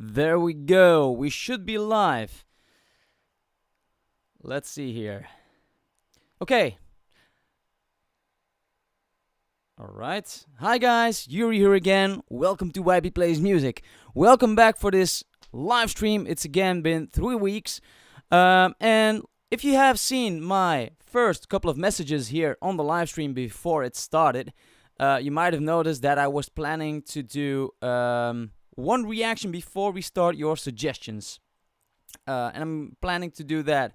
There we go. We should be live. Let's see here. Okay. Alright. Hi guys, Yuri here again. Welcome to YBPlaysMusic. Welcome back for this live stream. It's again been 3 weeks. And if you have seen my first couple of messages here on the live stream before it started, you might have noticed that I was planning to do one reaction before we start your suggestions. And I'm planning to do that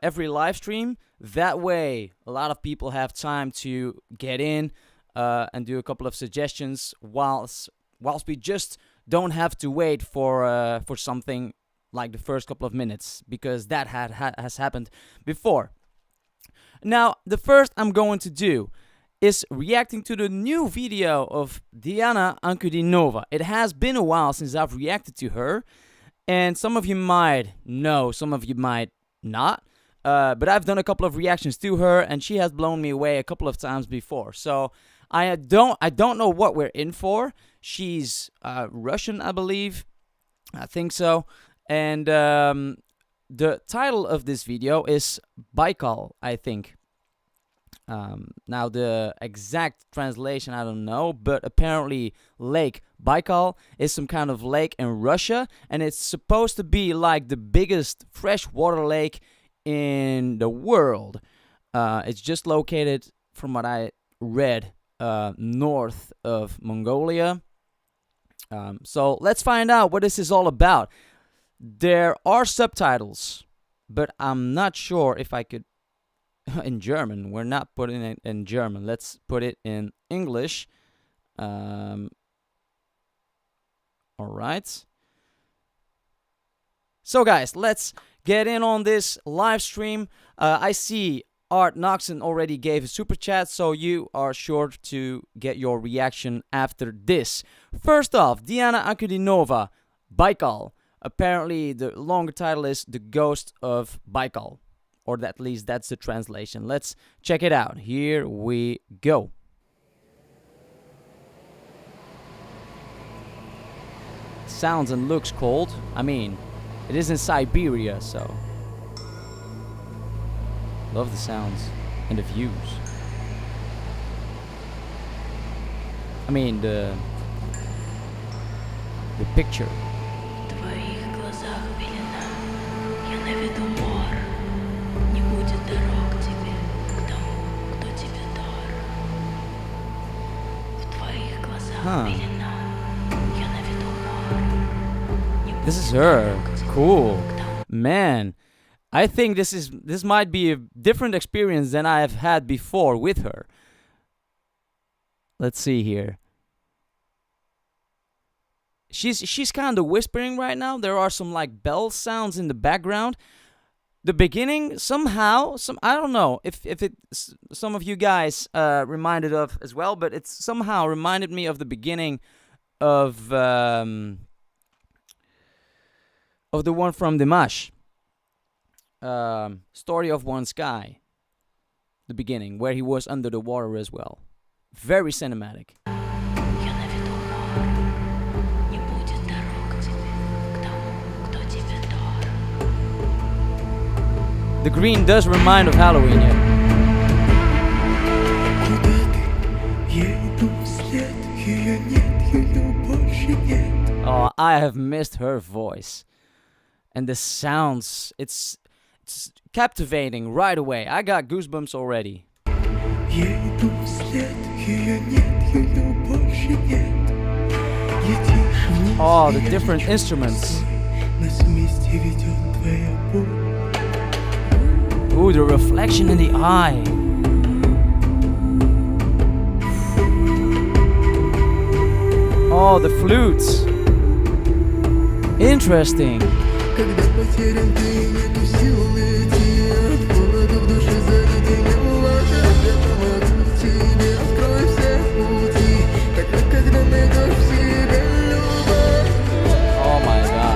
every live stream. That way, a lot of people have time to get in and do a couple of suggestions whilst we just don't have to wait for something like the first couple of minutes, because that has happened before. Now, the first I'm going to do is reacting to the new video of Diana Ankudinova. It has been a while since I've reacted to her, and some of you might know, some of you might not. But I've done a couple of reactions to her, and she has blown me away a couple of times before. So I don't know what we're in for. She's Russian, I believe. I think so. And the title of this video is Baikal, I think. Now the exact translation I don't know, but apparently Lake Baikal is some kind of lake in Russia, and it's supposed to be like the biggest freshwater lake in the world. It's just located, from what I read, north of Mongolia. So let's find out what this is all about. There are subtitles, but I'm not sure if I could in German. We're not putting it in German. Let's put it in English. All right. So guys, let's get in on this live stream. I see Art Noxon already gave a super chat, so you are sure to get your reaction after this. First off, Diana Ankudinova, Baikal. Apparently, the longer title is The Ghost of Baikal. Or at least that's the translation. Let's check it out. Here we go. Sounds and looks cold. I mean, it is in Siberia, so love the sounds and the views. I mean, the picture. Huh. This is her. Cool. Man, I think this might be a different experience than I have had before with her. Let's see here. She's kind of whispering right now. There are some like bell sounds in the background. The beginning somehow, I don't know if some of you guys reminded of as well, but it somehow reminded me of the beginning of the one from Dimash. Story of One Sky. The beginning, where he was under the water as well. Very cinematic. The green does remind of Halloween, yeah. Oh, I have missed her voice. And the sounds, it's captivating right away. I got goosebumps already. Oh, the different instruments. Ooh, the reflection in the eye. Oh, the flutes. Interesting. Oh my God.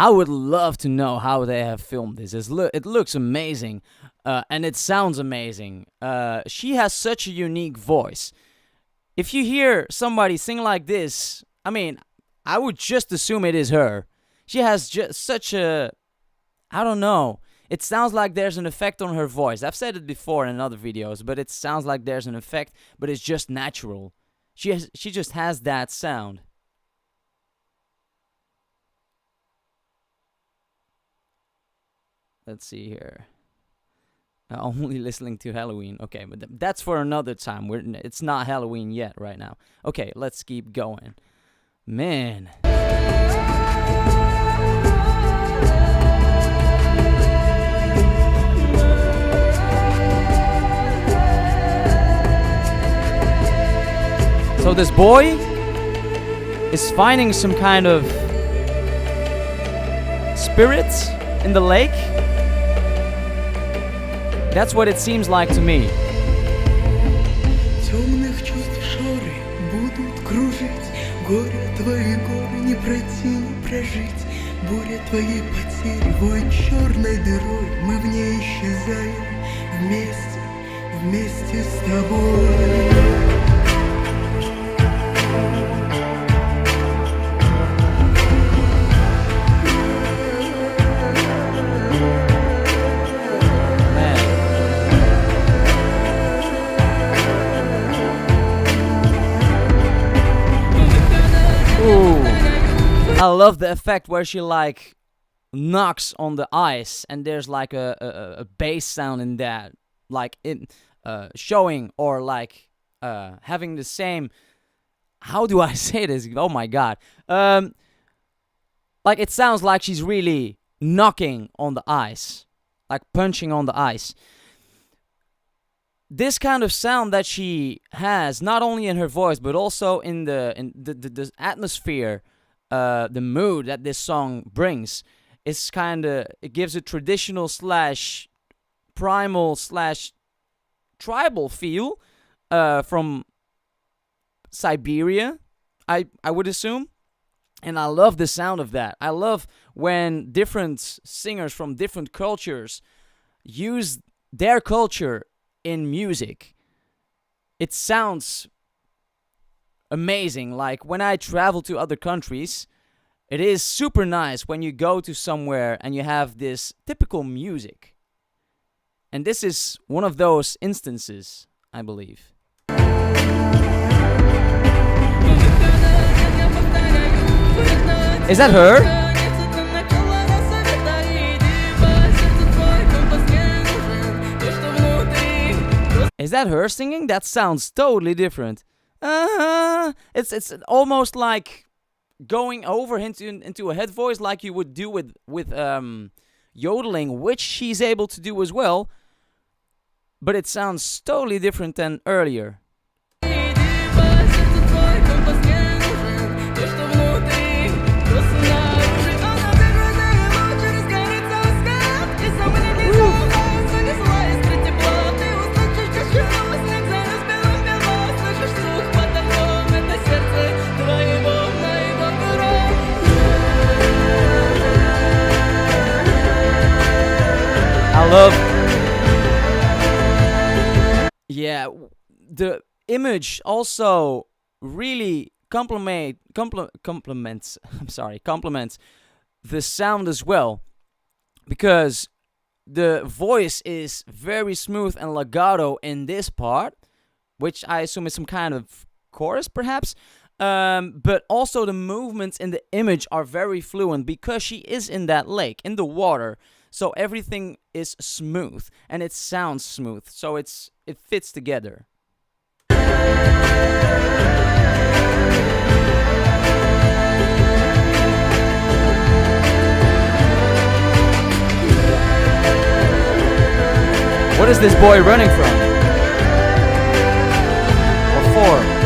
I would love to know how they have filmed this. It looks amazing, and it sounds amazing. She has such a unique voice. if you hear somebody sing like this, I mean, I would just assume it is her. She has just such a, I don't know. It sounds like there's an effect on her voice. I've said it before in other videos, but it sounds like there's an effect, but it's just natural. She just has that sound. Let's see here. Only listening to Halloween. Okay, but that's for another time. It's not Halloween yet right now. Okay, let's keep going. Man. So this boy is finding some kind of spirit in the lake. That's what it seems like to me. Темных чувств шоры будут кружить, горе твои горы не пройти, не прожить, буря твоей потери, вой черной дырой, мы в ней исчезаем вместе, вместе с тобой. I love the effect where she like knocks on the ice and there's like a bass sound in that, like in showing or like having the same, how do I say this? Oh my god. Like it sounds like she's really knocking on the ice, like punching on the ice. This kind of sound that she has, not only in her voice but also in the atmosphere, the mood that this song brings, is kind of, it gives a traditional slash primal slash tribal feel from Siberia, I would assume. And I love the sound of that. I love when different singers from different cultures use their culture in music. It sounds amazing. Like when I travel to other countries, it is super nice when you go to somewhere and you have this typical music. And this is one of those instances, I believe. Is that her? Is that her singing? That sounds totally different. It's almost like going over into a head voice like you would do with yodeling, which she's able to do as well. But it sounds totally different than earlier. I love, yeah, the image also really complements the sound as well, because the voice is very smooth and legato in this part, which I assume is some kind of chorus perhaps, but also the movements in the image are very fluent because she is in that lake, in the water. So everything is smooth and it sounds smooth. So it fits together. What is this boy running from? Or for?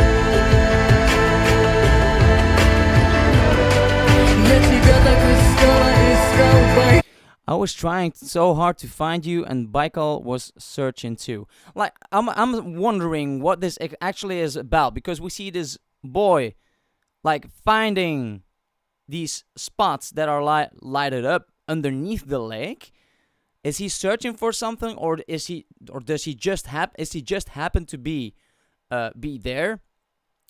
I was trying so hard to find you, and Baikal was searching too. Like, I'm wondering what this actually is about, because we see this boy, like, finding these spots that are lighted up underneath the lake. Is he searching for something, or does he just happen to be there?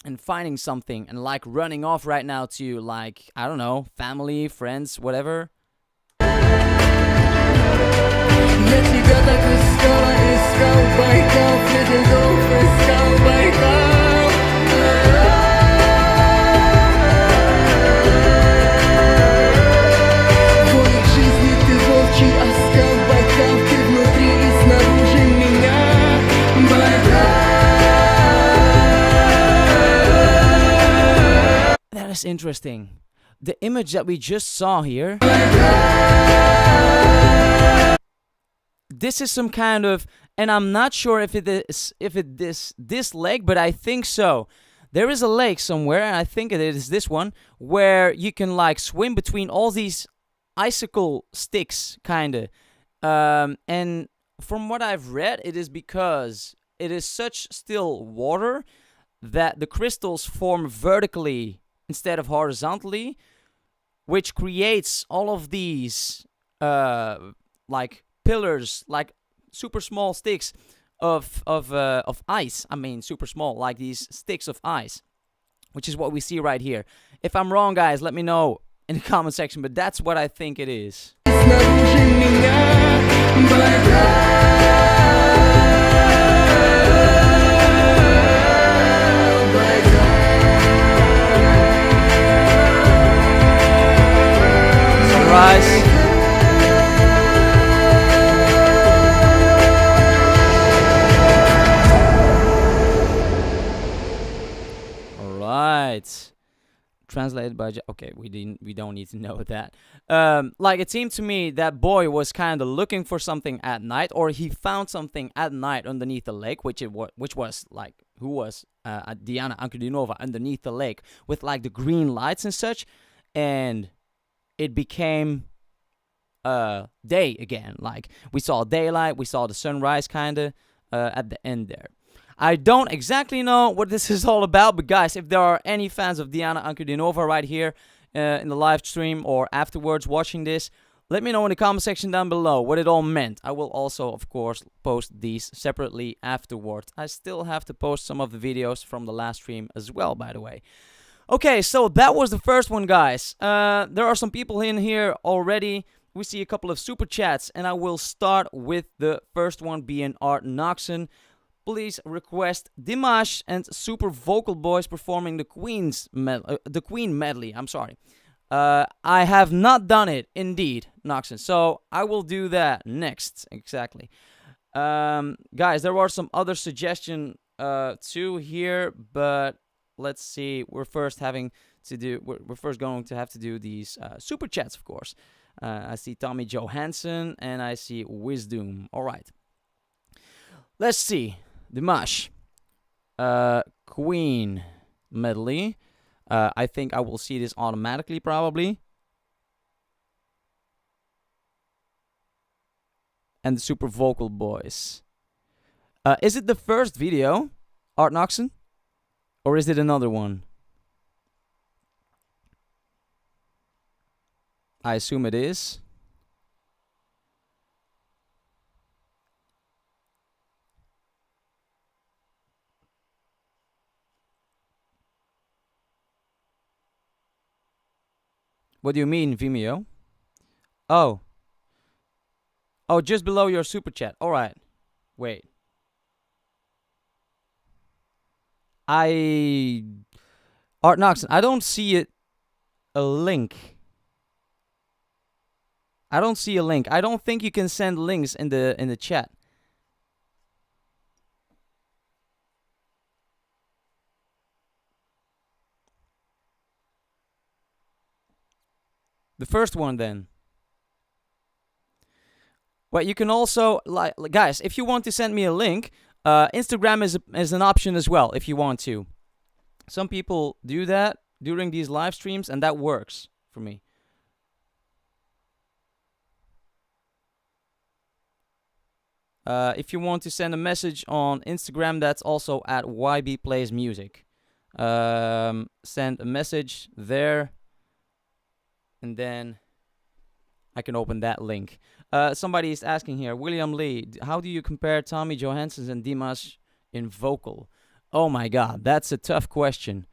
and finding something and like running off right now to like, I don't know, family, friends, whatever. Я тебя так искала, искал Байкал, претендов искал Байкал. Воля жизни, ты волчий оскал Байкал, ты внутри и снаружи меня Байкал. That is interesting. The image that we just saw here. This is some kind of, and I'm not sure if it is this lake, but I think so. There is a lake somewhere, and I think it is this one, where you can like swim between all these icicle sticks, kinda. And from what I've read, it is because it is such still water that the crystals form vertically instead of horizontally, which creates all of these like pillars, like super small sticks of ice. I mean, super small, like these sticks of ice, which is what we see right here. If I'm wrong, guys, let me know in the comment section, but that's what I think it is. Sunrise. Right. Translated by okay, we don't need to know that. Like it seemed to me that boy was kind of looking for something at night, or he found something at night underneath the lake, which was like who was Diana Ankudinova underneath the lake with like the green lights and such, and it became day again. Like we saw daylight, we saw the sunrise kind of at the end there. I don't exactly know what this is all about, but guys, if there are any fans of Diana Ankudinova right here in the live stream or afterwards watching this, let me know in the comment section down below what it all meant. I will also, of course, post these separately afterwards. I still have to post some of the videos from the last stream as well, by the way. Okay, so that was the first one, guys. There are some people in here already. We see a couple of super chats, and I will start with the first one being Art Noxon. Please request Dimash and Super Vocal Boys performing the Queen medley. I'm sorry. I have not done it, indeed, Noxon. So I will do that next. Exactly. Guys, there are some other suggestions too here, but let's see. We're first going to have to do these super chats, of course. I see Tommy Johansson and I see Wisdom. All right. Let's see. Dimash, Queen medley. I think I will see this automatically, probably. And the Super Vocal Boys. Is it the first video, Art Noxon? Or is it another one? I assume it is. What do you mean, Vimeo? Oh. Oh, just below your super chat. Alright. Wait. Art Noxon, I don't see a link. I don't see a link. I don't think you can send links in the chat. The first one, then. Well, you can also, like guys, if you want to send me a link, Instagram is an option as well, if you want to. Some people do that during these live streams, and that works for me. If you want to send a message on Instagram, that's also at YBPlaysMusic. Send a message there. And then I can open that link. Somebody is asking here, William Lee, how do you compare Tommy Johansson and Dimash in vocal? Oh my god, that's a tough question.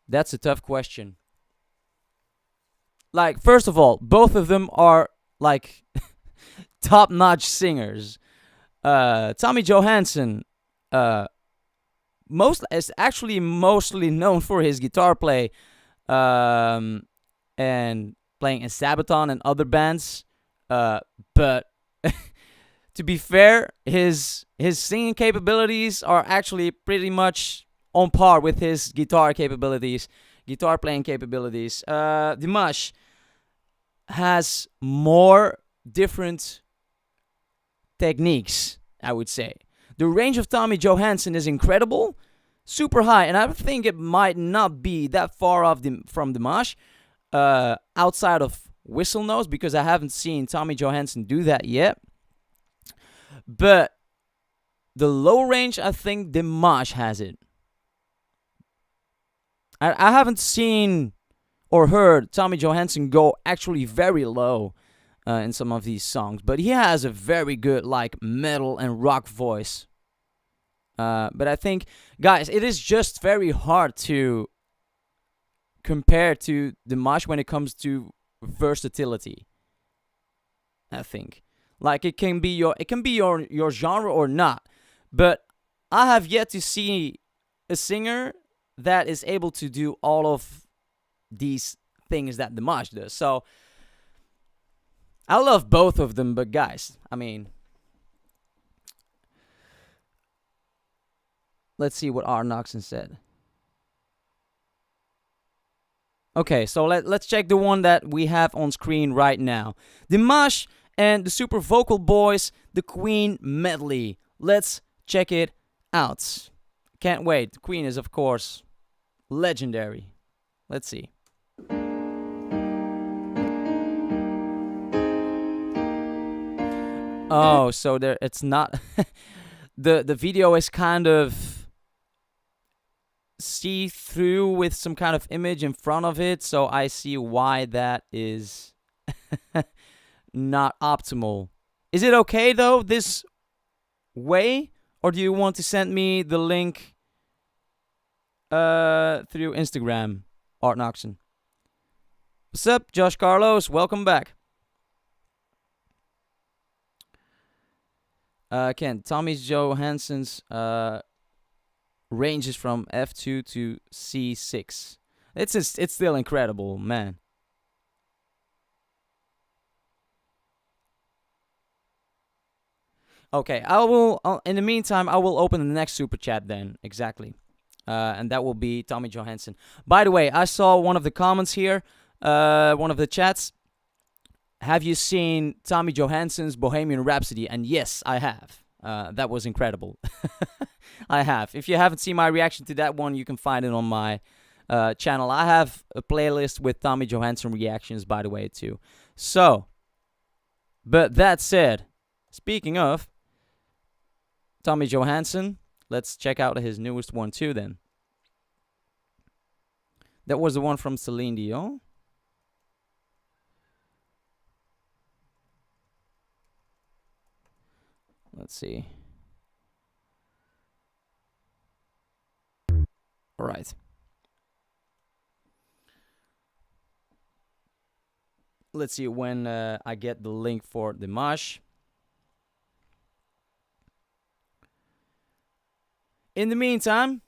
That's a tough question. Like, first of all, both of them are, like, top-notch singers. Tommy Johansson is actually mostly known for his guitar play and playing in Sabaton and other bands. But to be fair, his singing capabilities are actually pretty much on par with his guitar playing capabilities. Dimash has more different techniques, I would say. The range of Tommy Johansson is incredible, super high, and I think it might not be that far off from Dimash, outside of whistle notes, because I haven't seen Tommy Johansson do that yet. But the low range, I think Dimash has it. I haven't seen or heard Tommy Johansson go actually very low in some of these songs, but he has a very good, like, metal and rock voice. But I think, guys, it is just very hard to compare to Dimash when it comes to versatility. I think, like, it can be your genre or not, but I have yet to see a singer that is able to do all of these things that Dimash does. So I love both of them, but guys, I mean, let's see what Arnoxen said. Okay, so let's check the one that we have on screen right now. Dimash and the Super Vocal Boys, the Queen medley. Let's check it out. Can't wait. The Queen is, of course, legendary. Let's see. Oh, so there it's not the video is kind of see-through with some kind of image in front of it, so I see why that is not optimal. Is it okay though this way, or do you want to send me the link through Instagram, Art Noxon? What's up, Josh Carlos? Welcome back. Ken, Tommy Johansson's ranges from F2 to C6. It's still incredible, man. Okay, I will. In the meantime, I will open the next super chat then. Exactly, and that will be Tommy Johansson. By the way, I saw one of the comments here, one of the chats. Have you seen Tommy Johansson's Bohemian Rhapsody? And yes, I have. That was incredible. I have. If you haven't seen my reaction to that one, you can find it on my channel. I have a playlist with Tommy Johansson reactions, by the way, too. So, but that said, speaking of Tommy Johansson, let's check out his newest one too then. That was the one from Celine Dion. Let's see. All right. Let's see when I get the link for Dimash. In the meantime,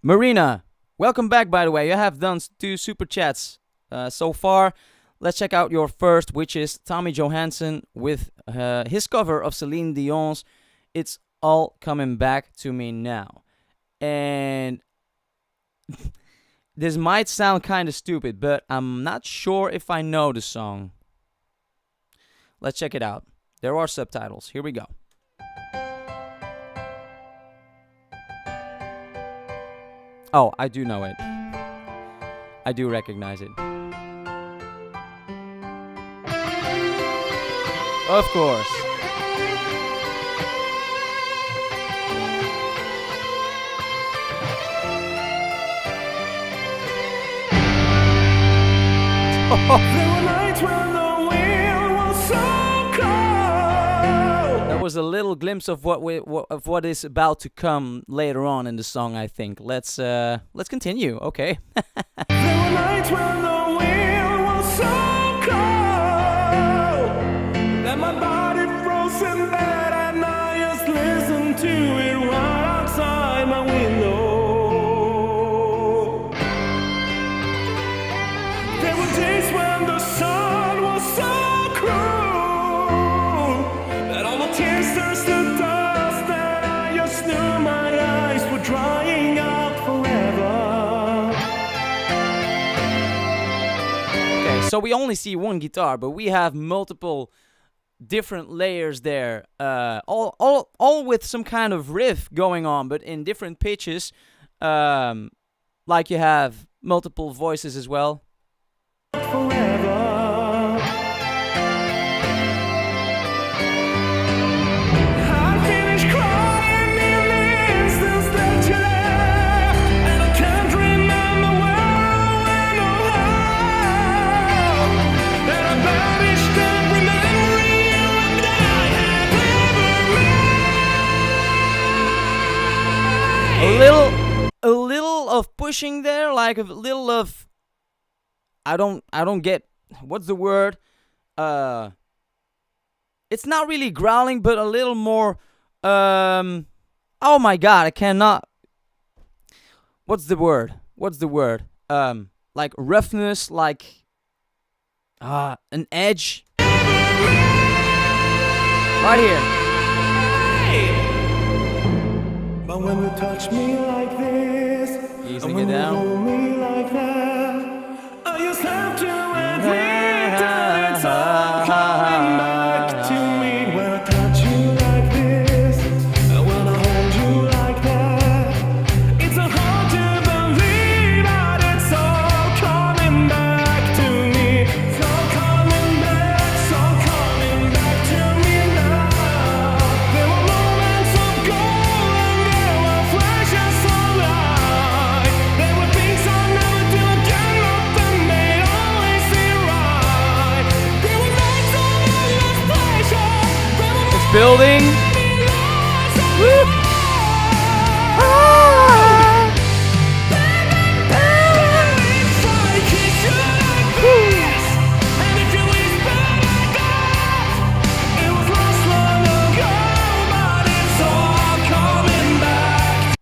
Marina, welcome back, by the way. You have done 2 super chats so far. Let's check out your first, which is Tommy Johansson with his cover of Celine Dion's It's All Coming Back to Me Now. And this might sound kind of stupid, but I'm not sure if I know the song. Let's check it out. There are subtitles. Here we go. Oh, I do know it. I do recognize it. Of course. That was a little glimpse of what is about to come later on in the song, I think. Let's continue. Okay. There were nights when the wind was so cold that my body froze in bed and I just listened to it right outside my window. There were days when the sun was so cruel that all the tears turned to dust and I just knew my eyes were drying out forever. Okay, so we only see one guitar, but we have multiple different layers there, all with some kind of riff going on, but in different pitches. Like you have multiple voices as well. Forever. I finished crying in the instance that you left, and I can't remember where I went or how. That I banished every memory you and I had ever made. A little of pushing there, like a little of, I don't get, what's the word? It's not really growling, but a little more, oh my god, I cannot, what's the word? Like roughness, like, an edge. Right here. But when you touch me like this, Easing and when it down. you hold me like that, I just have to admit that it's all coming back to me. When I touch you like this, and when I hold you like that, it's so hard to believe that it's all coming back to me. It's all coming back to me now. There were moments of gold and there were flashes of light. There were things I never do again, but then they always seem right. There were nights of endless pleasure. There were It's building. Woo.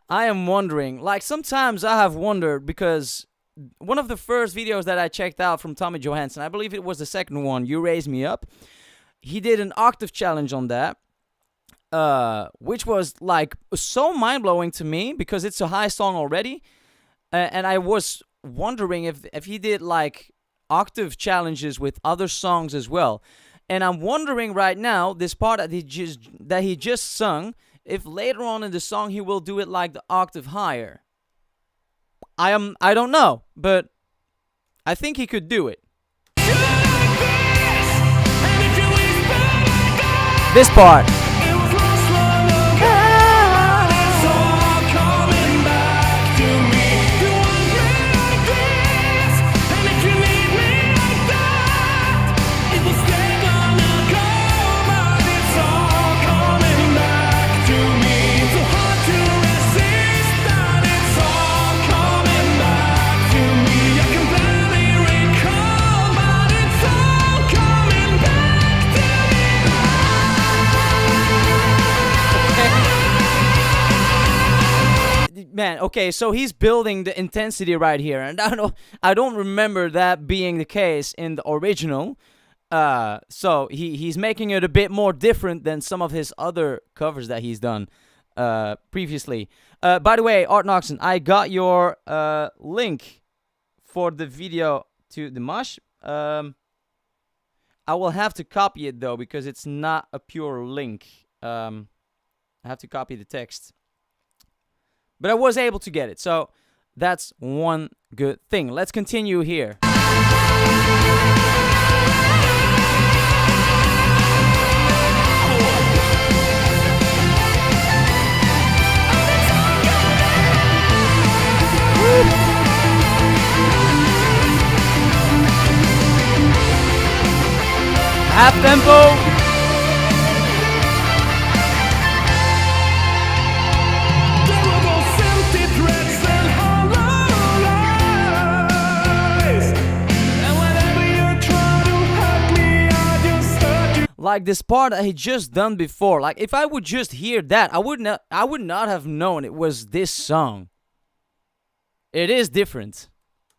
I am wondering, like sometimes I have wondered, because one of the first videos that I checked out from Tommy Johansson, I believe it was the second one, You Raise Me Up, he did an octave challenge on that, which was like so mind-blowing to me because it's a high song already, and I was wondering if he did like octave challenges with other songs as well. And I'm wondering right now, this part that he just sung, if later on in the song he will do it like the octave higher. I don't know, but I think he could do it. This part. Man, okay, so he's building the intensity right here, and I don't remember that being the case in the original. So he's making it a bit more different than some of his other covers that he's done previously. By the way, Art Noxon, I got your link for the video to Dimash. I will have to copy it though, because it's not a pure link. I have to copy the text. But I was able to get it, so that's one good thing. Let's continue here. Half tempo. like this part that he just done before. Like if I would just hear that, I would not have known it was this song. It is different.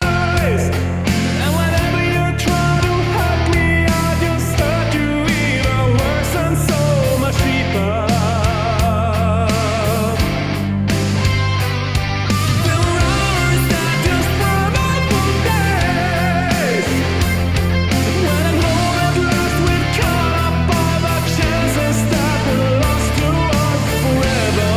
And whenever you try to hurt me, I just hurt you even worse and so much deeper. There are hours that just burn out for days. When I'm home at last, we've caught up all the chances that were lost to us forever.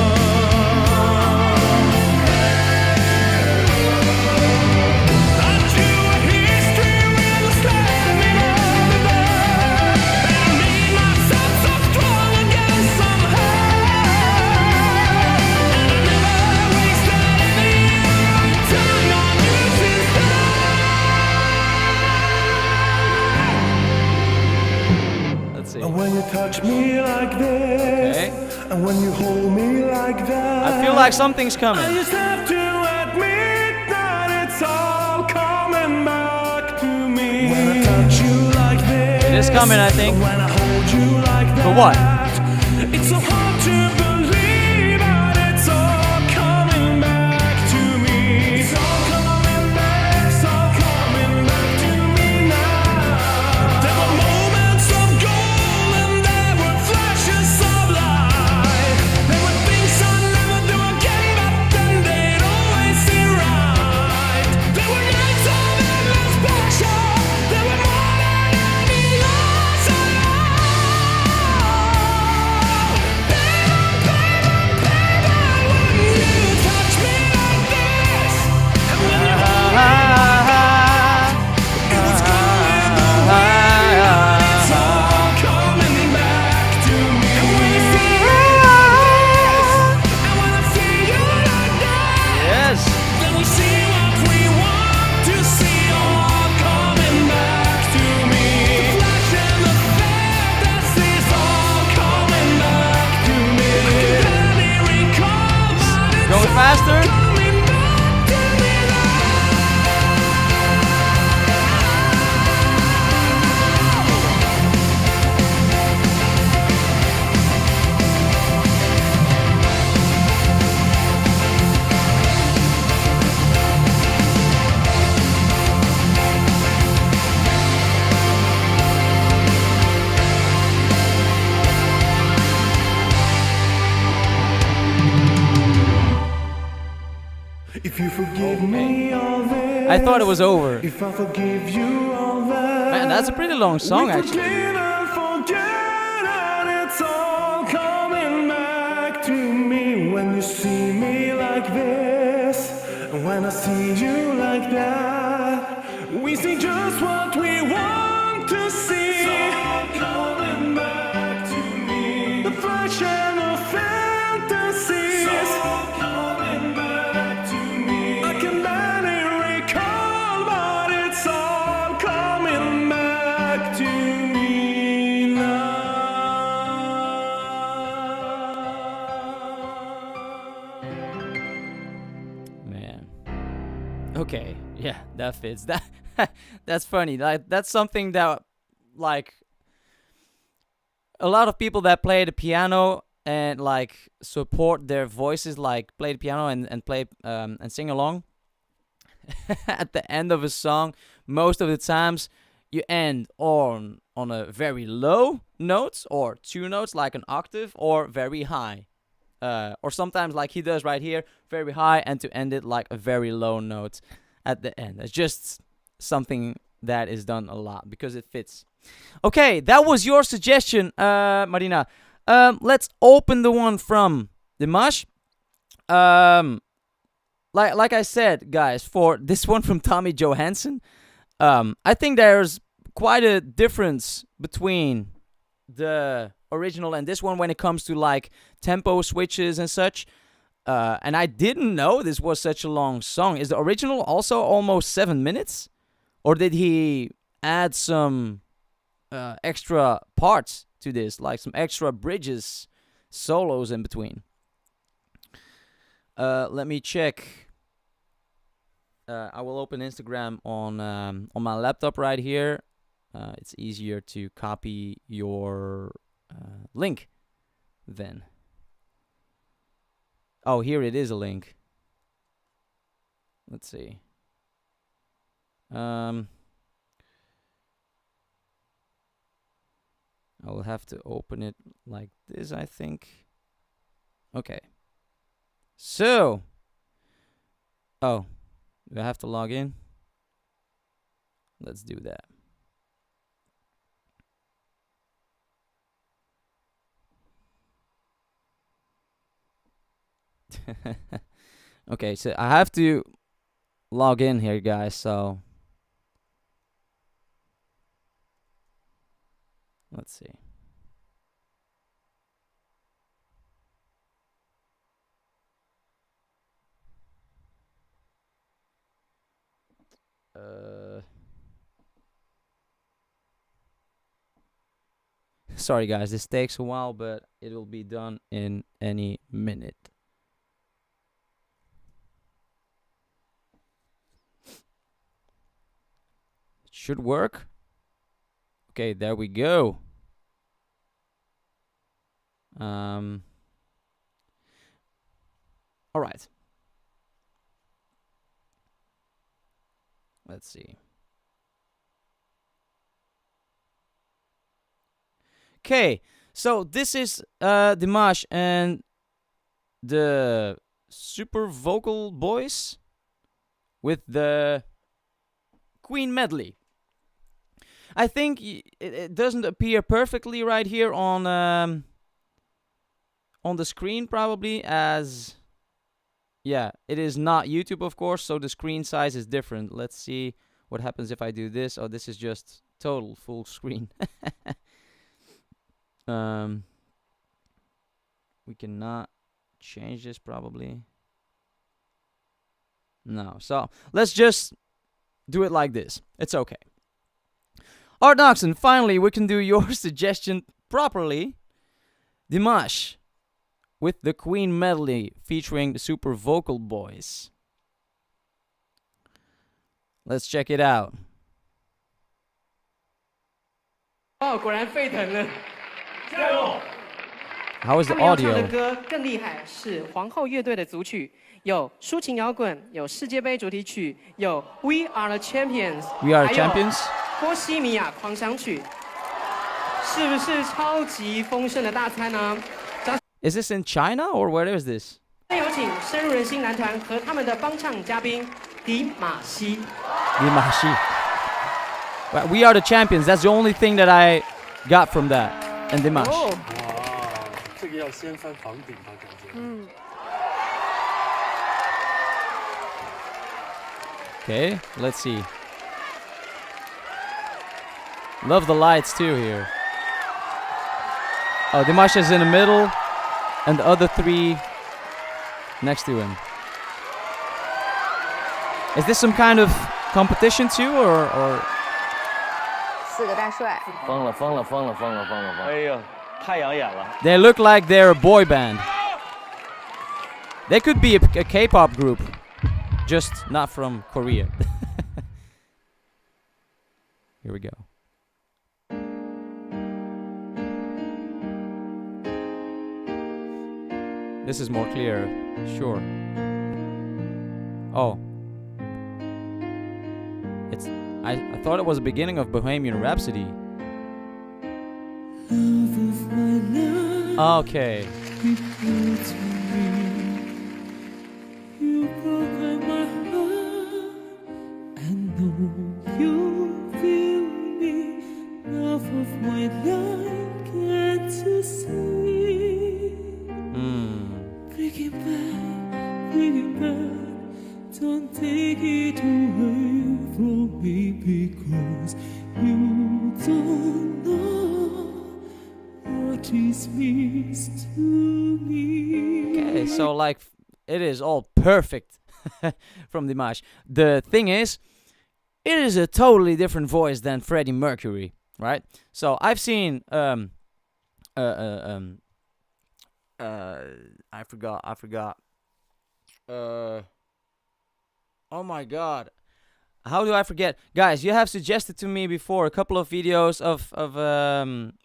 Let's see. And when you touch me like this, Okay. and when you hold me like that, I feel like something's I coming. just have to admit that it's all coming back to me. When I touch you like this, It is coming, I think. and when I hold you like that, For what? It's so hard to believe that it's all coming back to me. It's all coming back, it's all coming back to me now. There were moments of gold and there were flashes of light. There were things I never do again, but then they'd always seem right. There were nights of endless passion. There were more than any loss I Yes. then we see what we want to see, all coming back to me. The flash and the fantasies, all coming back to me. I can barely recall, but it's Going faster? coming back to me If you forgive me all this, I thought it was over. if I forgive you all that, Man, that's a pretty long song we actually. forgive and forget, and it's all coming back to me. When you see me like this, and when I see you like that, we see just what we want to see. It's all coming back to me. The flash and the fantasies, it's all coming back to me. I can barely recall, but it's all coming back to me now. Man. Okay. Yeah, that fits. That's funny. Like that's something that like a lot of people that play the piano and like support their voices, like play the piano and play and sing along at the end of a song, most of the times you end on a very low note or two notes like an octave, or very high, or sometimes like he does right here, very high, and to end it like a very low note at the end. It's just something that is done a lot because it fits. Okay, that was your suggestion, Marina. Let's open the one from Dimash. Like I said, guys, for this one from Tommy Johansson, I think there's quite a difference between the original and this one when it comes to like tempo switches and such. And I didn't know this was such a long song. Is the original also almost 7 minutes? Or did he add some extra parts to this, like some extra bridges, solos in between? Let me check. I will open Instagram on my laptop right here. it's easier to copy your link then. Oh, here it is a link. Let's see. I will have to open it like this, I think. Okay. So, oh, do I have to log in? Let's do that. Okay, so I have to log in here, guys, so let's see. Sorry guys, this takes a while, but it will be done in any minute. It should work. Okay, there we go. All right. Let's see. Okay, so this is Dimash and the Super Vocal Boys with the Queen medley. I think it doesn't appear perfectly right here on the screen, probably, as yeah, it is not YouTube, of course, so the screen size is different. Let's see what happens if I do this. Oh, this is just total full screen. We cannot change this, probably. No, so let's just do it like this. It's okay. Art Noxon, finally we can do your suggestion properly. Dimash with the Queen medley featuring the Super Vocal Boys. Let's check it out. 哦，果然沸腾了！ How is the 他们要唱 audio? 的歌更厉害，是皇后乐队的组曲，有抒情摇滚，有世界杯主题曲，有 We Are the Champions， We Are the 还有 Champions? 波西米亚狂想曲，是不是超级丰盛的大餐呢？ Is this in China or where is this? 有请深入人心男团和他们的帮唱嘉宾迪马西。 Dimashi. Well, We Are the Champions. That's the only thing that I got from that. And Dimash. 哦，哇，这个要掀翻房顶吧，感觉。嗯， Okay, let's see. Love the lights too here. Oh, Dimash is in the middle, and the other three next to him. Is this some kind of competition too, or? 四个大帅，疯了疯了疯了疯了疯了疯了！哎呀，太养眼了。 They look like they're a boy band. They could be a K-pop group, just not from Korea. Here we go. This is more clear, sure. Oh. It's I thought it was the beginning of Bohemian Rhapsody. Okay. You broke my heart. I know you feel me. Love of my life, get to see. Bring it back. Don't take it away from me, because you don't know what is means to me. Okay, so like it is all perfect from Dimash. The thing is, it is a totally different voice than Freddie Mercury, right? So I've seen I forgot. Oh my god. how do I forget? Guys, you have suggested to me before a couple of videos of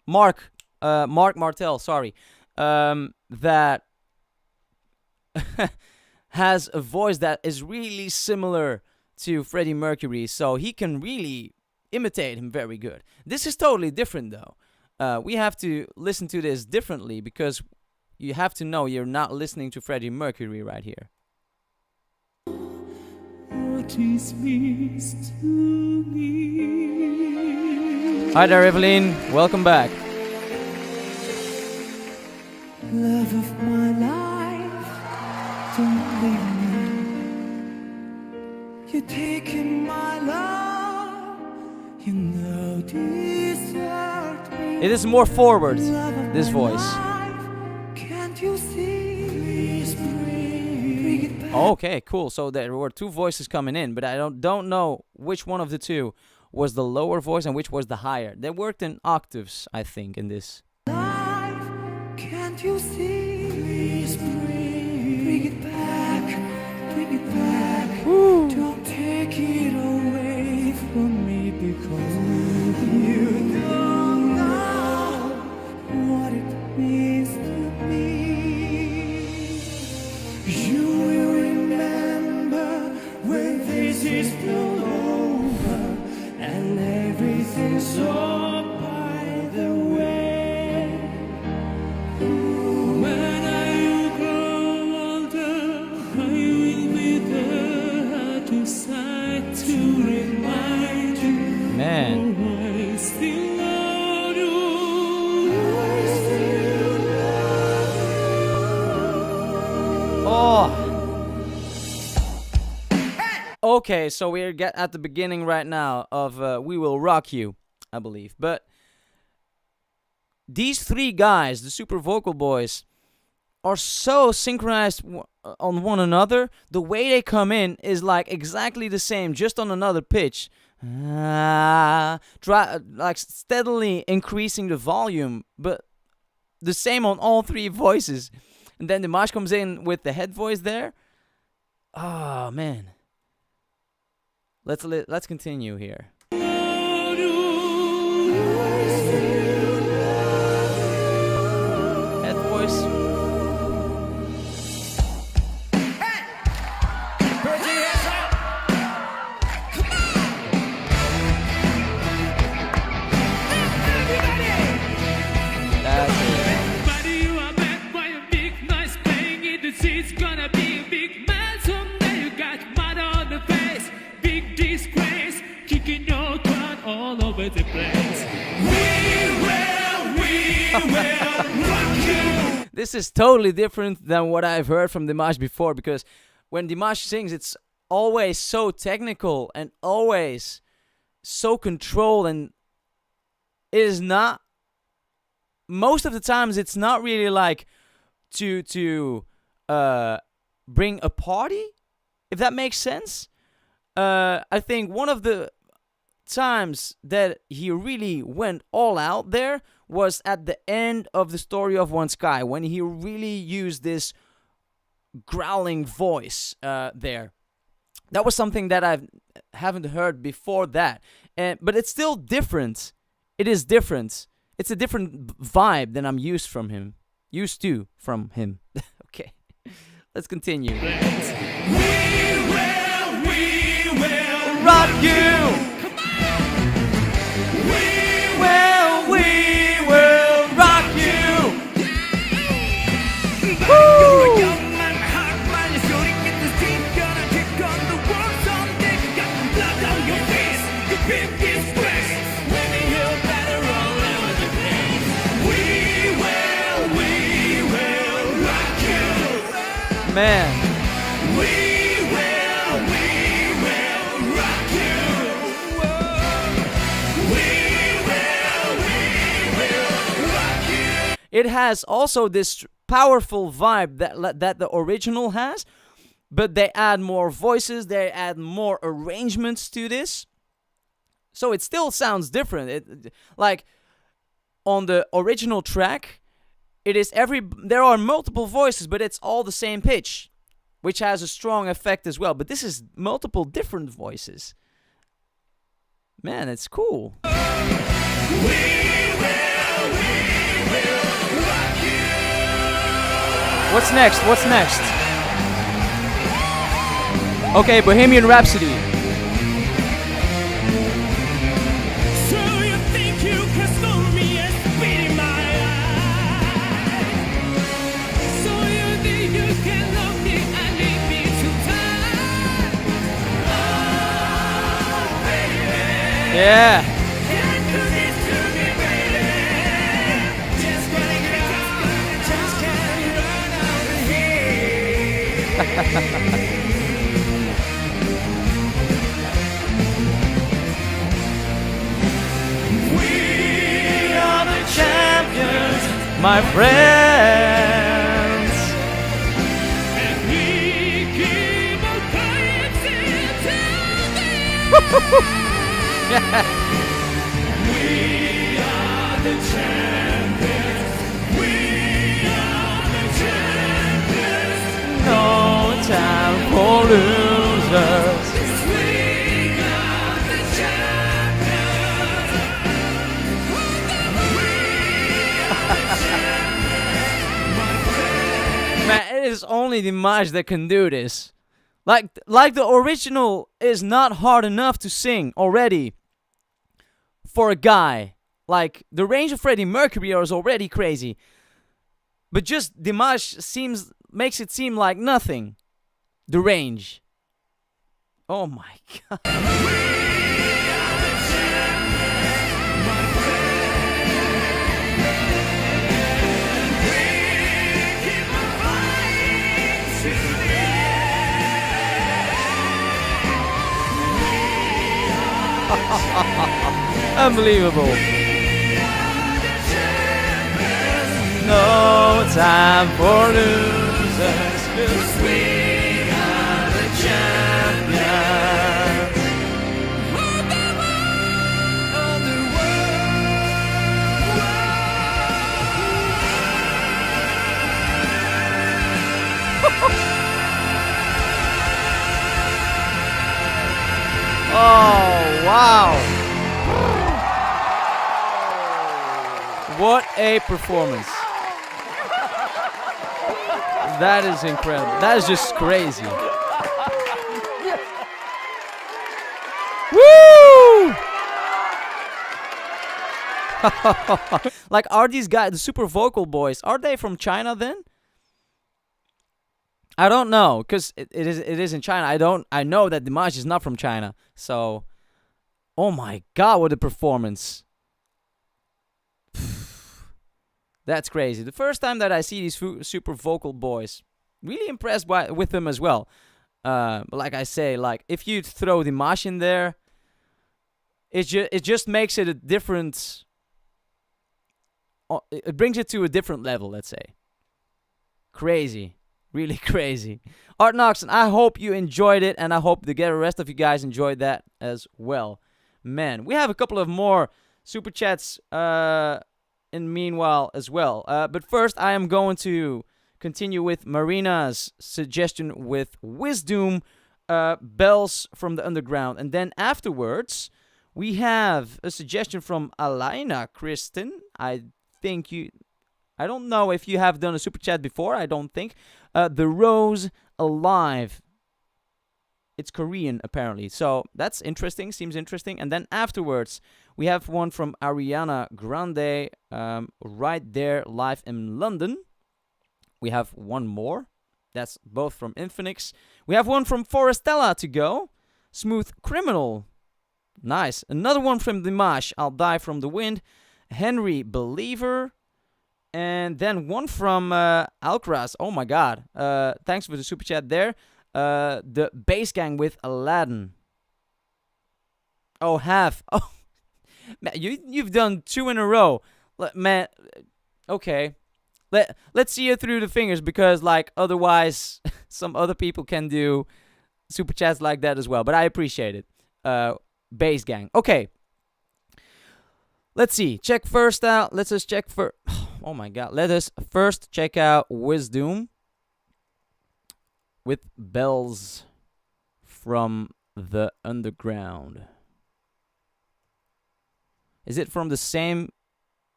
Mark Martel, sorry, that has a voice that is really similar to Freddie Mercury, so he can really imitate him very good. This is totally different though. We have to listen to this differently because you have to know you're not listening to Freddie Mercury right here. What is this to me? Hi there, Evelyn. Welcome back. Love of my life, don't leave me. You're taking my love, you know desert me. It is more forward, this voice. Can't you see? Please bring it back. Okay, cool. So there were two voices coming in, but I don't know which one of the two was the lower voice and which was the higher. They worked in octaves, I think, in this. Life, can't you see? Please bring it back, bring it back. Don't take it away from me because you don't know what it means to me. You will remember when this is all over and everything's all by the way. When I grow older, I will be there to side to remind you. Man. I still love you. Oh. Okay, so we're at the beginning right now of We Will Rock You, I believe. But these three guys, the super vocal boys, are so synchronized on one another. The way they come in is like exactly the same, just on another pitch. Like steadily increasing the volume, but the same on all three voices. And then Dimash comes in with the head voice there. Oh man. Let's continue here. Head voice. That's it. Buddy, you are back by a big noise playing in the seats. Gonna be a big man someday. You got mud on the face, big disgrace, kicking your gun all over the place. We will rock you. This is totally different than what I've heard from Dimash before, because when Dimash sings, it's always so technical and always so controlled, and it is not, most of the times it's not really like to bring a party, if that makes sense. I think one of the times that he really went all out there was at the end of The Story of One Sky, when he really used this growling voice there. That was something that I haven't heard before that. But it's still different. It is different. It's a different vibe than I'm used to from him. Okay, let's continue. We will Rock you! We will rock you! Woo! Man. We will rock you. We will rock you. It has also this powerful vibe that the original has, but they add more voices, they add more arrangements to this, so it still sounds different. Like on the original track, there are multiple voices, but it's all the same pitch, which has a strong effect as well. But this is multiple different voices. Man, it's cool. What's next? What's next? Okay, Bohemian Rhapsody. So you think you can stone me and spit in my eye? So you think you can love me and leave me to die? Oh, baby. Yeah. Can't do this to me, baby. Just can't run out of here. Champions, my friends. And we keep on dancing till the end. We are the champions. We are the champions. No time for losers. We are the champions. Man, it is only Dimash that can do this. Like the original is not hard enough to sing already for a guy. Like the range of Freddie Mercury is already crazy. But just Dimash makes it seem like nothing. The range. Oh my god. Unbelievable. No time for losers, 'cause we are the champions. Oh, wow. What a performance. That is incredible. That is just crazy. Woo! Like, are these guys, the super vocal boys, are they from China then? I don't know, because it is in China. I know that Dimash is not from China. So, oh my god, what a performance. That's crazy. The first time that I see these super vocal boys, really impressed with them as well. But like I say, like if you throw Dimash in there, it just makes it a different. It brings it to a different level. Let's say. Crazy, really crazy. Art Nox, and I hope you enjoyed it, and I hope the rest of you guys enjoyed that as well. Man, we have a couple of more super chats. In meanwhile as well. But first, I am going to continue with Marina's suggestion with Wisdom, Bells from the Underground. And then afterwards, we have a suggestion from Alaina Kristen. I don't know if you have done a super chat before. I don't think. The Rose Alive. It's Korean, apparently. So that's interesting. Seems interesting. And then afterwards, we have one from Ariana Grande, right there, live in London. We have one more. That's both from Infinix. We have one from Forestella to go. Smooth Criminal. Nice. Another one from Dimash, I'll Die from the Wind. Henry Believer. And then one from Alcraz. Oh my god. Thanks for the super chat there. The Bass Gang with Aladdin. Oh, half. Oh, man, you've done 2 in a row. Man, okay. Let's see it through the fingers, because like otherwise some other people can do super chats like that as well. But I appreciate it. Bass Gang. Okay. Let's see. Check first out. Let's just check for. Oh my god. Let us first check out Wisdom with Bells from the Underground. Is it from the same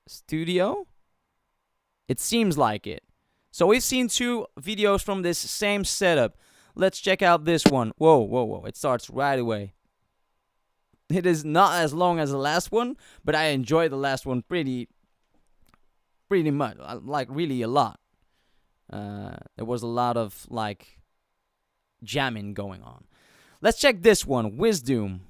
studio? It seems like it. So we've seen 2 videos from this same setup. Let's check out this one. Whoa, whoa, whoa. It starts right away. It is not as long as the last one, but I enjoyed the last one pretty much. Like, really a lot. There was a lot of, like, jamming going on. Let's check this one. Wisdom.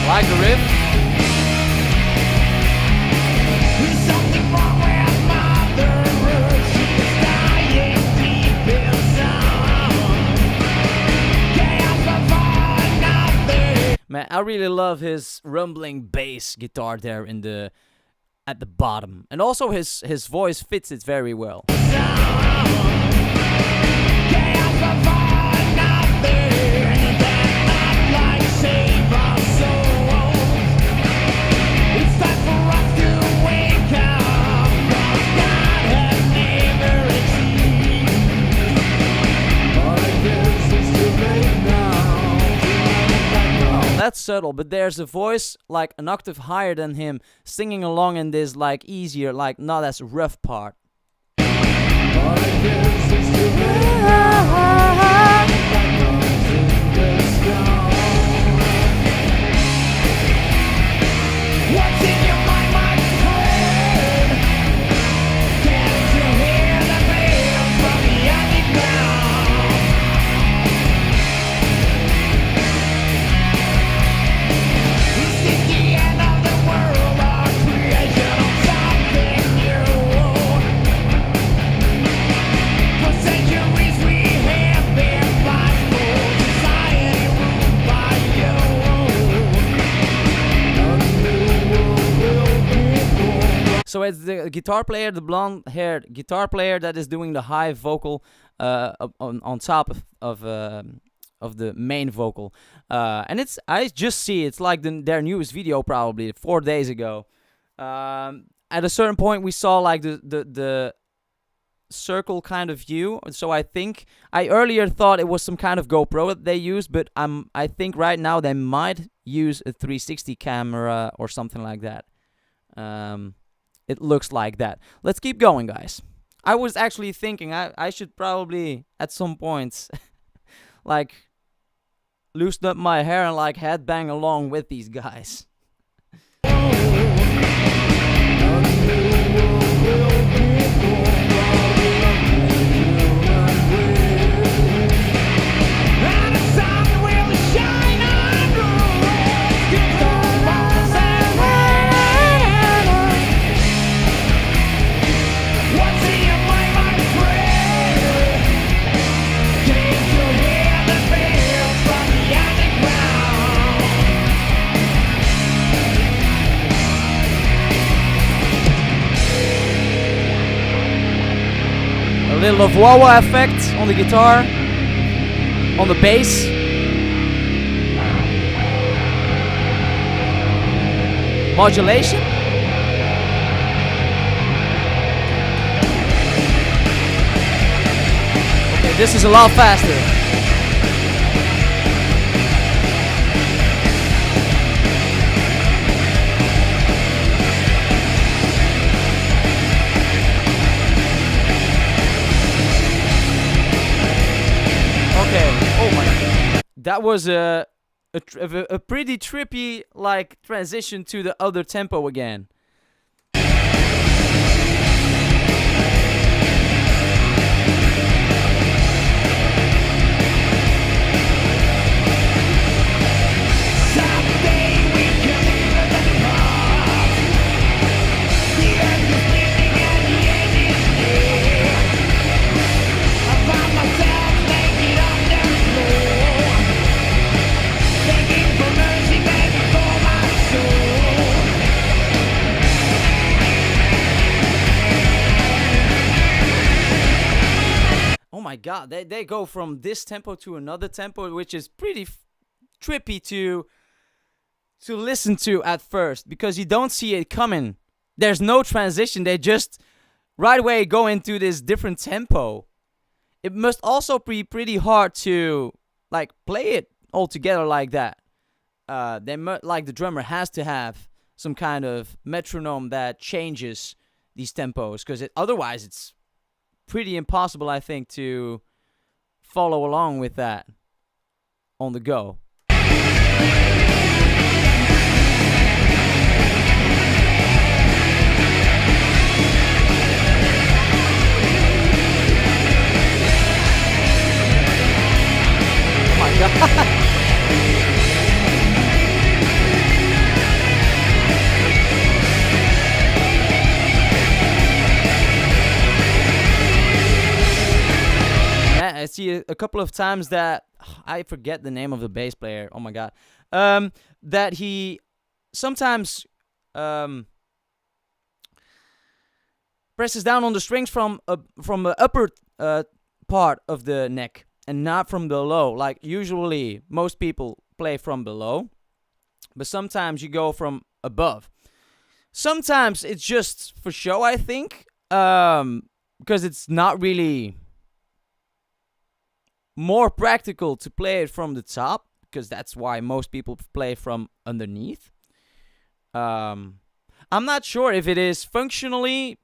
Like the riff. Man, I really love his rumbling bass guitar there at the bottom, and also his voice fits it very well. That's subtle, but there's a voice like an octave higher than him singing along in this like easier, like not as rough part. So it's the guitar player, the blonde-haired guitar player that is doing the high vocal on top of the main vocal, and I just see it's like their newest video, probably 4 days ago. At a certain point, we saw like the circle kind of view. So I think I earlier thought it was some kind of GoPro that they used, but I think right now they might use a 360 camera or something like that. It looks like that. Let's keep going, guys. I was actually thinking I should probably at some point like loosen up my hair and like headbang along with these guys. A little of wah-wah effect on the guitar, on the bass. Modulation. Okay, this is a lot faster. Oh my! That was a pretty trippy like transition to the other tempo again. My God, they go from this tempo to another tempo, which is pretty trippy to listen to at first, because you don't see it coming there's no transition. They just right away go into this different tempo. It must also be pretty hard to like play it all together like that. Like the drummer has to have some kind of metronome that changes these tempos, because otherwise it's pretty impossible, I think, to follow along with that on the go. Oh my god. I see a couple of times that I forget the name of the bass player. Oh my god, that he sometimes presses down on the strings from the upper part of the neck and not from below. Like usually most people play from below, but sometimes you go from above. Sometimes it's just for show, I think, because it's not really more practical to play it from the top, because that's why most people play from underneath. I'm not sure if it is functionally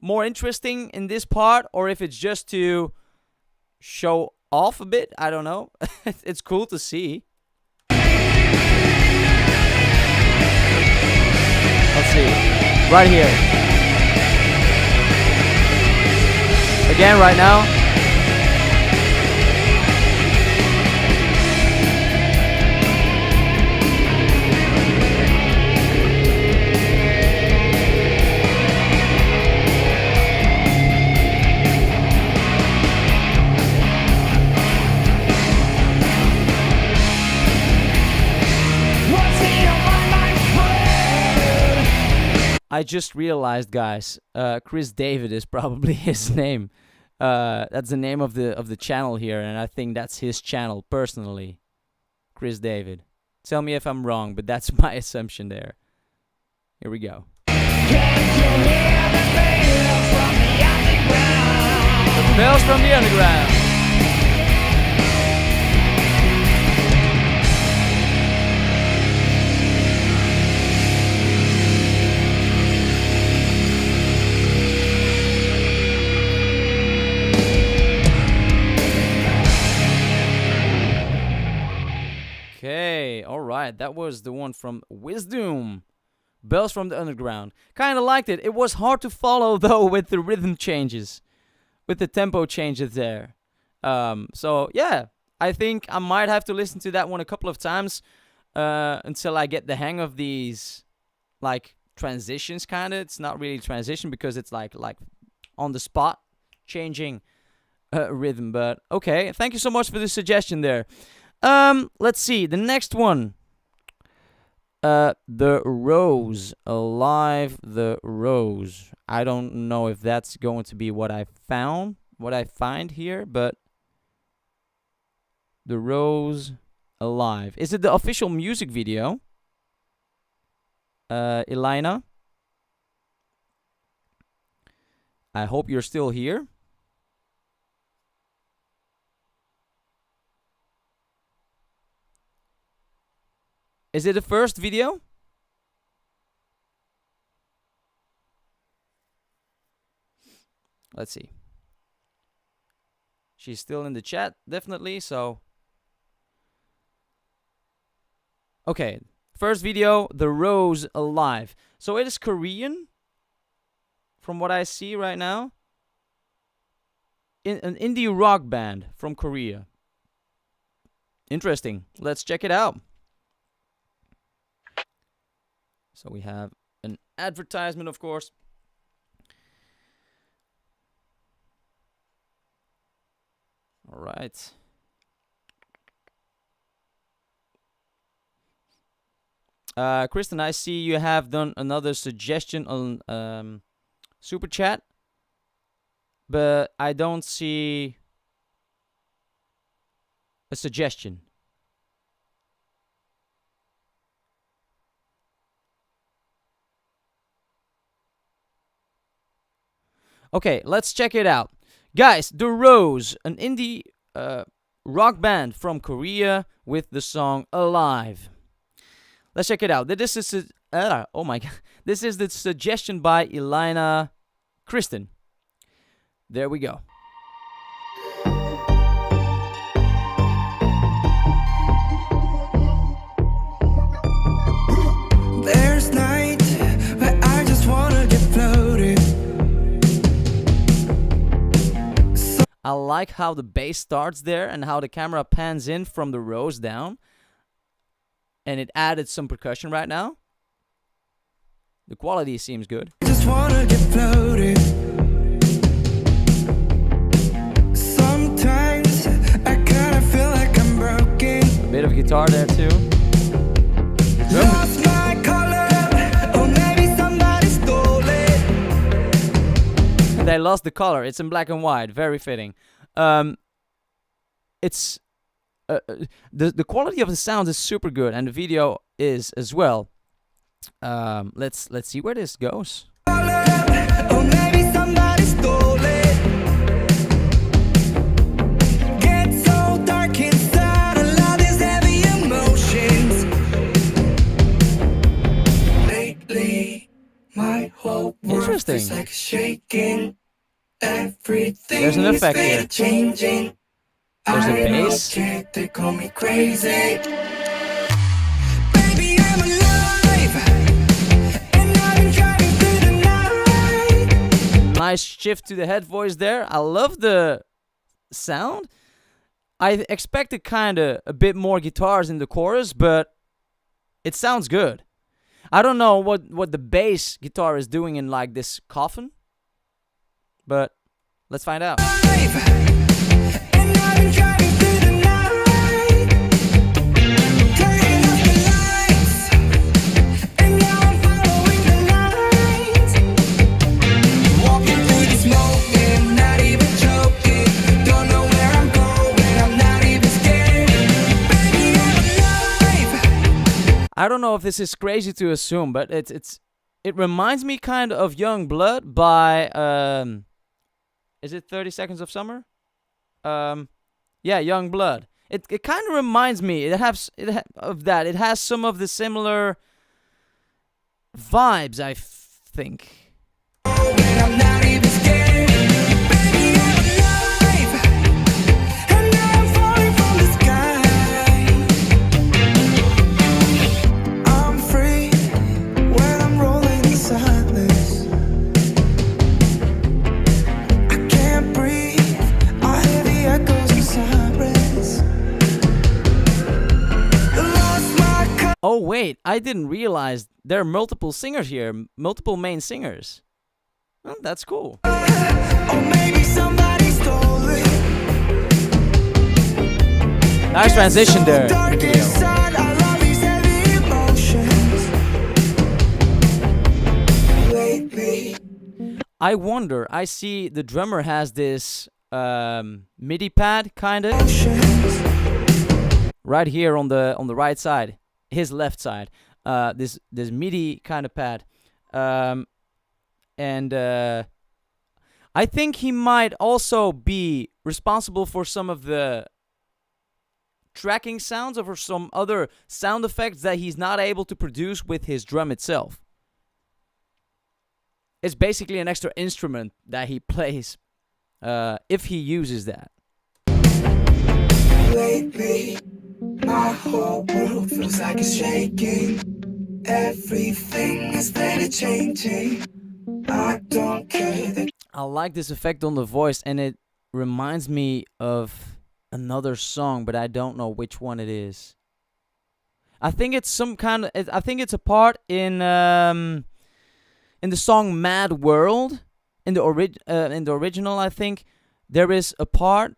more interesting in this part or if it's just to show off a bit. I don't know. It's cool to see. Let's see. Right here. Again, right now. I just realized, guys, Chris David is probably his name. That's the name of the channel here, and I think that's his channel personally. Chris David. Tell me if I'm wrong, but that's my assumption there. Here we go. The bells from the underground. Okay, alright, that was the one from Wisdom. Bells from the Underground. Kinda liked it. It was hard to follow though with the rhythm changes. With the tempo changes there. So yeah, I think I might have to listen to that one a couple of times until I get the hang of these like transitions kinda. It's not really transition because it's like on the spot changing rhythm, but okay, thank you so much for the suggestion there. Let's see, the next one. The Rose. Alive the Rose. I don't know if that's going to be what I find here, but The Rose Alive. Is it the official music video? Elena? I hope you're still here. Is it the first video? Let's see. She's still in the chat, definitely, so. Okay, first video, The Rose Alive. So it is Korean, from what I see right now. An indie rock band from Korea. Interesting. Let's check it out. So we have an advertisement, of course. All right. Kristen, I see you have done another suggestion on Super Chat, but I don't see a suggestion. Okay, let's check it out. Guys, The Rose, an indie rock band from Korea with the song Alive. Let's check it out. This is oh my god. This is the suggestion by Elina Kristen. There we go. There's night where I just wanna get floated. I like how the bass starts there and how the camera pans in from the Rose down. And it added some percussion right now. The quality seems good. Just wanna get floated. Sometimes I kinda feel like I'm broken. A bit of guitar there too. Lost my color, or maybe somebody stole it. They lost the color. It's in black and white. Very fitting. It's the quality of the sound is super good, and the video is as well. Let's see where this goes. Or maybe somebody stole it. Get so dark inside, a lot is heavy emotions. Lately, my whole world Interesting. feels like shaking. Everything There's an is effect here. changing. There's a I know bass. kid, they call me crazy. Baby, I'm alive, and I've been driving through the night. Nice shift to the head voice there. I love the sound. I expected kind of a bit more guitars in the chorus, but it sounds good. I don't know what the bass guitar is doing in like this coffin, but let's find out. And I've been driving through the night, turning off the lights, and now I'm following the lights. Walking through the smoke and not even joking. Don't know where I'm going, I'm not even scared. Baby, I'm alive. I don't know if this is crazy to assume, but it reminds me kind of Young Blood by is it 30 Seconds of Summer? Yeah, Young Blood. It kind of reminds me. Of that. It has some of the similar vibes, I think. And I'm not even scared. Baby, I'm alive, and now I'm falling from the sky. I'm free when I'm rolling in silence. I can't breathe, I hear the echoes and sirens. Lost my Oh, wait. I didn't realize there are multiple singers here. Multiple main singers. Oh, that's cool. or maybe somebody stole it. Nice transition there. Dark Video. inside, I love these heavy emotions. Lately, I wonder. I see the drummer has this MIDI pad, kind of, emotions. right here on the right side, his left side. This MIDI kind of pad, and I think he might also be responsible for some of the tracking sounds or for some other sound effects that he's not able to produce with his drum itself. It's basically an extra instrument that he plays, if he uses that. Lately, my whole world feels like it's shaking. Everything is steady changing. I don't care that I like this effect on the voice, and it reminds me of another song, but I don't know which one it is. I think it's some kind of. I think it's a part in the song "Mad World." In the original, I think there is a part.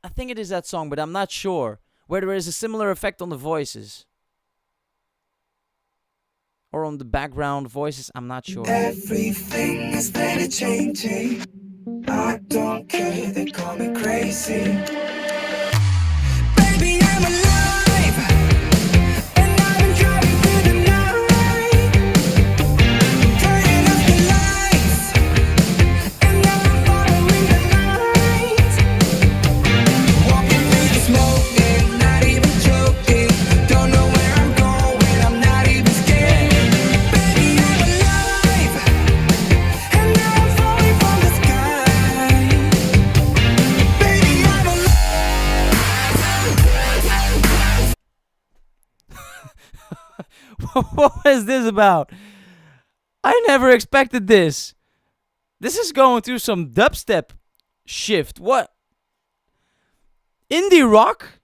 I think it is that song, but I'm not sure, where there is a similar effect on the voices. Or on the background voices, I'm not sure. everything is steady changing. I don't care, they call me crazy. Baby, I'm alive, and I've been driving through the night, turning off the lights, What is this about? I never expected this. This is going through some dubstep shift. What? Indie rock?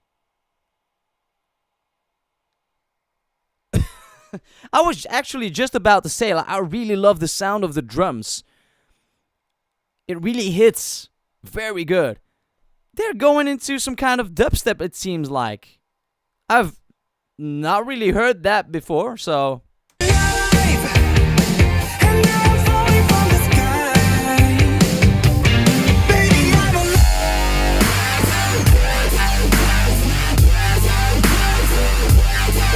I was actually just about to say, like, I really love the sound of the drums. It really hits very good. They're going into some kind of dubstep, it seems like. I've not really heard that before, so...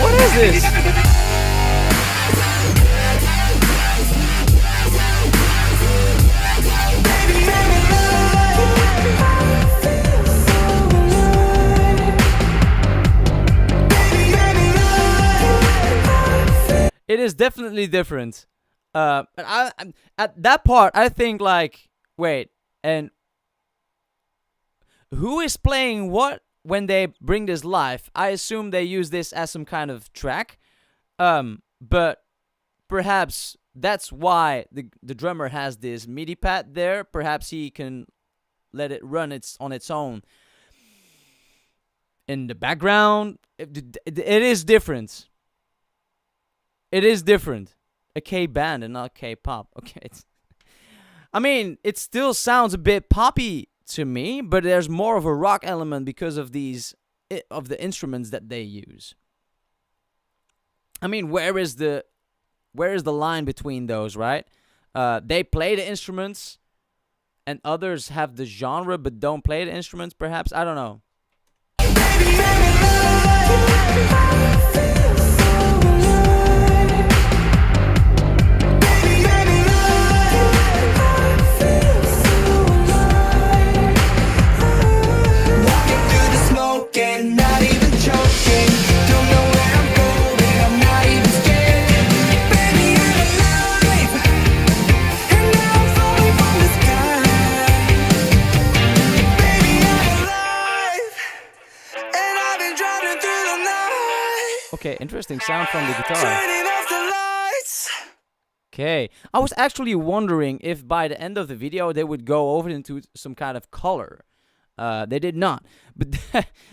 What is this? It is definitely different. And at that part, I think like, wait, and who is playing what when they bring this live? I assume they use this as some kind of track. But perhaps that's why the drummer has this MIDI pad there. Perhaps he can let it run on its own. In the background, it is different. It is different. A K-band and not K-pop. Okay. I mean, it still sounds a bit poppy to me, but there's more of a rock element because of the instruments that they use. I mean, where is the line between those, right? They play the instruments, and others have the genre but don't play the instruments. Perhaps, I don't know. Okay, interesting sound from the guitar. Okay, I was actually wondering if by the end of the video they would go over into some kind of color. They did not, but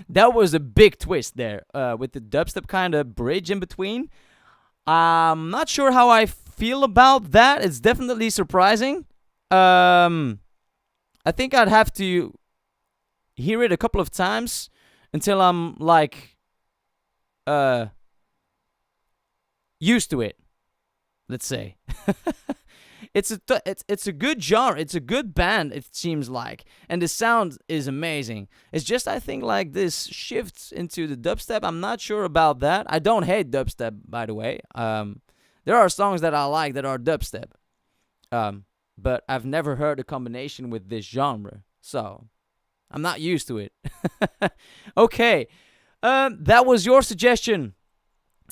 that was a big twist there with the dubstep kind of bridge in between. I'm not sure how I feel about that. It's definitely surprising. I think I'd have to hear it a couple of times until I'm like used to it, let's say. It's a good genre. It's a good band, it seems like, and the sound is amazing. It's just, I think, like this shifts into the dubstep. I'm not sure about that. I don't hate dubstep, by the way. There are songs that I like that are dubstep, but I've never heard a combination with this genre, so I'm not used to it. Okay, that was your suggestion,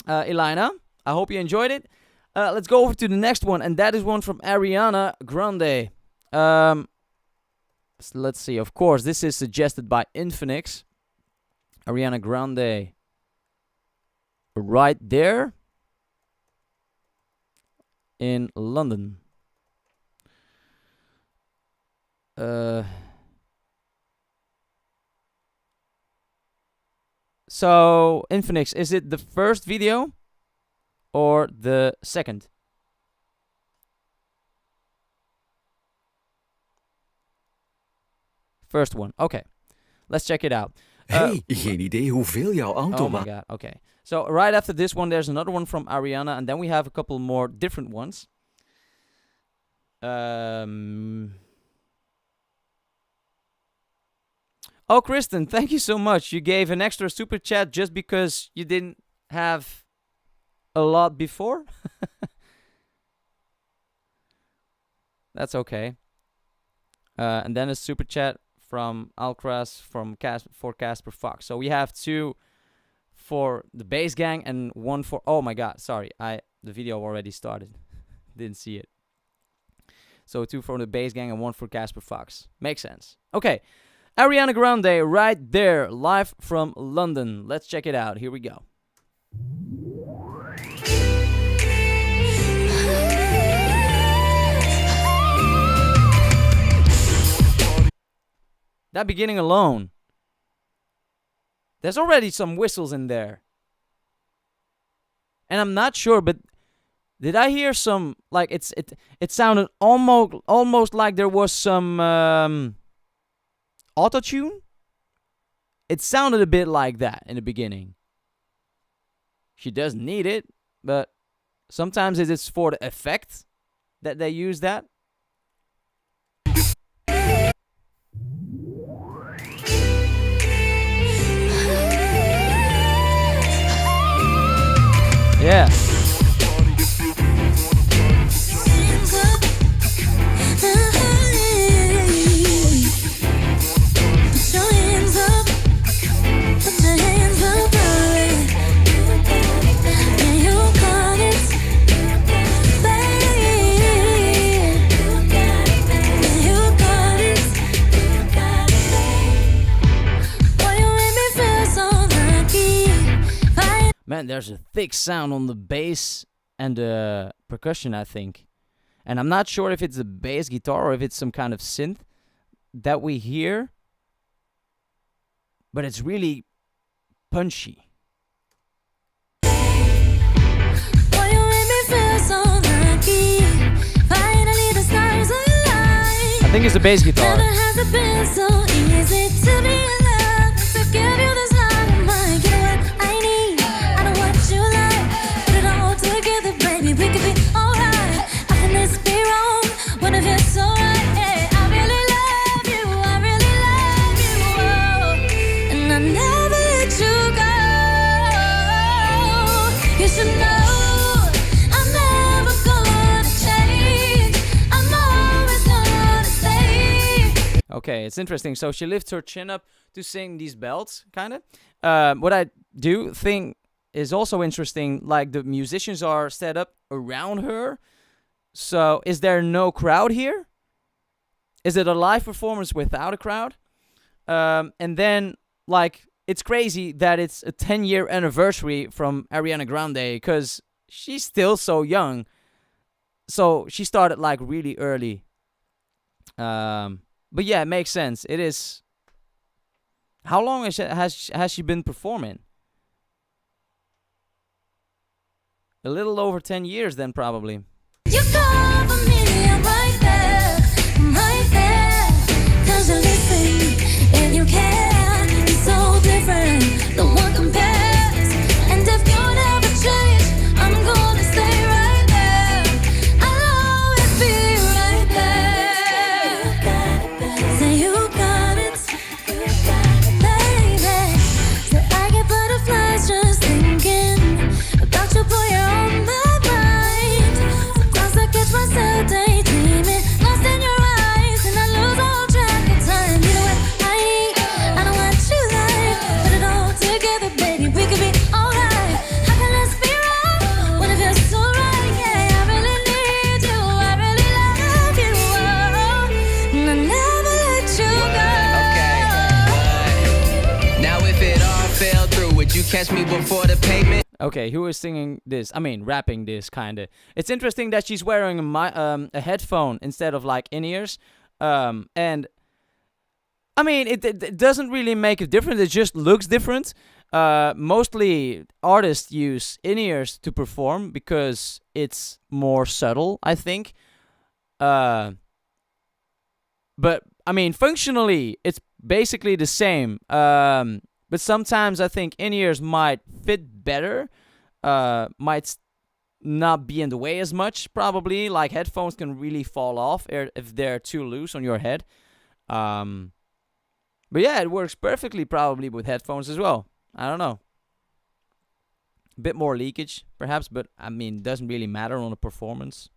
Elina. I hope you enjoyed it. Let's go over to the next one, and that is one from Ariana Grande. Let's see. Of course, this is suggested by Infinix. Ariana Grande. Right there. In London. So, Infinix, is it the first video or the second? First one. Okay. Let's check it out. Hey, geen idee hoeveel jouw auto Oh my god. Okay. So right after this one, there's another one from Ariana, and then we have a couple more different ones. Oh, Kristen, thank you so much. You gave an extra super chat just because you didn't have a lot before. That's okay. And then a super chat from Alcras from for Casper Fox. So we have two for the Bass Gang and one for... Oh my god, sorry. The video already started. Didn't see it. So two for the Bass Gang and one for Casper Fox. Makes sense. Okay. Ariana Grande right there, live from London. Let's check it out. Here we go. That beginning alone. There's already some whistles in there. And I'm not sure, but did I hear some, like, it sounded almost like there was some auto-tune? It sounded a bit like that in the beginning. She doesn't need it, but sometimes it's for the effect that they use that. Yeah. Man, there's a thick sound on the bass and the percussion, I think. And I'm not sure if it's a bass guitar or if it's some kind of synth that we hear. But it's really punchy. I think it's a bass guitar. Okay, it's interesting. So she lifts her chin up to sing these belts, kind of. What I do think is also interesting, like the musicians are set up around her. So is there no crowd here? Is it a live performance without a crowd? And then, like, it's crazy that it's a 10-year anniversary from Ariana Grande, because she's still so young. So she started, like, really early. But yeah, it makes sense. It is. How long has she been performing? A little over 10 years then, probably. You call for me, I'm right there, 'cause you're listening and you care. It's so different, no one compares. And if you never change, I'm gonna stay right there. I'll always be right there. Say you got it, baby. Say I get butterflies just thinking about you, boy, you're on my mind. Sometimes I catch myself daydreaming, lost in your eyes, and I lose all track of time. You know what I know what you like. Put it all together, baby, we could be alright. How can this be wrong when it feels so right? Yeah, I really need you, I really love you, and I never let you go. Now if it all fell through, would you catch me before the pavement? Okay, who is singing this? I mean, rapping this, kind of. It's interesting that she's wearing a headphone instead of, like, in-ears. And, I mean, it doesn't really make a difference. It just looks different. Mostly, artists use in-ears to perform because it's more subtle, I think. But, I mean, functionally, it's basically the same. But sometimes I think in-ears might fit better, might not be in the way as much, probably. Like, headphones can really fall off if they're too loose on your head. But yeah, it works perfectly probably with headphones as well. I don't know. A bit more leakage, perhaps, but I mean, doesn't really matter on a performance.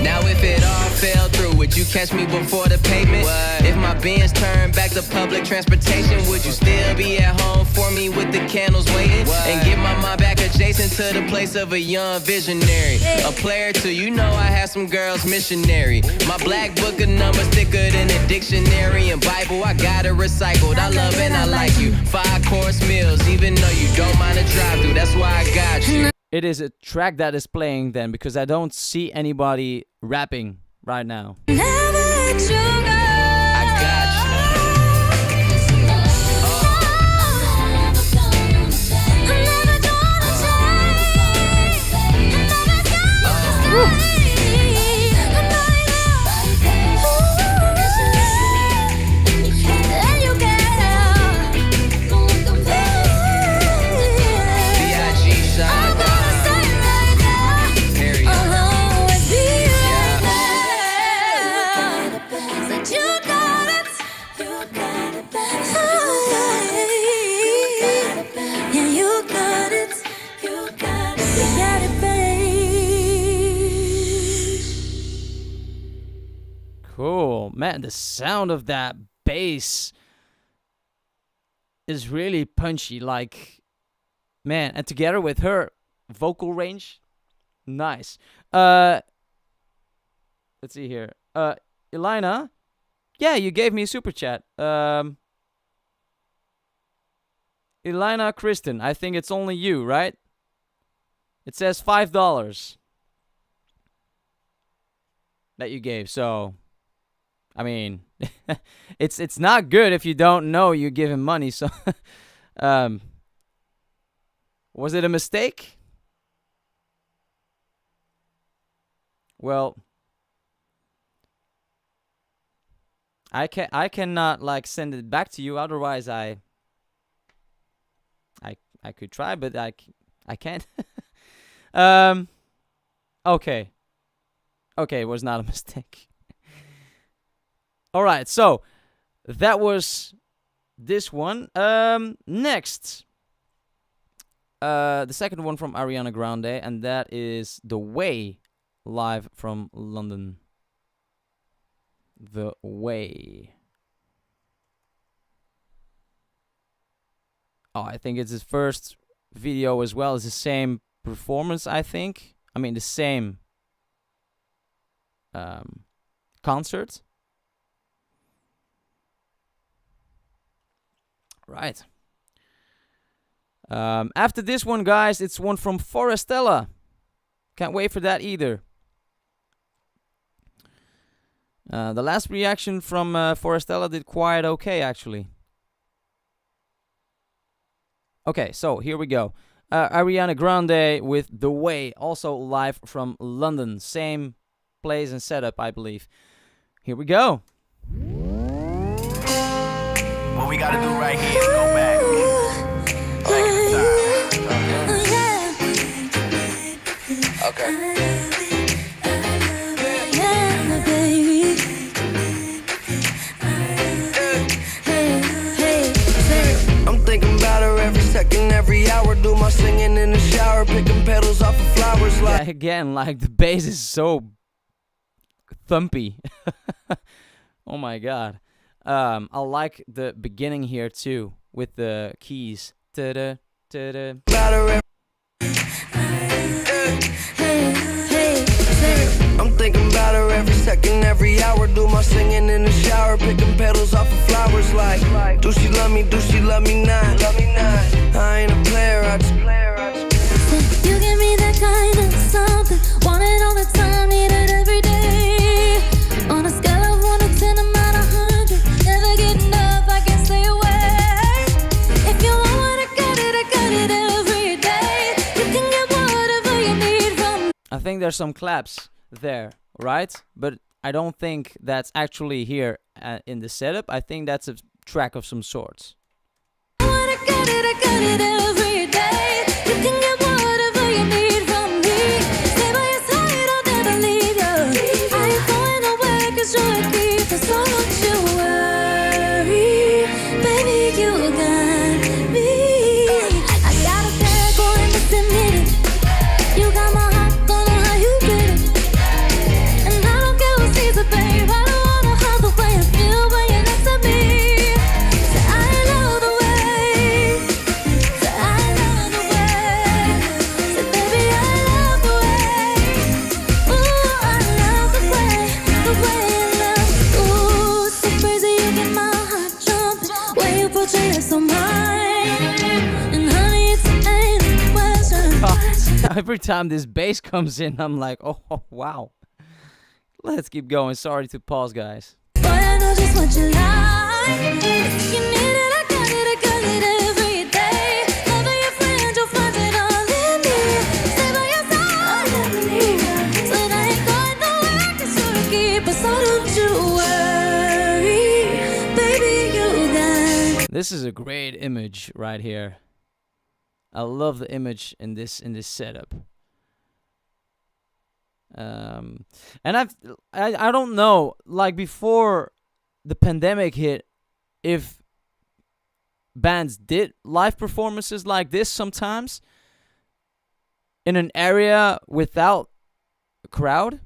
Now if it all fell through, would you catch me before the pavement? If my Benz turned back to public transportation, would you still be at home for me with the candles waiting? And get my mind back adjacent to the place of a young visionary. A player too, you know I had some girls missionary. My black book of numbers thicker than a dictionary. And Bible, I got it recycled. I love and I like you. 5-course meals, even though you don't mind a drive-through. That's why I got you. It is a track that is playing then, because I don't see anybody rapping right now. Never let you go. I got man, the sound of that bass is really punchy. Like, man, and together with her vocal range, nice. Let's see here. Elena, yeah, you gave me a super chat. Elena Kristen, I think it's only you, right? It says $5 that you gave. So, I mean, it's not good if you don't know you give him money. So, was it a mistake? Well, I cannot like send it back to you. Otherwise, I could try, but I can't. Okay. Okay, it was not a mistake. All right, so that was this one. Next, the second one from Ariana Grande, and that is The Way, live from London. The Way. Oh, I think it's his first video as well. It's the same performance, I think. I mean, the same concert. Right. After this one, guys, it's one from Forestella. Can't wait for that either. The last reaction from Forestella did quite okay, actually. Okay, so here we go. Ariana Grande with The Way, also live from London. Same place and setup, I believe. Here we go. What we gotta do right here is go back. Back in time. Okay. Second every hour, do my singing in the shower, picking petals off of flowers like. Yeah, again, like the bass is so thumpy. Oh my god. I like the beginning here too with the keys. Ta-da, ta-da. I'm thinking about her every second, every hour. Do my singing in the shower, picking petals off of flowers like. Do she love me? Do she love me not? I ain't a player. I just. You give me that kind of something, want it all the time, need it every day. On a scale of 1 to 10, I'm at 100. Never get enough, I can't stay away. If you want it, I got it every day. You can get whatever you need from. I think there's some claps there, right? But I don't think that's actually here in the setup. I think that's a track of some sorts. I got it every day. You can get whatever you need from me. Stay by your side, I'll never leave you. I ain't going nowhere 'cause you're a keeper, so don't you worry, baby, you got me. I got a bad boy, must admit it. You got my heart, don't know how you did it. And I don't care what season, babe. I don't wanna hide the way I feel when you're next to me. So I love the way. So I love the way. So baby, I love the way. Ooh, I love the way you love. Ooh, so crazy, you get my heart jumping. Way you portray it so mine. And honey, it's ain't a question. Every time this bass comes in, I'm like, oh, wow. Let's keep going. Sorry to pause, guys. Boy, I know just what you like. If you need it, I got it every day. Loving your friend, you'll find it all in me. Stay by your side, I'll never leave you. Said I ain't going nowhere 'cause you're a keeper, so don't you worry, baby, you got. This is a great image right here. I love the image in this setup. And I don't know, like before the pandemic hit, if bands did live performances like this sometimes in an area without a crowd.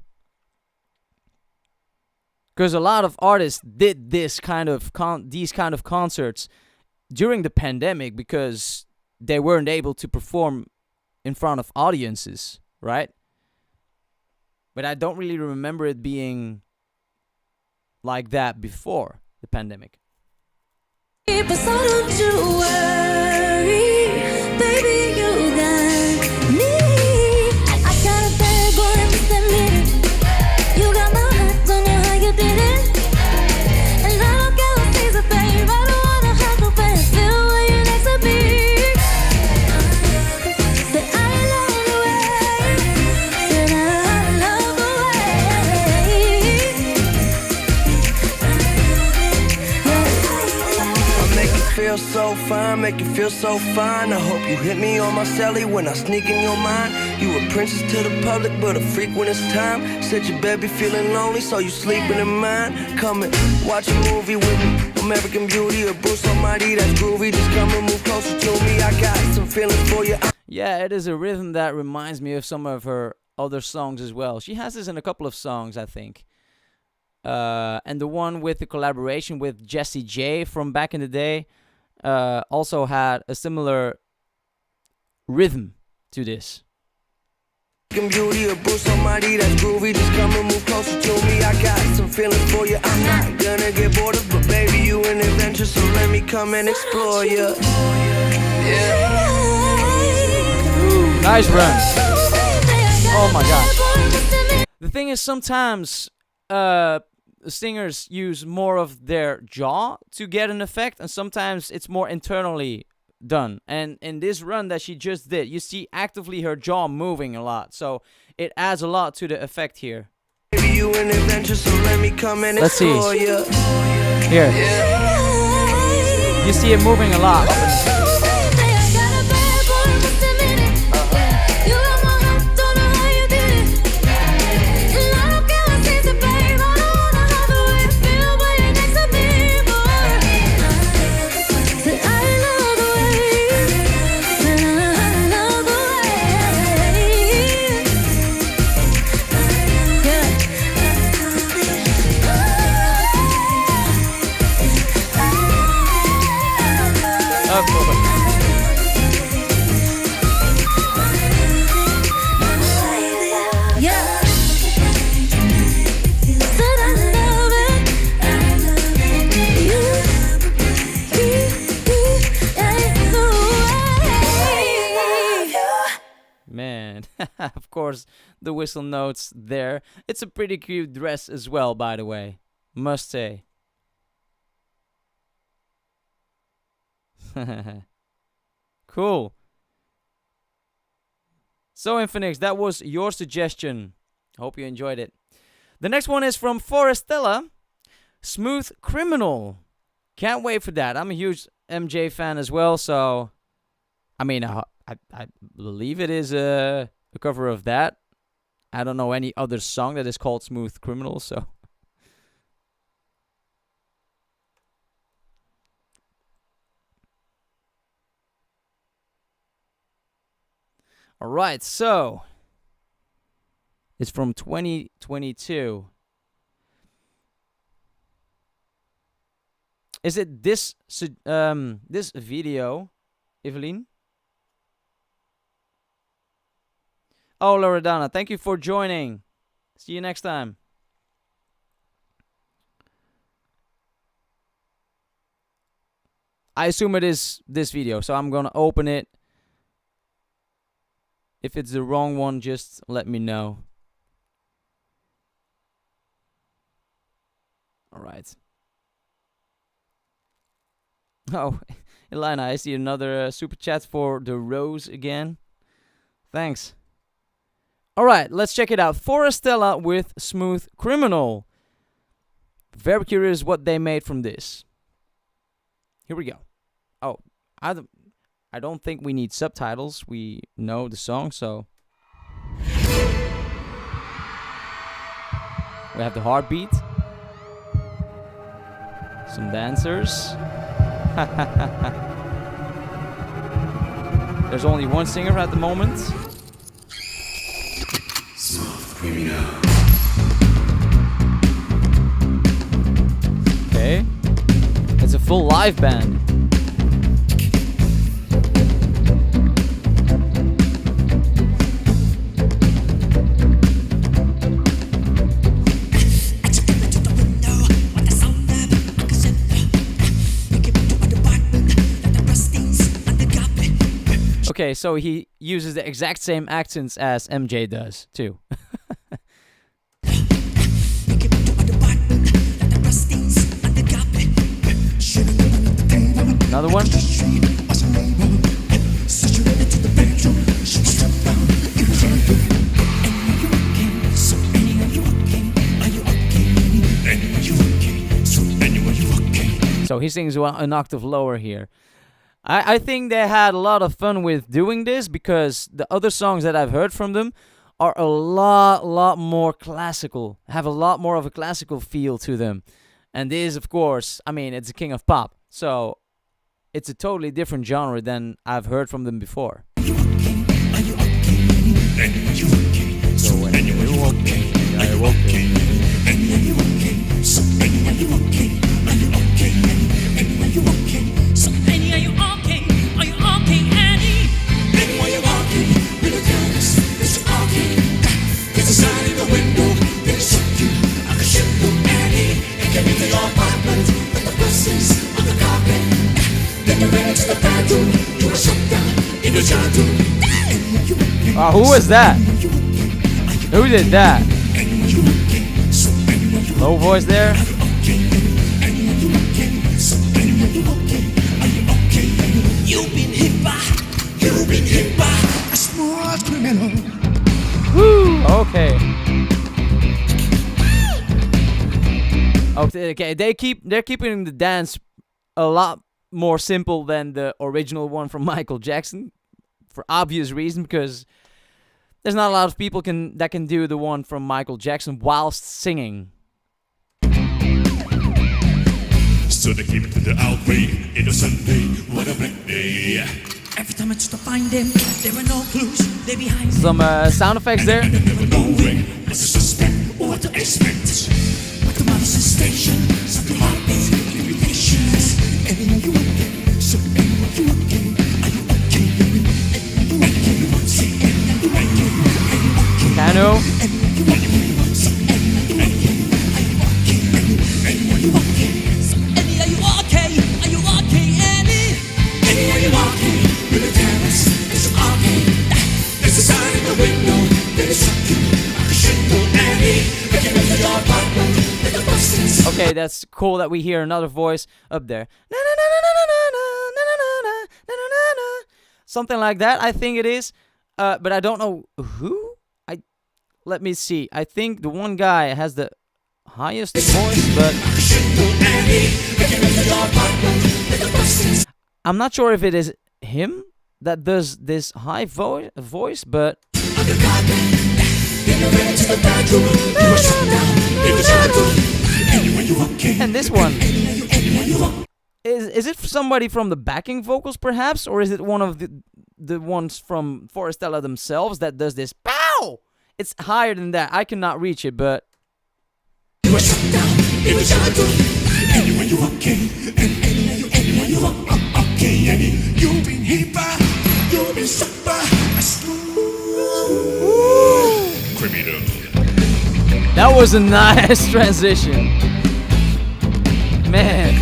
Because a lot of artists did these kind of concerts during the pandemic because they weren't able to perform in front of audiences, right? But I don't really remember it being like that before the pandemic. But so don't you worry, baby, you got me. I got a bad boy, just admit it. You got my heart, don't know how you did it. And I don't care what season, babe. I don't wanna have no plans. Feel when you're next to me. Say I love the way. Said I love the Feel so fine, make you feel so fine. I hope you hit me on my celly when I sneak in your mind. You a princess to the public, but a freak when it's time. Said your baby feeling lonely, so you sleeping in mine. Come and watch a movie with me. American Beauty or Bruce Almighty, that's groovy. Just come and move closer to me. I got some feelings for you. Yeah, it is a rhythm that reminds me of some of her other songs as well. She has this in a couple of songs, I think. And the one with the collaboration with Jessie J from back in the day also had a similar rhythm to this. Beauty or Bruce Almighty, that's groovy. Just come and move closer to me. I got some feelings for you. I'm not gonna get bored of, but baby, you an adventure, so let me come and explore you. Yeah. Nice run. Oh my god. The thing is, sometimes singers use more of their jaw to get an effect, and sometimes it's more internally done. And in this run that she just did, you see actively her jaw moving a lot, so it adds a lot to the effect here. You an adventure, so let me come and let's see. You. Here. You see it moving a lot. Man, of course, the whistle notes there. It's a pretty cute dress as well, by the way. Must say. Cool. So, Infinix, that was your suggestion. Hope you enjoyed it. The next one is from Forestella. Smooth Criminal. Can't wait for that. I'm a huge MJ fan as well, so... I mean, I believe it is a cover of that. I don't know any other song that is called Smooth Criminal, so... Alright, so... It's from 2022. Is it this this video, Evelyn? Oh, Loredana, thank you for joining. See you next time. I assume it is this video, so I'm gonna open it. If it's the wrong one, just let me know. Alright. Oh, Elena, I see another super chat for the rose again. Thanks. Alright, let's check it out. Forestella with Smooth Criminal. Very curious what they made from this. Here we go. Oh, I don't think we need subtitles. We know the song, so... We have the heartbeat. Some dancers. There's only one singer at the moment. Smooth Criminal. full live band. Okay, so he uses the exact same accents as MJ does, too. Another one? So he sings an octave lower here. I think they had a lot of fun with doing this because the other songs that I've heard from them are a lot more classical, have a lot more of a classical feel to them. And this, of course, I mean, it's a king of pop, so it's a totally different genre than I've heard from them before. So when you're okay, are you okay? Who was that? Who did that? Low voice there. Woo! Okay. Okay, they're keeping the dance a lot more simple than the original one from Michael Jackson, for obvious reason, because there's not a lot of people that can do the one from Michael Jackson whilst singing. So they keep it to the outlay, innocent day, what a black day. Every time I tried to find them, there were no clues, they behind some sound effects there. What's the suspect or what to expect? What the manifestation, something happens, limitations. And are you okay? So are you okay? Are you okay? Piano. Okay, that's cool that we hear another voice up there. Something like that, I think it is. But I don't know who. Let me see. I think the one guy has the highest voice, but I'm not sure if it is him that does this high voice, but and this one, is it somebody from the backing vocals perhaps, or is it one of the ones from Forestella themselves that does this pow? It's higher than that. I cannot reach it, but that was a nice transition. Man,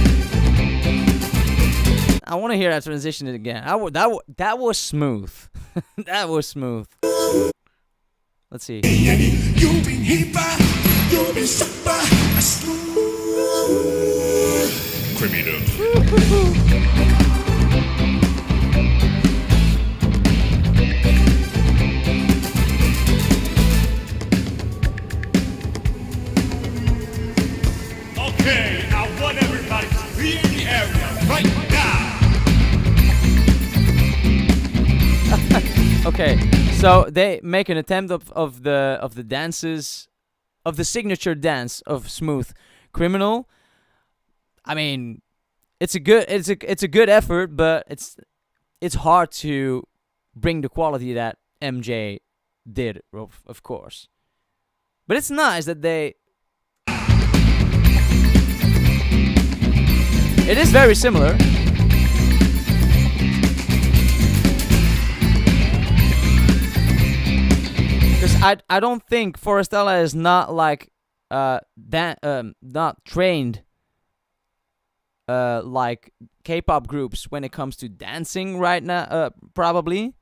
I want to hear that transition again. That was smooth. That was smooth. Let's see. Okay, I want everybody to be in the area right now. Okay, so they make an attempt of the dances, of the signature dance of Smooth Criminal. I mean, it's a good effort, but it's hard to bring the quality that MJ did, of course. But it's nice that It is very similar. Because I don't think Forestella is not like not trained like K-pop groups when it comes to dancing right now. Probably,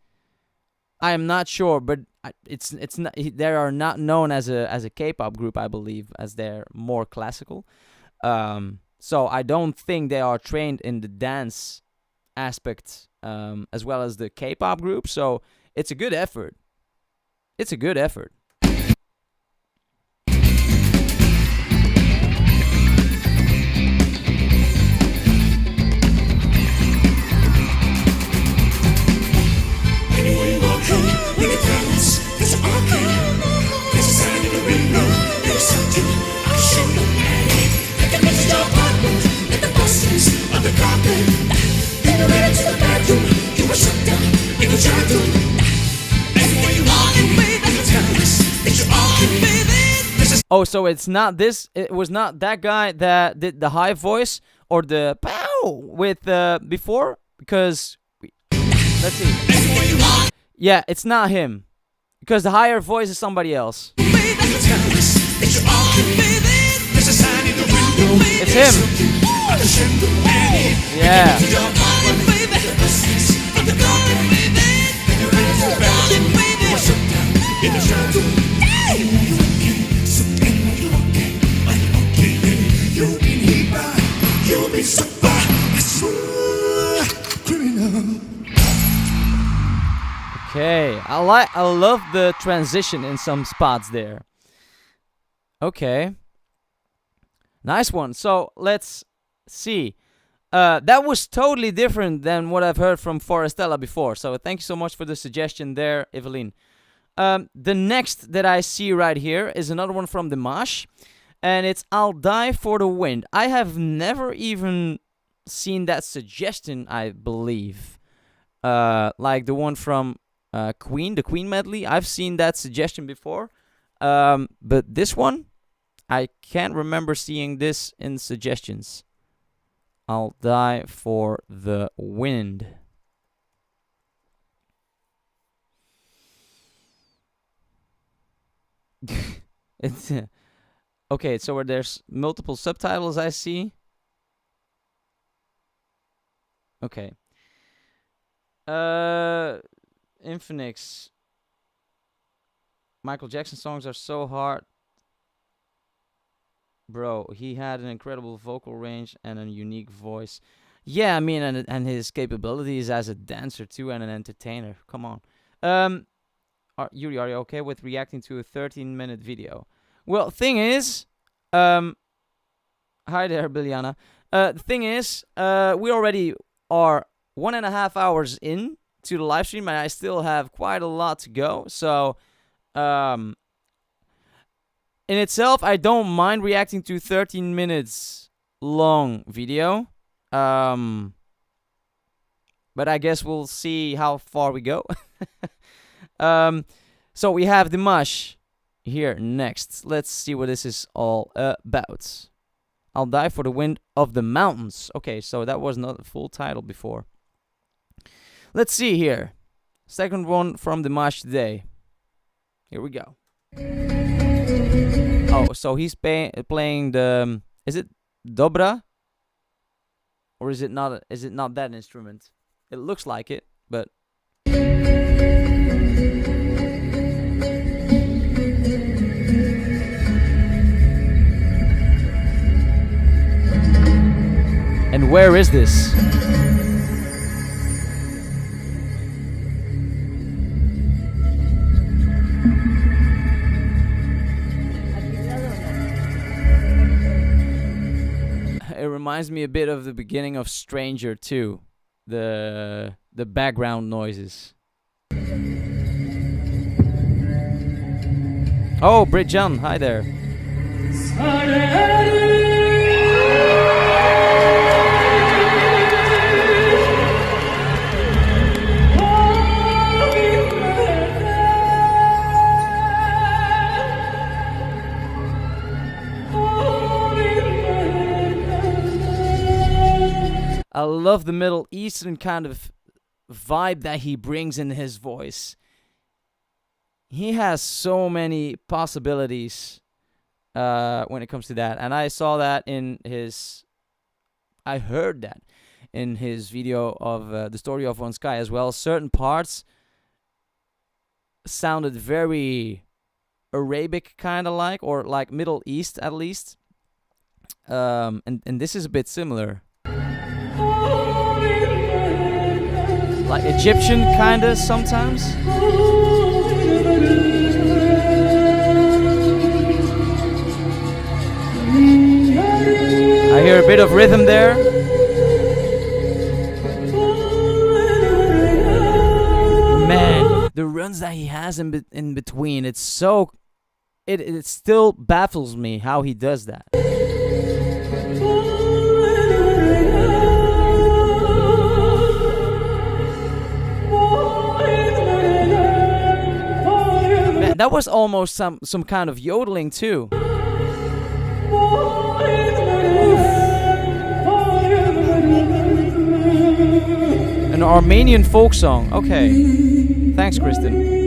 I am not sure, but it's not. They are not known as a K-pop group, I believe, as they're more classical. So I don't think they are trained in the dance aspect as well as the K-pop group. So it's a good effort. It's a good effort. Oh, so it's not this. It was not that guy that did the high voice or the pow with before, because let's see. Yeah, it's not him, because the higher voice is somebody else. It's him. Yeah. Okay, I love the transition in some spots there. Okay. Nice one. So let's see. That was totally different than what I've heard from Forestella before. So thank you so much for the suggestion there, Evelyn. The next that I see right here is another one from Dimash. And it's I'll Die for the Wind. I have never even seen that suggestion, I believe. Like the one from Queen, the Queen medley. I've seen that suggestion before. But this one, I can't remember seeing this in suggestions. I'll Die for the Wind. It's okay, so where there's multiple subtitles, I see. Okay. Infinix. Michael Jackson songs are so hard. Bro, he had an incredible vocal range and a unique voice. Yeah, I mean, and his capabilities as a dancer too and an entertainer. Come on. Yuri, are you okay with reacting to a 13-minute video? Well, thing is, hi there, Biliana. The thing is, we already are 1.5 hours in to the live stream, and I still have quite a lot to go. So, in itself, I don't mind reacting to 13 minutes long video. But I guess we'll see how far we go. So we have Dimash here next. Let's see what this is all about. I'll Die for the Wind of the Mountains. Okay, so that was not a full title before. Let's see here. Second one from Dimash today. Here we go. Oh, so he's playing the... Is it dobra? Or is it not? Is it not that instrument? It looks like it, but... And where is this? It reminds me a bit of the beginning of Stranger too. The background noises. Oh, Bridjan, hi there. I love the Middle Eastern kind of vibe that he brings in his voice. He has so many possibilities when it comes to that. And I saw that in his... I heard that in his video of The Story of One Sky as well. Certain parts sounded very Arabic kind of like, or like Middle East at least. And this is a bit similar. Like Egyptian kind of sometimes. I hear a bit of rhythm there. Man, the runs that he has in between, it's so... It still baffles me how he does that. Man, that was almost some kind of yodeling too. An Armenian folk song. Okay. Thanks, Kristen.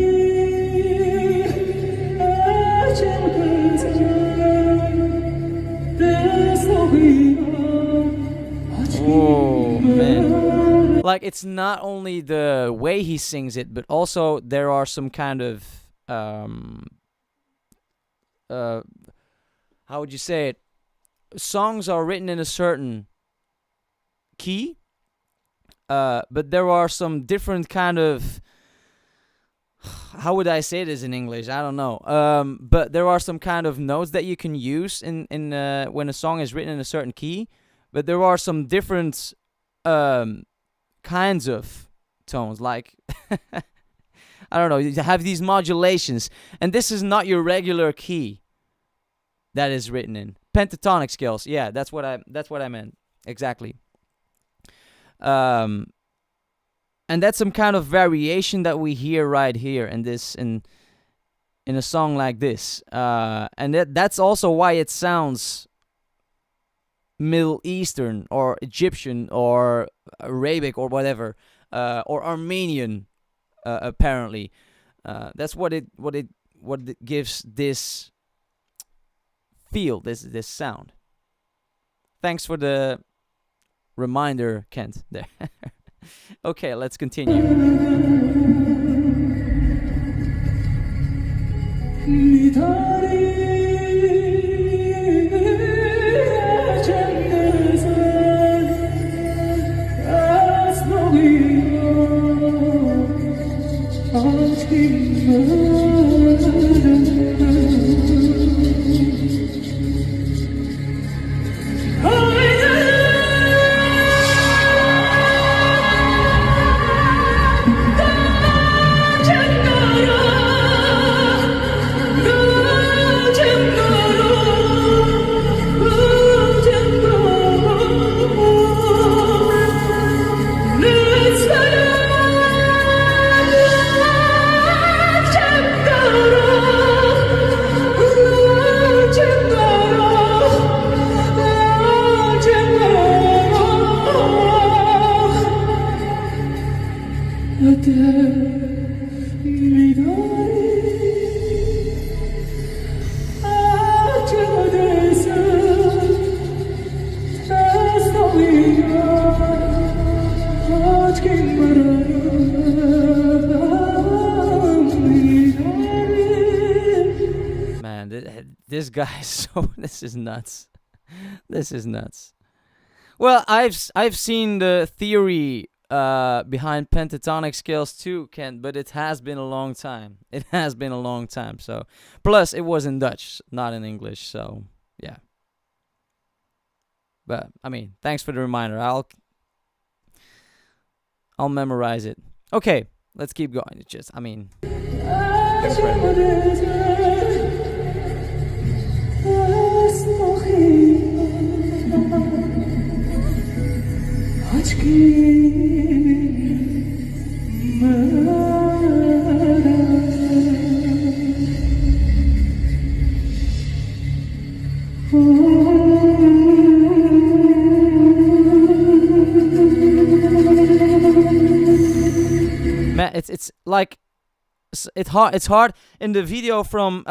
Oh, man. Like, it's not only the way he sings it, but also there are some kind of... how would you say it? Songs are written in a certain key, but there are some different kind of... How would I say this in English? I don't know. But there are some kind of notes that you can use in when a song is written in a certain key. But there are some different kinds of tones. Like, I don't know. You have these modulations. And this is not your regular key that is written in. Pentatonic scales. Yeah, that's what I meant. Exactly. And that's some kind of variation that we hear right here in this in a song like this. And that's also why it sounds Middle Eastern or Egyptian or Arabic or whatever, or Armenian, apparently. That's what it gives this feel, this sound. Thanks for the reminder, Kent. There. Okay, let's continue. This guy is so... This is nuts. This is nuts. Well, I've seen the theory behind pentatonic scales too, Ken, but it has been a long time. It has been a long time. So, plus it was in Dutch, not in English. So, yeah. But I mean, thanks for the reminder. I'll memorize it. Okay, let's keep going. It's just, I mean, incredible. it's like it's hard in the video from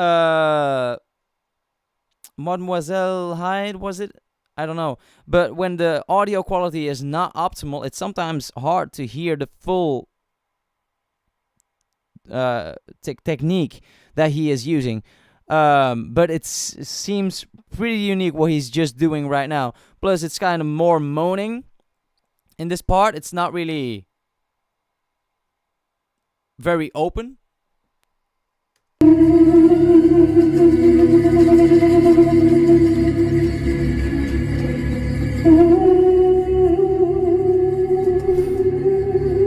Mademoiselle Hyde, was it? I don't know. But when the audio quality is not optimal, it's sometimes hard to hear the full technique that he is using. But it seems pretty unique what he's just doing right now. Plus, it's kind of more moaning in this part. It's not really very open.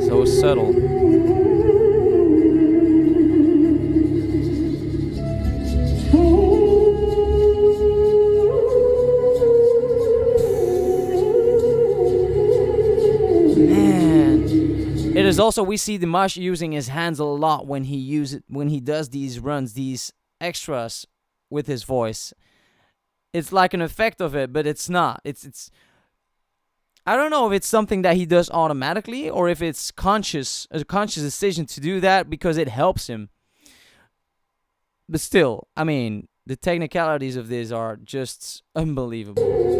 So subtle. It is also, we see Dimash using his hands a lot when he does these runs, these extras with his voice. It's like an effect of it, but it's not. It's I don't know if it's something that he does automatically or if it's a conscious decision to do that because it helps him. But still, I mean, the technicalities of this are just unbelievable.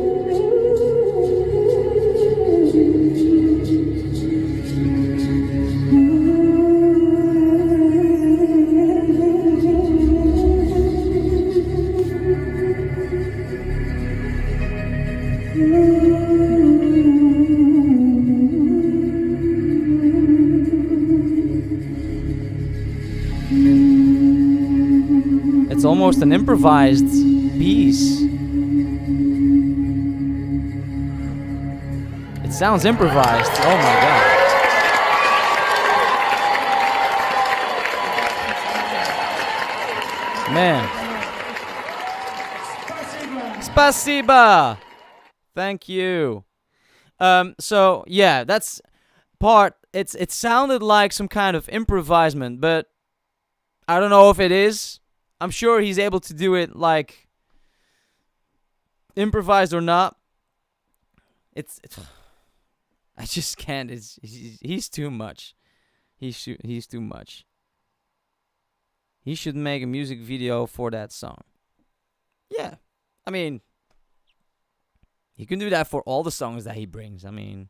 It's almost an improvised piece. It sounds improvised. Oh my god. Man. Spasiba. Thank you. So yeah, that's part. It sounded like some kind of improvisement, but I don't know if it is. I'm sure he's able to do it like improvised or not. It's I just can't. He's too much. He's too much. He should make a music video for that song. Yeah, I mean, he can do that for all the songs that he brings. I mean,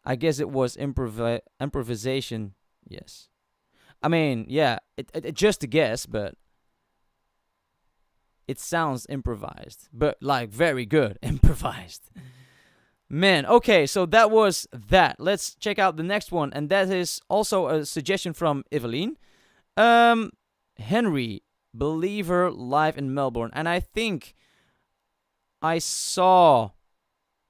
I guess it was improvisation. Yes. I mean, yeah, it just a guess, but it sounds improvised, but like very good improvised. Man, okay, so that was that. Let's check out the next one, and that is also a suggestion from Evelyn. Henry, Believer, live in Melbourne. And I think we saw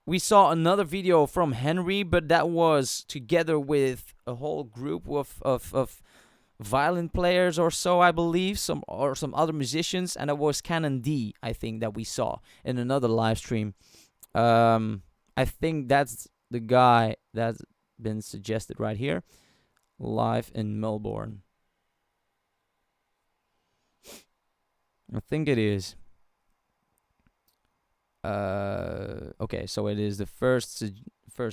another video from Henry, but that was together with a whole group of violin players or so, I believe, some other musicians, and it was Canon D, I think, that we saw in another live stream. I think that's the guy that's been suggested right here, live in Melbourne. I think it is. Okay, so it is the first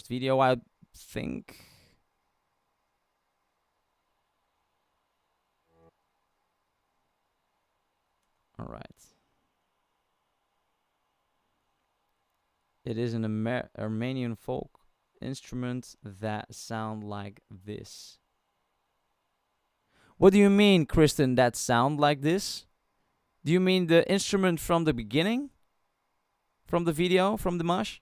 video, I think. All right. It is an Armenian folk instrument that sound like this. What do you mean, Kristen, that sound like this? Do you mean the instrument from the beginning? From the video, from Dimash?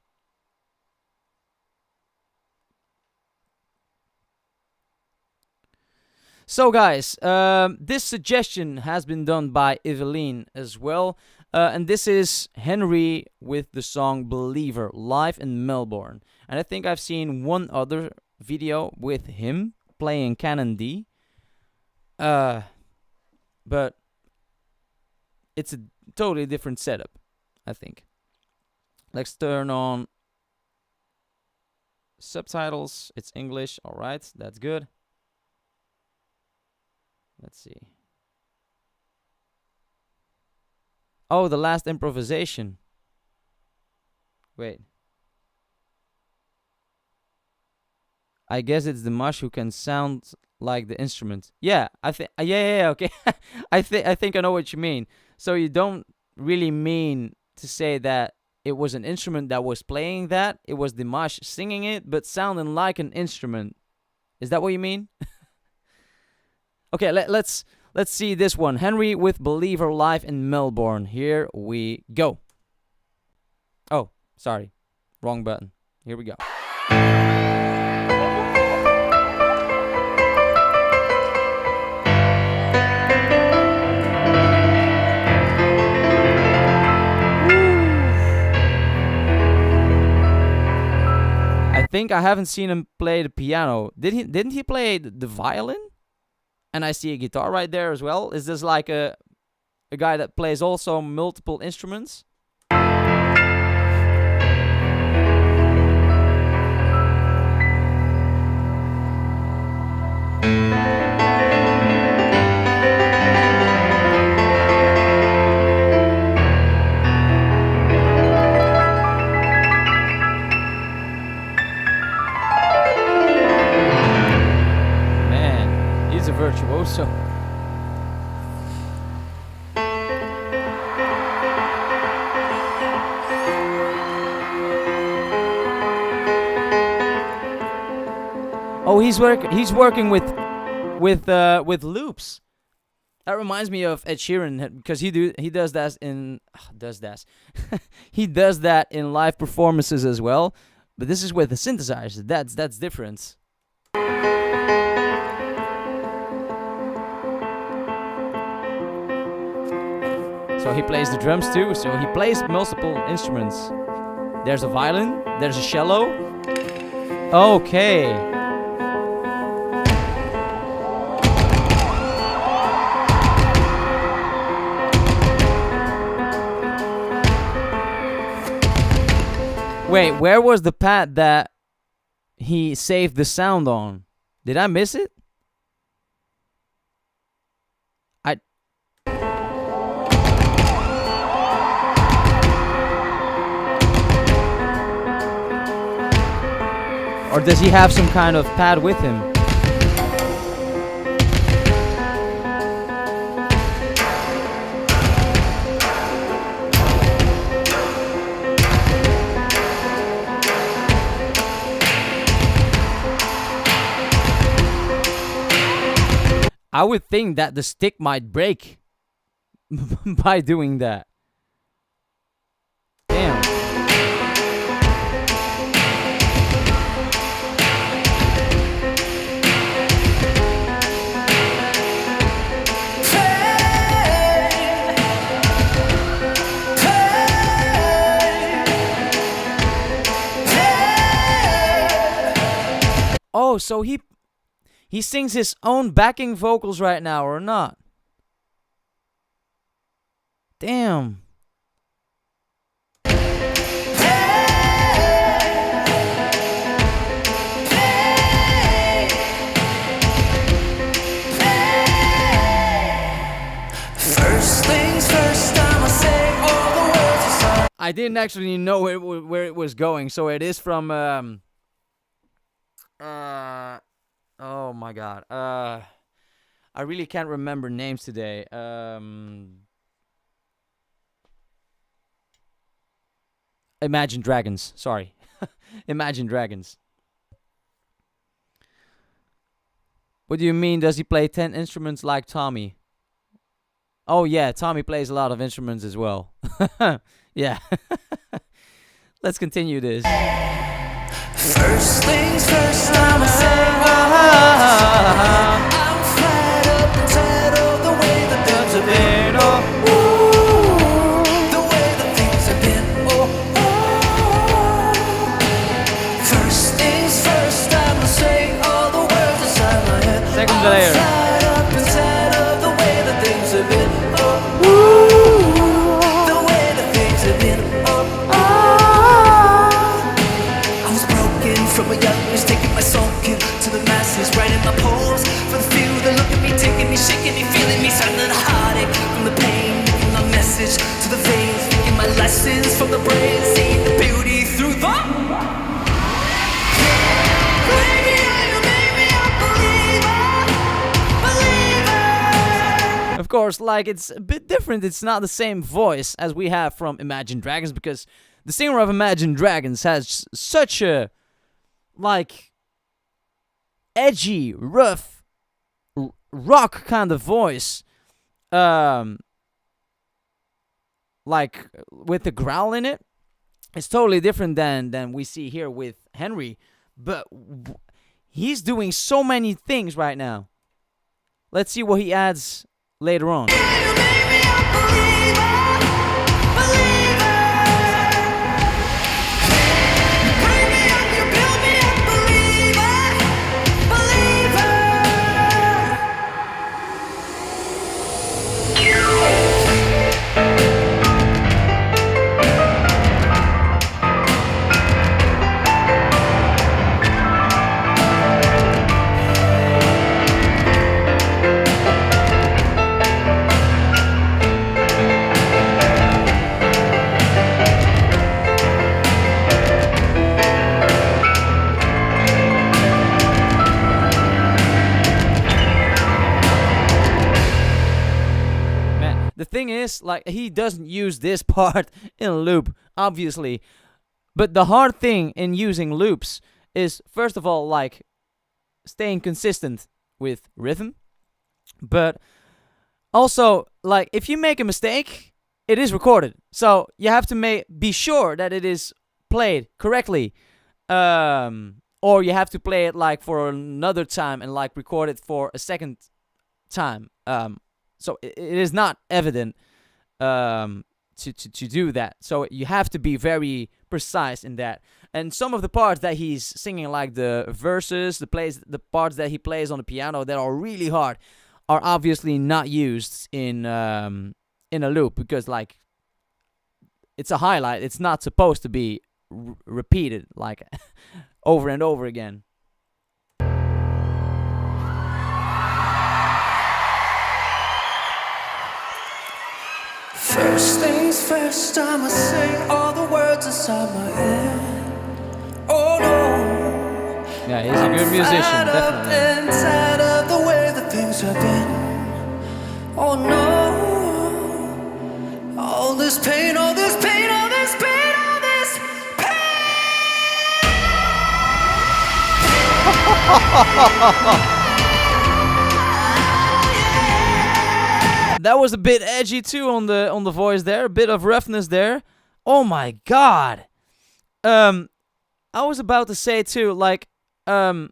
So guys, this suggestion has been done by Evelyn as well. And this is Henry with the song Believer, live in Melbourne. And I think I've seen one other video with him playing Canon D. But it's a totally different setup, I think. Let's turn on subtitles. It's English. All right, that's good. Let's see. Oh, the last improvisation. Wait. I guess it's Dimash who can sound like the instrument. Yeah, I think. Yeah. Okay. I think I know what you mean. So you don't really mean to say that it was an instrument that was playing that. It was Dimash singing it, but sounding like an instrument. Is that what you mean? Okay, let's see this one. Henry with Believer live in Melbourne. Here we go. Oh, sorry. Wrong button. Here we go. I think I haven't seen him play the piano. Didn't he play the violin? And I see a guitar right there as well. Is this like a guy that plays also multiple instruments? Virtuoso. Oh, he's working with loops. That reminds me of Ed Sheeran because he does that in he does that in live performances as well. But this is with the synthesizer. That's different. So he plays the drums too, so he plays multiple instruments. There's a violin, there's a cello. Okay. Wait, where was the pad that he saved the sound on? Did I miss it? Or does he have some kind of pad with him? I would think that the stick might break by doing that. Damn. Oh, so he sings his own backing vocals right now, or not? Damn. First things first, I'ma say all the words you saw. I didn't actually know where it was going, so it is from oh my god. I really can't remember names today. Imagine Dragons. Sorry. Imagine Dragons. What do you mean, does he play 10 instruments like Tommy? Oh yeah, Tommy plays a lot of instruments as well. Yeah. Let's continue this. First things first, I'ma say I'm flat up and settled the way that things have been. Oh, ooh, the way that things have been. Oh, oh. First things first, I'ma say all the words inside my head. Second layer. I'm flat up and settled the way that things have been. Oh, ooh, the way that things have been. Oh, from a young age, taking my soul to the masses, writing my poems for the few that look at me, taking me, shaking me, feeling me, sounding a heartache from the pain, making my message to the veins, thinking my lessons from the brain, seeing the beauty through the. Baby, you made me a believer. of course, like, it's a bit different. It's not the same voice as we have from Imagine Dragons, because the singer of Imagine Dragons has such a, like, edgy, rough, rock kind of voice. Like, with the growl in it. It's totally different than we see here with Henry. But he's doing so many things right now. Let's see what he adds later on. The thing is, like, he doesn't use this part in a loop, obviously. But the hard thing in using loops is, first of all, like, staying consistent with rhythm. But also, like, if you make a mistake, it is recorded. So you have to be sure that it is played correctly. Or you have to play it, like, for another time and, like, record it for a second time. So it is not evident to do that. So you have to be very precise in that. And some of the parts that he's singing, like the verses, the parts that he plays on the piano that are really hard, are obviously not used in a loop, because, like, it's a highlight. It's not supposed to be repeated, like, over and over again. First things first, I'ma sing all the words inside my head. Oh no. Yeah, he's a good musician, definitely. And tired of the way that things have been. Oh no. All this pain, all this pain, all this pain, all this pain. That was a bit edgy too on the voice there, a bit of roughness there. Oh my god. I was about to say too, like, what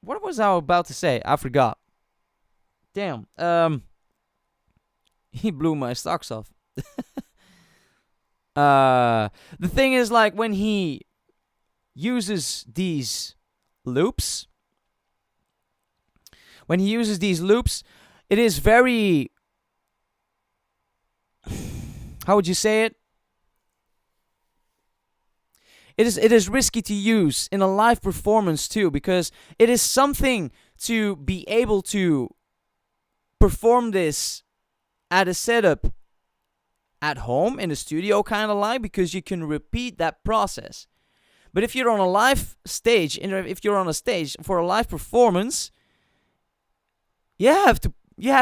was I about to say? I forgot. Damn. He blew my socks off. The thing is, like, when he uses these loops, it is very, how would you say it? It is risky to use in a live performance too, because it is something to be able to perform this at a setup at home in the studio, kind of like, because you can repeat that process. But if you're on a live stage, if you're on a stage for a live performance, you have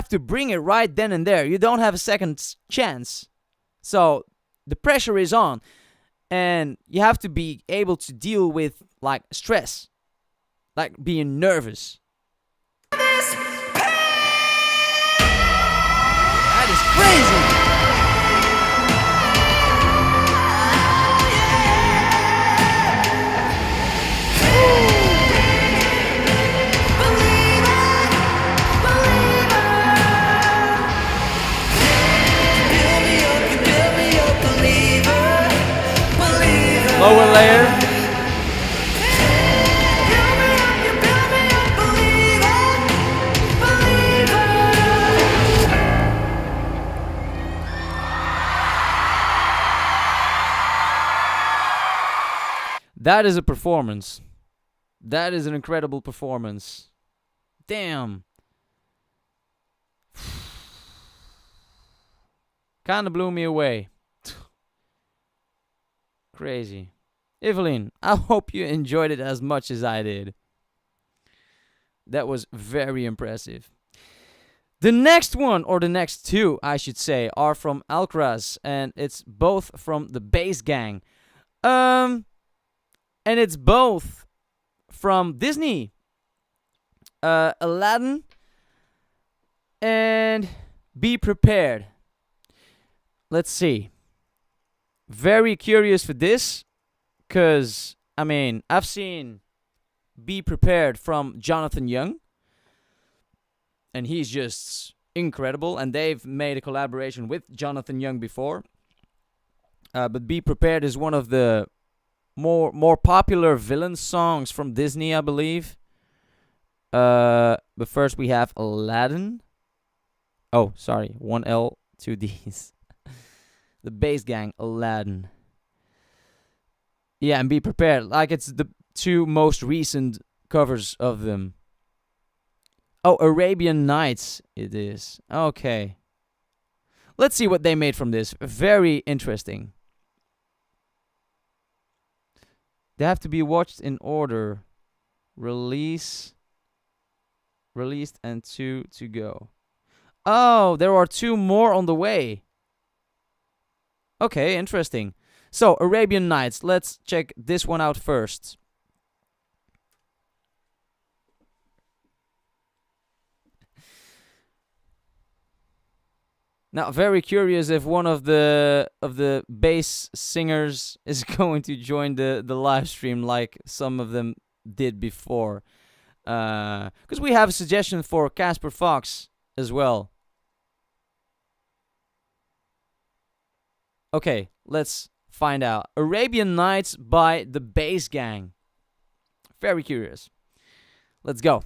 to bring it right then and there. You don't have a second chance. So the pressure is on, and you have to be able to deal with, like, stress, like being nervous. That is crazy. Lower layer. That is a performance. That is an incredible performance. Damn. Kinda blew me away. Crazy. Evelyn, I hope you enjoyed it as much as I did. That was very impressive. The next one, or the next two, I should say, are from Alcaraz, and it's both from the Bass Gang. And it's both from Disney. Aladdin and Be Prepared. Let's see. Very curious for this, because, I mean, I've seen Be Prepared from Jonathan Young, and he's just incredible, and they've made a collaboration with Jonathan Young before. But Be Prepared is one of the more popular villain songs from Disney, I believe. But first we have Aladdin. Oh, sorry, 1 L, 2 D's. The Bass Gang, Aladdin. Yeah, and Be Prepared. Like, it's the two most recent covers of them. Oh, Arabian Nights it is. Okay. Let's see what they made from this. Very interesting. They have to be watched in order. Released, and 2 to go. Oh, there are 2 more on the way. Okay, interesting. So, Arabian Nights. Let's check this one out first. Now, very curious if one of the bass singers is going to join the live stream like some of them did before. Because we have a suggestion for Casper Fox as well. Okay, let's find out. Arabian Nights by the Bass Gang. Very curious. Let's go.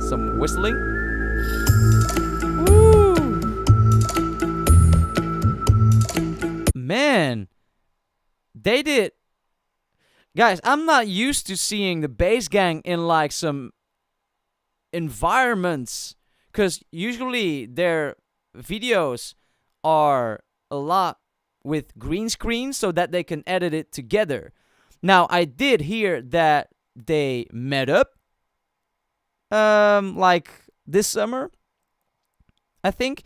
Some whistling. Woo! Man, they did. Guys, I'm not used to seeing the Bass Gang in like some environments, because usually their videos are a lot with green screen so that they can edit it together. Now, I did hear that they met up like this summer, I think,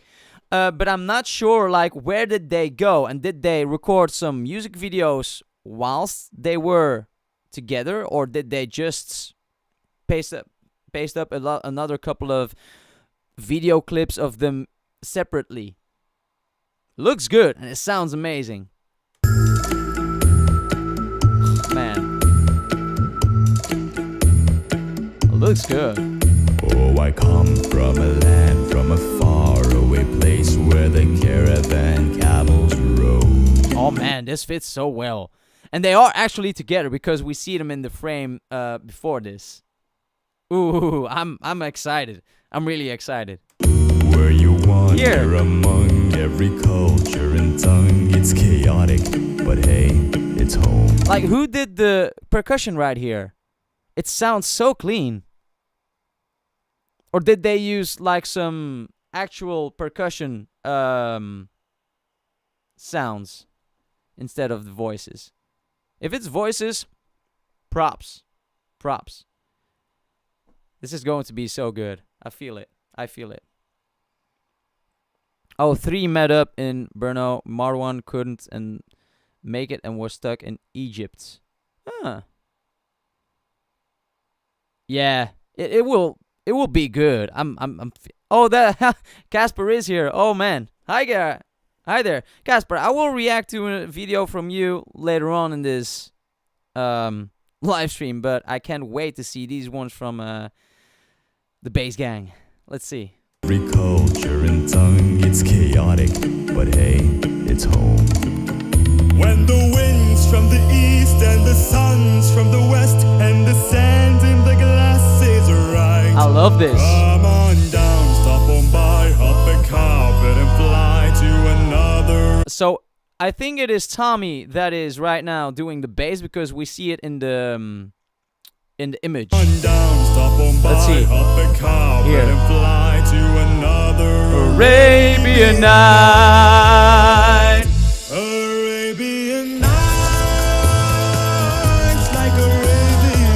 but I'm not sure like where did they go, and did they record some music videos whilst they were together, or did they just paste up another couple of video clips of them separately? Looks good and it sounds amazing. Man, looks good. Oh, I come from a land, from a faraway place where the caravan camels roam. Oh man, this fits so well. And they are actually together because we see them in the frame before this. Ooh, I'm excited. I'm really excited. Where you wander among every culture and tongue, it's chaotic, but hey, it's home. Like, who did the percussion right here? It sounds so clean. Or did they use like some actual percussion sounds instead of the voices? If it's voices, props. This is going to be so good. I feel it. Oh, 3 met up in Brno. Marwan couldn't and make it and was stuck in Egypt. Huh. Yeah, it will be good. Oh, that Casper is here. Oh man. Hi there, Casper. I will react to a video from you later on in this live stream, but I can't wait to see these ones from the Bass Gang. Let's see. Every culture and tongue, it's chaotic, but hey, it's home. When the winds from the east and the suns from the west and the sand in the glasses right. I love this. Come on down, stop on by, hop a carpet and fly to another. So I think it is Tommy that is right now doing the bass because we see it in the image. Let's see. Here. Arabian Night. Arabian Nights, like Arabian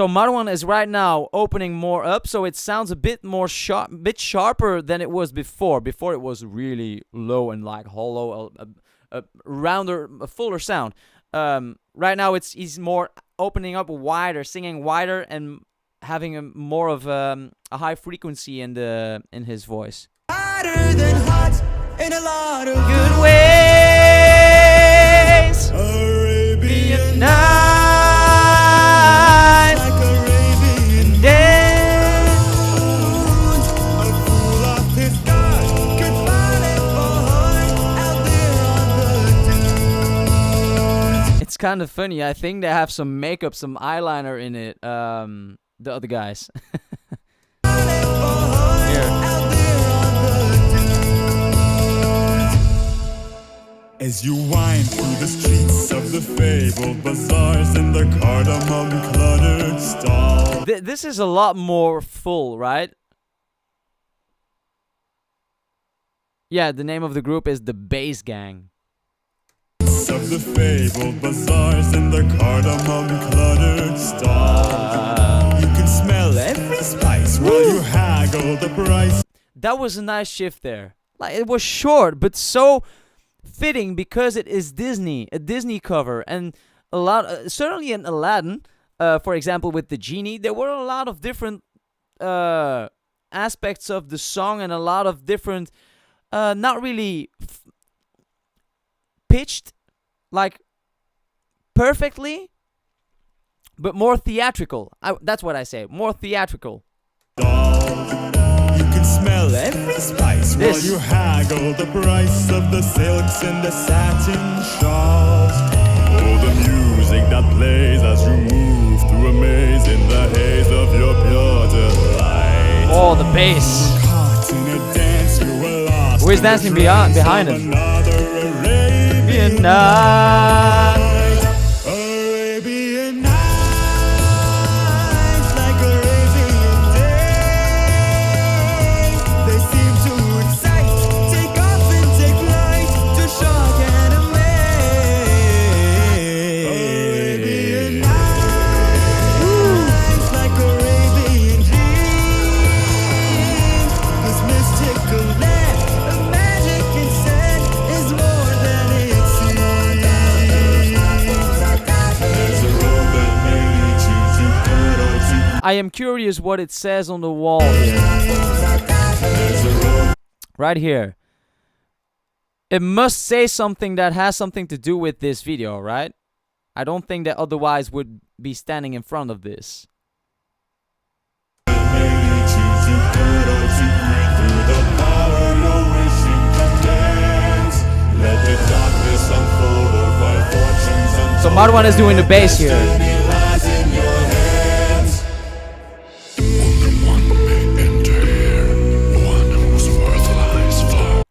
So Marwan is right now opening more up, so it sounds a bit more sharper than it was before. Before it was really low and like hollow, a rounder, a fuller sound. Right now he's more opening up wider, singing wider, and having a more of a high frequency in his voice. Hotter than hot in a lot of Good ways. Arabian Night. like Arabian Yeah. a fool off his guard could find it behind out there on the dunes. It's kind of funny. I think they have some makeup, some eyeliner in it. The other guys. Here. As you wind through the streets of the fabled bazaars and the cardamom cluttered stalls. This is a lot more full, right? Yeah, the name of the group is the Bass Gang. Of the fabled bazaars and the cardamom cluttered stalls. You can smell every spice while you haggle the price. That was a nice shift there. Like, it was short, but so fitting because it is Disney, a Disney cover, and a lot, certainly in Aladdin, for example, with the genie, there were a lot of different aspects of the song and a lot of different, not really pitched like perfectly, but more theatrical. That's what I say, more theatrical. You can smell every spice while you haggle the price of the silks and the satin shawls. Oh, the music that plays as you move through a maze in the haze of your pure delight. Oh, the bass. Caught in a dance, you were lost. Who is dancing behind him? Another Arabian night. Arabian nights like Arabian days. They seem to excite, take off and take flight to shock and amaze. Arabian nights like Arabian dreams. This mystical land of magic and scent is more than it seems. There's a road that may lead you to good or to I am curious what it says on the wall here. Right here. It must say something that has something to do with this video, right? I don't think that otherwise would be standing in front of this. may lead you to good or to great through the power your wishing commands. Let the darkness unfold of our fortunes untold. So Marwan is doing the bass here. Destiny lies in your hands.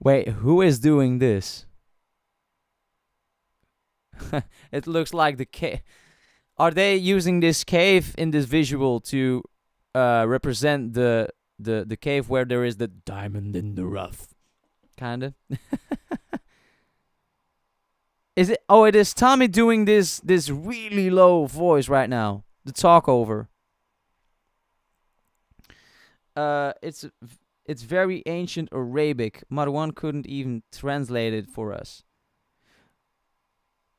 Wait, who is doing this? It looks like the cave. Are they using this cave in this visual to represent the cave where there is the diamond in the rough? Kinda. Is it? Oh, it is Tommy doing this really low voice right now. The talk over. It's very ancient Arabic. Marwan couldn't even translate it for us.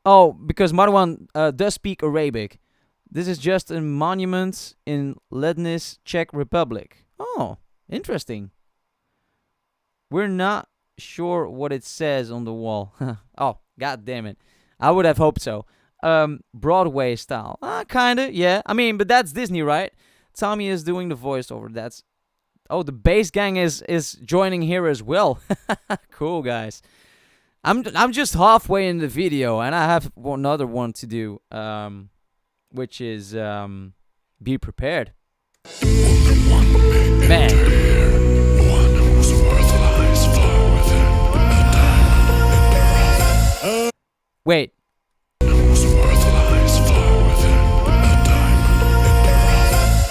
Oh, because Marwan does speak Arabic. This is just a monument in Lednis, Czech Republic. Oh, interesting. We're not sure what it says on the wall. Oh, god damn it. I would have hoped so. Broadway style. Kinda, yeah. I mean, but that's Disney, right? Tommy is doing the voiceover. That's... Oh, the bass gang is joining here as well. Cool, guys. I'm just halfway in the video, and I have another one to do, which is be prepared. Man. Wait.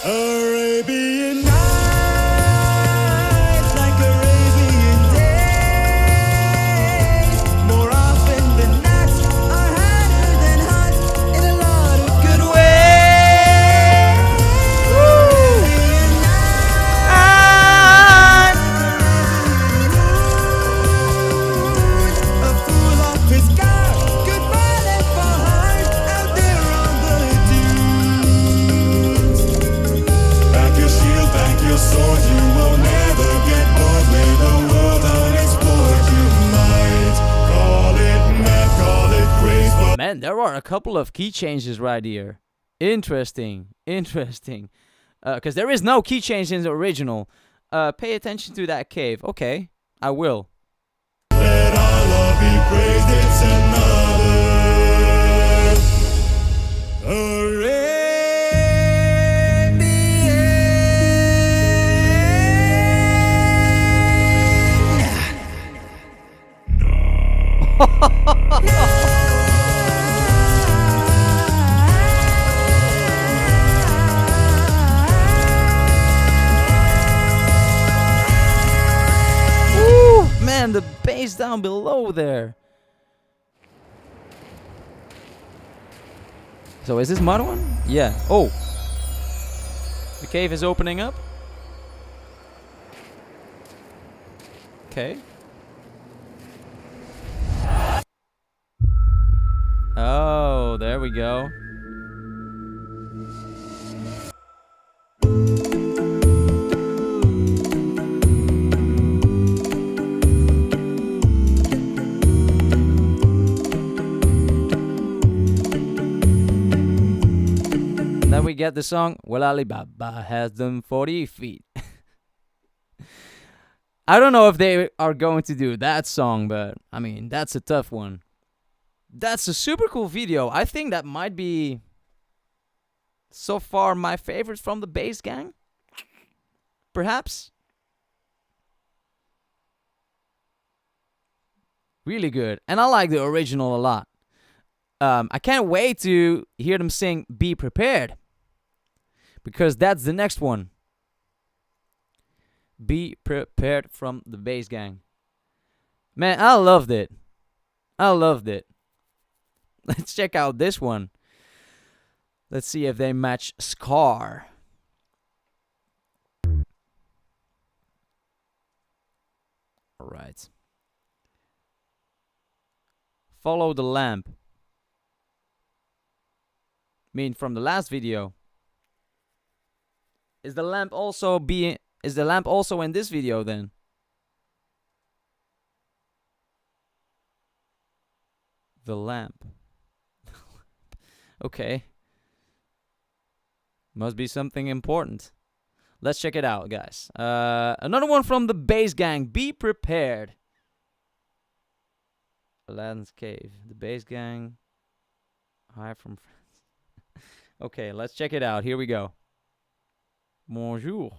Arabian nights like Arabian days. More often than not, are hotter than hot in a lot of good ways. Man, there are a couple of key changes right here. Interesting. Because there is no key change in the original. Pay attention to that cave. Okay, I will. Let our love be praised, it's another Woo, man, the bass down below there. So is this MARTA one? Yeah. Oh. The cave is opening up. Okay. Oh, there we go. Then we get the song, Well Alibaba has them 40 feet. I don't know if they are going to do that song, but I mean, that's a tough one. That's a super cool video. I think that might be so far my favorite from the Bass Gang. Perhaps. Really good. And I like the original a lot. I can't wait to hear them sing Be Prepared. Because that's the next one. Be Prepared from the Bass Gang. Man, I loved it. I loved it. Let's check out this one. Let's see if they match Scar. Alright. Follow the lamp. Mean from the last video. Is the lamp also in this video then? The lamp. Okay. Must be something important. Let's check it out, guys. Another one from the Bass Gang. Be Prepared. Aladdin's Cave. The Bass Gang. Hi from France. Okay, let's check it out. Here we go. Bonjour.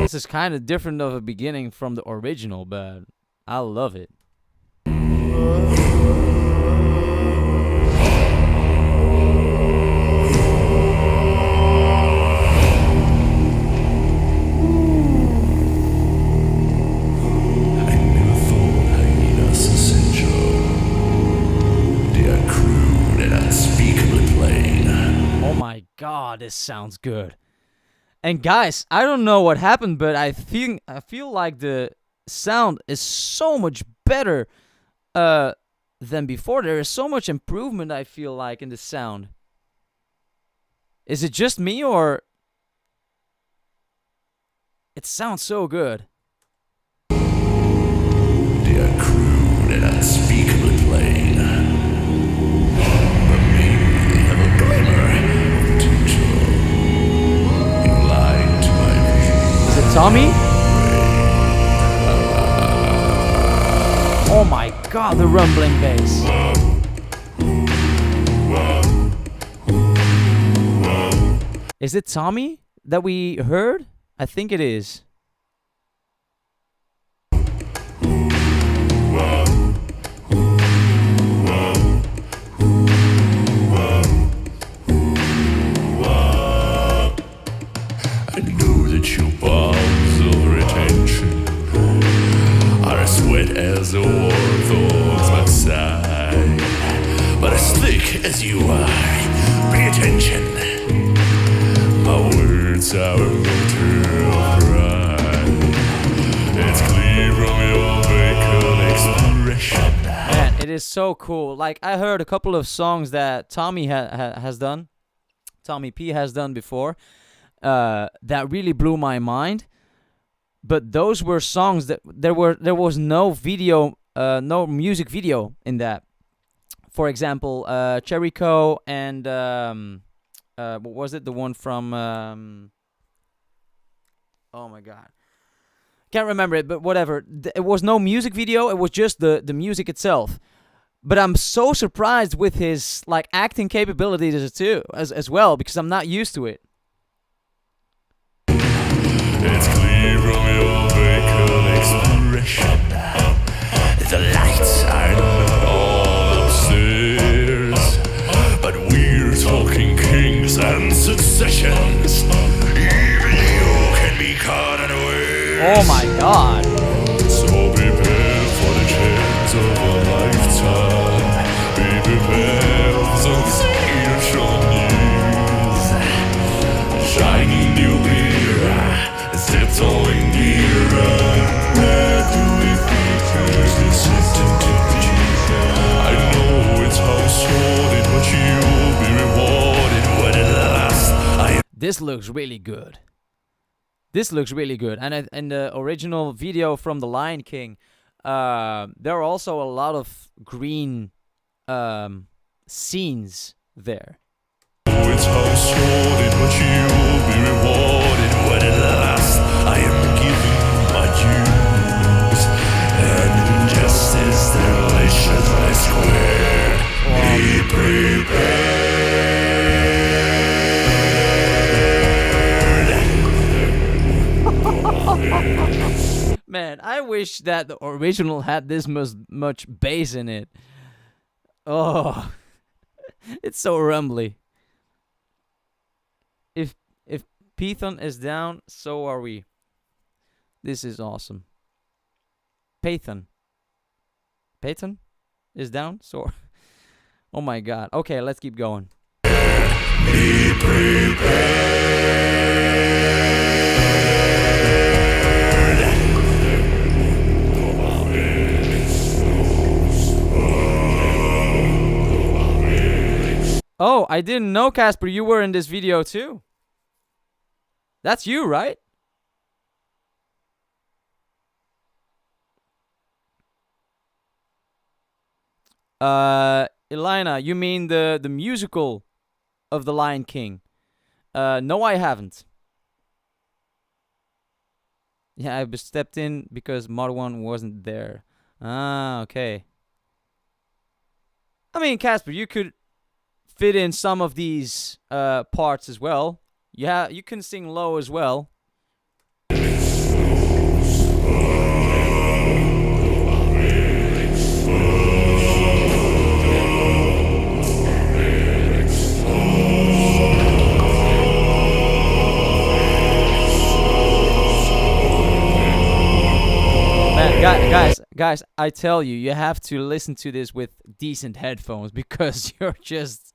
This is kind of different of a beginning from the original, but I love it. Oh my god, this sounds good. And guys, I don't know what happened, but I feel like the sound is so much better than before. There is so much improvement, I feel like, in the sound. Is it just me, or it sounds so good? They are crude and unspeakably plain. But maybe they have a glimmer of potential. You lied to my vision. Is it Tommy? Oh my god, the rumbling bass. Is it Tommy that we heard? I think it is. I know that your bombs of retention are as wet as the warthog's backside. But as thick as you are, pay attention. My words are a matter of pride. It's clear from your Baikal expression. Man, it is so cool. Like, I heard a couple of songs that Tommy has done, Tommy P has done before, that really blew my mind. But those were songs that there was no video, no music video in that. For example, Cherryco and what was it? The one from oh my god, can't remember it. But whatever. It was no music video. It was just the music itself. But I'm so surprised with his like acting capabilities too, as well, because I'm not used to it. It's clear from your Baikal expression. The lights are not all upstairs, but we're talking kings and successions. Even you can be caught unawares. Oh my god. So prepare for the chance of a lifetime. Be prepared for some spiritual news. Shining new mirror, tiptoeing nearer. Where do we feature this certain temperature? I know it's how sordid, but you'll be rewarded when at last This looks really good. This looks really good. And in the original video from The Lion King, there are also a lot of green scenes there. It's how sordid, but you'll be rewarded when at last I am given my dues. And justice deliciously squared. Be prepared. Man, I wish that the original had this much bass in it. Oh, it's so rumbly. If Python is down, so are we. This is awesome. Python is down, so. Oh my god. Okay, let's keep going. Be prepared. Oh, I didn't know, Casper, you were in this video too. That's you, right? Elena, you mean the musical of The Lion King? No, I haven't. Yeah, I stepped in because Marwan wasn't there. Ah, okay. I mean, Casper, you could fit in some of these parts as well. Yeah, you can sing low as well. Man, guys, I tell you, you have to listen to this with decent headphones because you're just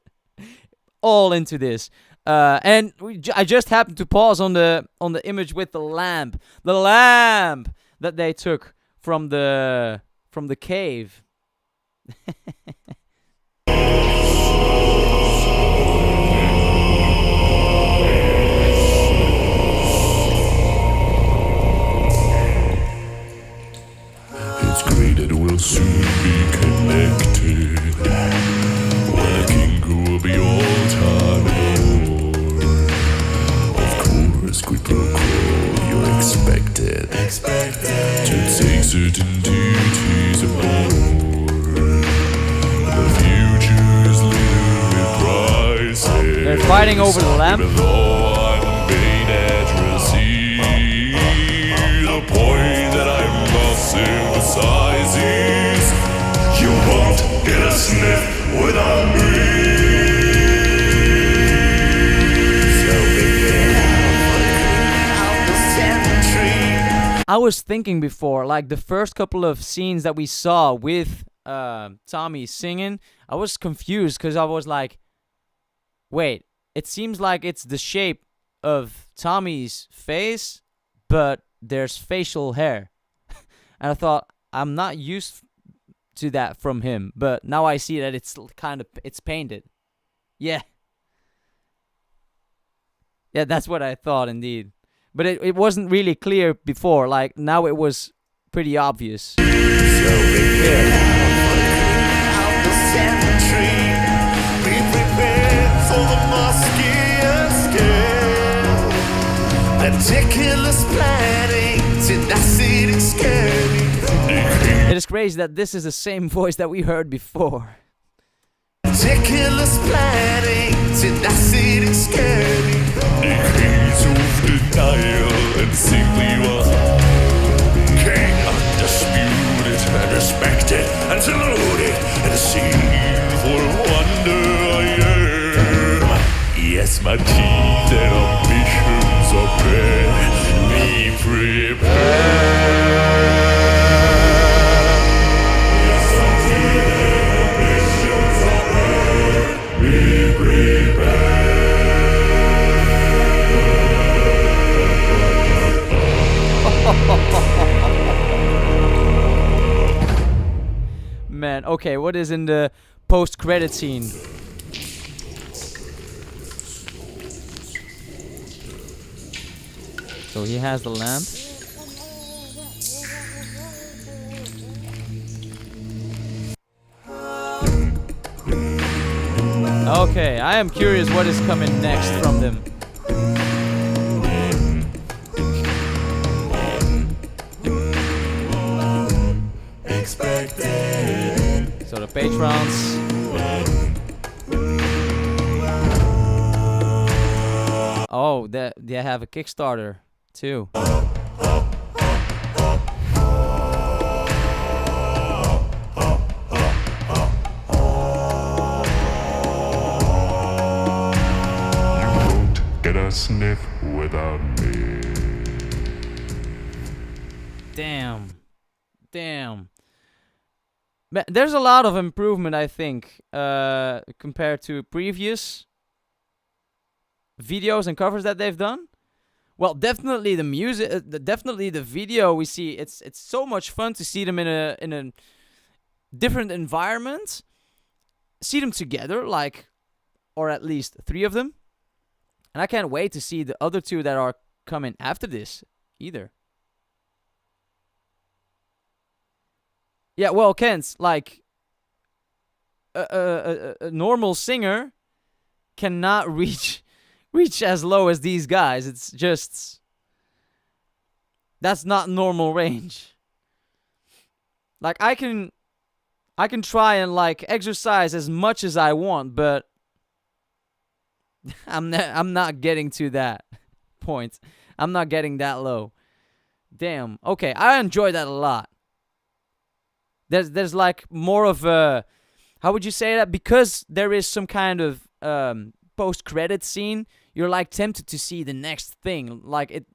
all into this. And I just happened to pause on the image with the lamp that they took from the cave. It's great that we'll soon be connected. When a king will be all time old. Of course, quid pro quo, you're expected to take certain duties aboard. The future is littered with prizes. They're fighting over the lamp. Even though I'm Bane at receive, the point that I must emphasize is you won't get a sniff without me. I was thinking before, like the first couple of scenes that we saw with Tommy singing, I was confused because I was like, wait, it seems like it's the shape of Tommy's face, but there's facial hair. And I thought, I'm not used to that from him, but now I see that it's kind of it's painted. Yeah. Yeah, that's what I thought indeed. But it wasn't really clear before. Like now it was pretty obvious. So prepare out the cemetery. Be prepared for the muscular scale. Meticulous planning, tenacity, scary. It is crazy that this is the same voice that we heard before. Meticulous planning, tenacity, scary. Decades of denial and simply one. King undisputed and respected and saluted and seen for wonder I am. Yes, my teeth and ambitions are bred. Be prepared. Yes, my teeth and ambitions are bred. Be prepared. Man, okay, what is in the post-credit scene? So he has the lamp. Okay, I am curious what is coming next from them. So the patrons. Oh, they have a Kickstarter too. Get a sniff without me. Damn. But there's a lot of improvement, I think, compared to previous videos and covers that they've done. Well, definitely the music, definitely the video we see. It's so much fun to see them in a different environment. See them together, like, or at least 3 of them. And I can't wait to see the other 2 that are coming after this either. Yeah, well, Kent, like, a normal singer cannot reach as low as these guys. It's just, that's not normal range. Like, I can try and, like, exercise as much as I want, but I'm not getting to that point. I'm not getting that low. Damn. Okay, I enjoy that a lot. There's like more of a, how would you say that? Because there is some kind of post-credit scene, you're like tempted to see the next thing, like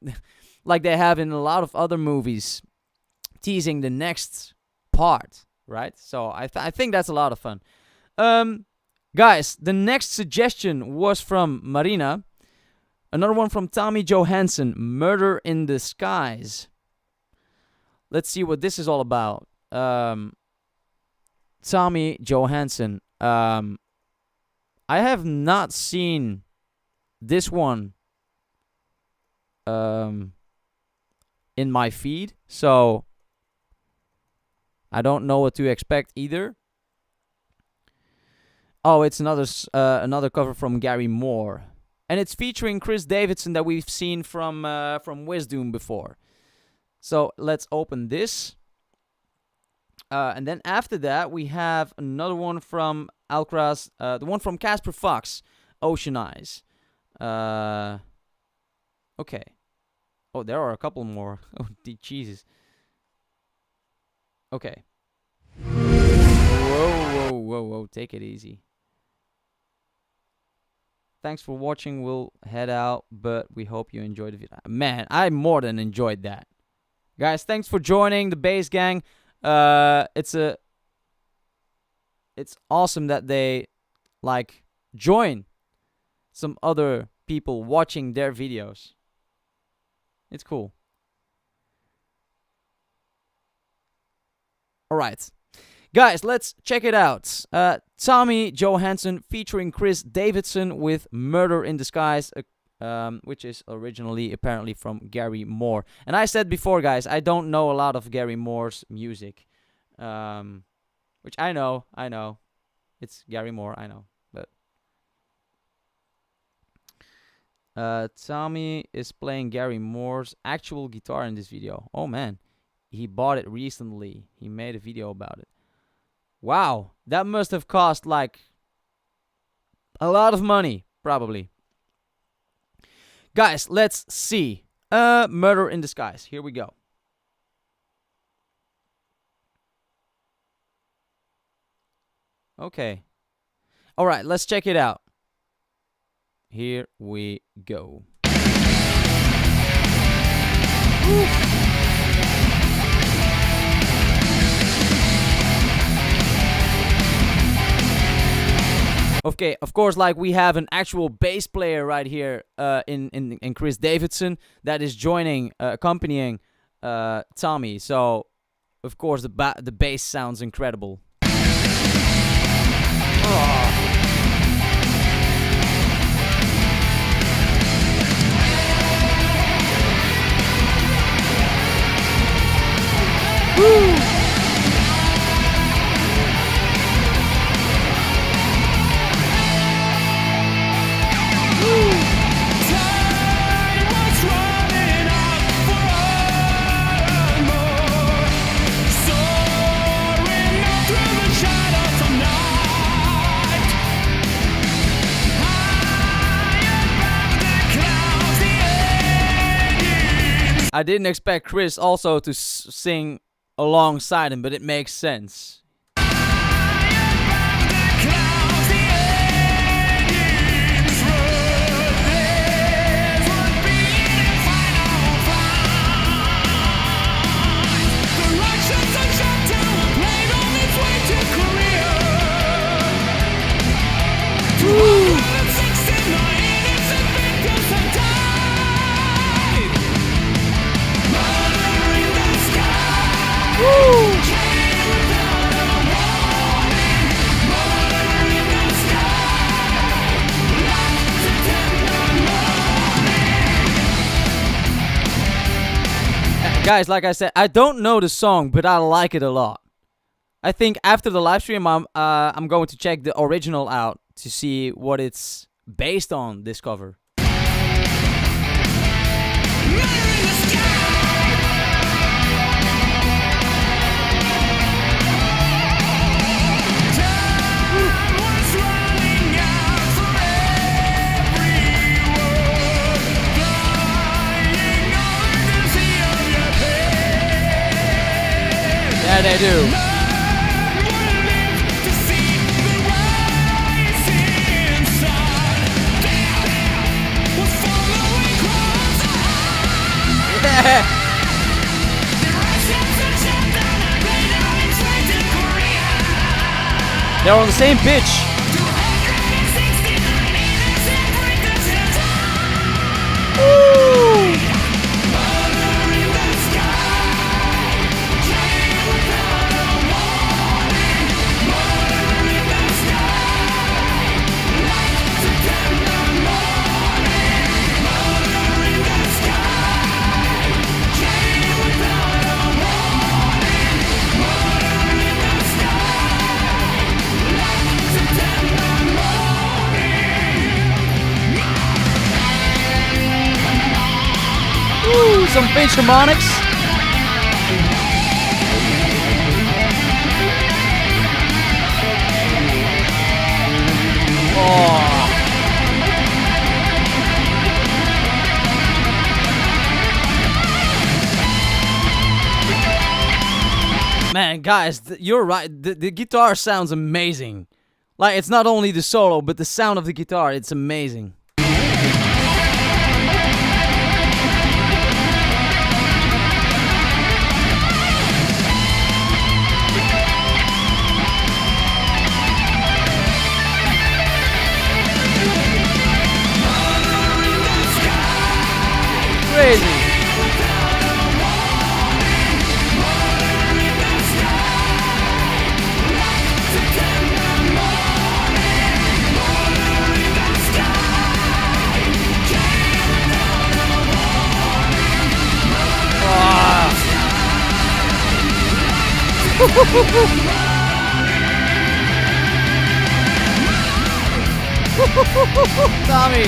they have in a lot of other movies, teasing the next part, right? So I think that's a lot of fun. Guys, the next suggestion was from Marina. Another one from Tommy Johansson, Murder in the Skies. Let's see what this is all about. Tommy Johansson. I have not seen this one in my feed, so I don't know what to expect either. Oh, it's another cover from Gary Moore, and it's featuring Chris Davidson that we've seen from Wisdom before. So let's open this. And then after that, we have another one from Alcraz, the one from Casper Fox, Ocean Eyes. Okay. Oh, there are a couple more. Oh, Jesus. Okay. Whoa. Take it easy. Thanks for watching. We'll head out, but we hope you enjoyed the video. Man, I more than enjoyed that. Guys, thanks for joining the Bass Gang. It's awesome that they like join some other people watching their videos. It's cool. All right, Guys, let's check it out. Tommy Johansson featuring Chris Davidson with Murder in Disguise, which is originally apparently from Gary Moore. And I said before, guys, I don't know a lot of Gary Moore's music. Which I know. It's Gary Moore, I know. But Tommy is playing Gary Moore's actual guitar in this video. Oh man, he bought it recently. He made a video about it. Wow, that must have cost like a lot of money, probably. Guys, let's see. Murder in Disguise. Here we go. Okay. All right, let's check it out. Here we go. Woo. Okay, of course, like we have an actual bass player right here in Chris Davidson that is joining, accompanying Tommy. So, of course, the bass sounds incredible. Oh. Woo! I didn't expect Chris also to sing alongside him, but it makes sense. Guys, like I said, I don't know the song, but I like it a lot. I think after the live stream, I'm going to check the original out to see what it's based on, this cover. Yeah, they do. Yeah. They're on the same pitch. Woo! Ooh, some pinch harmonics. Oh. Man, guys, you're right. The guitar sounds amazing. Like, it's not only the solo, but the sound of the guitar, it's amazing. Crazy. Tommy.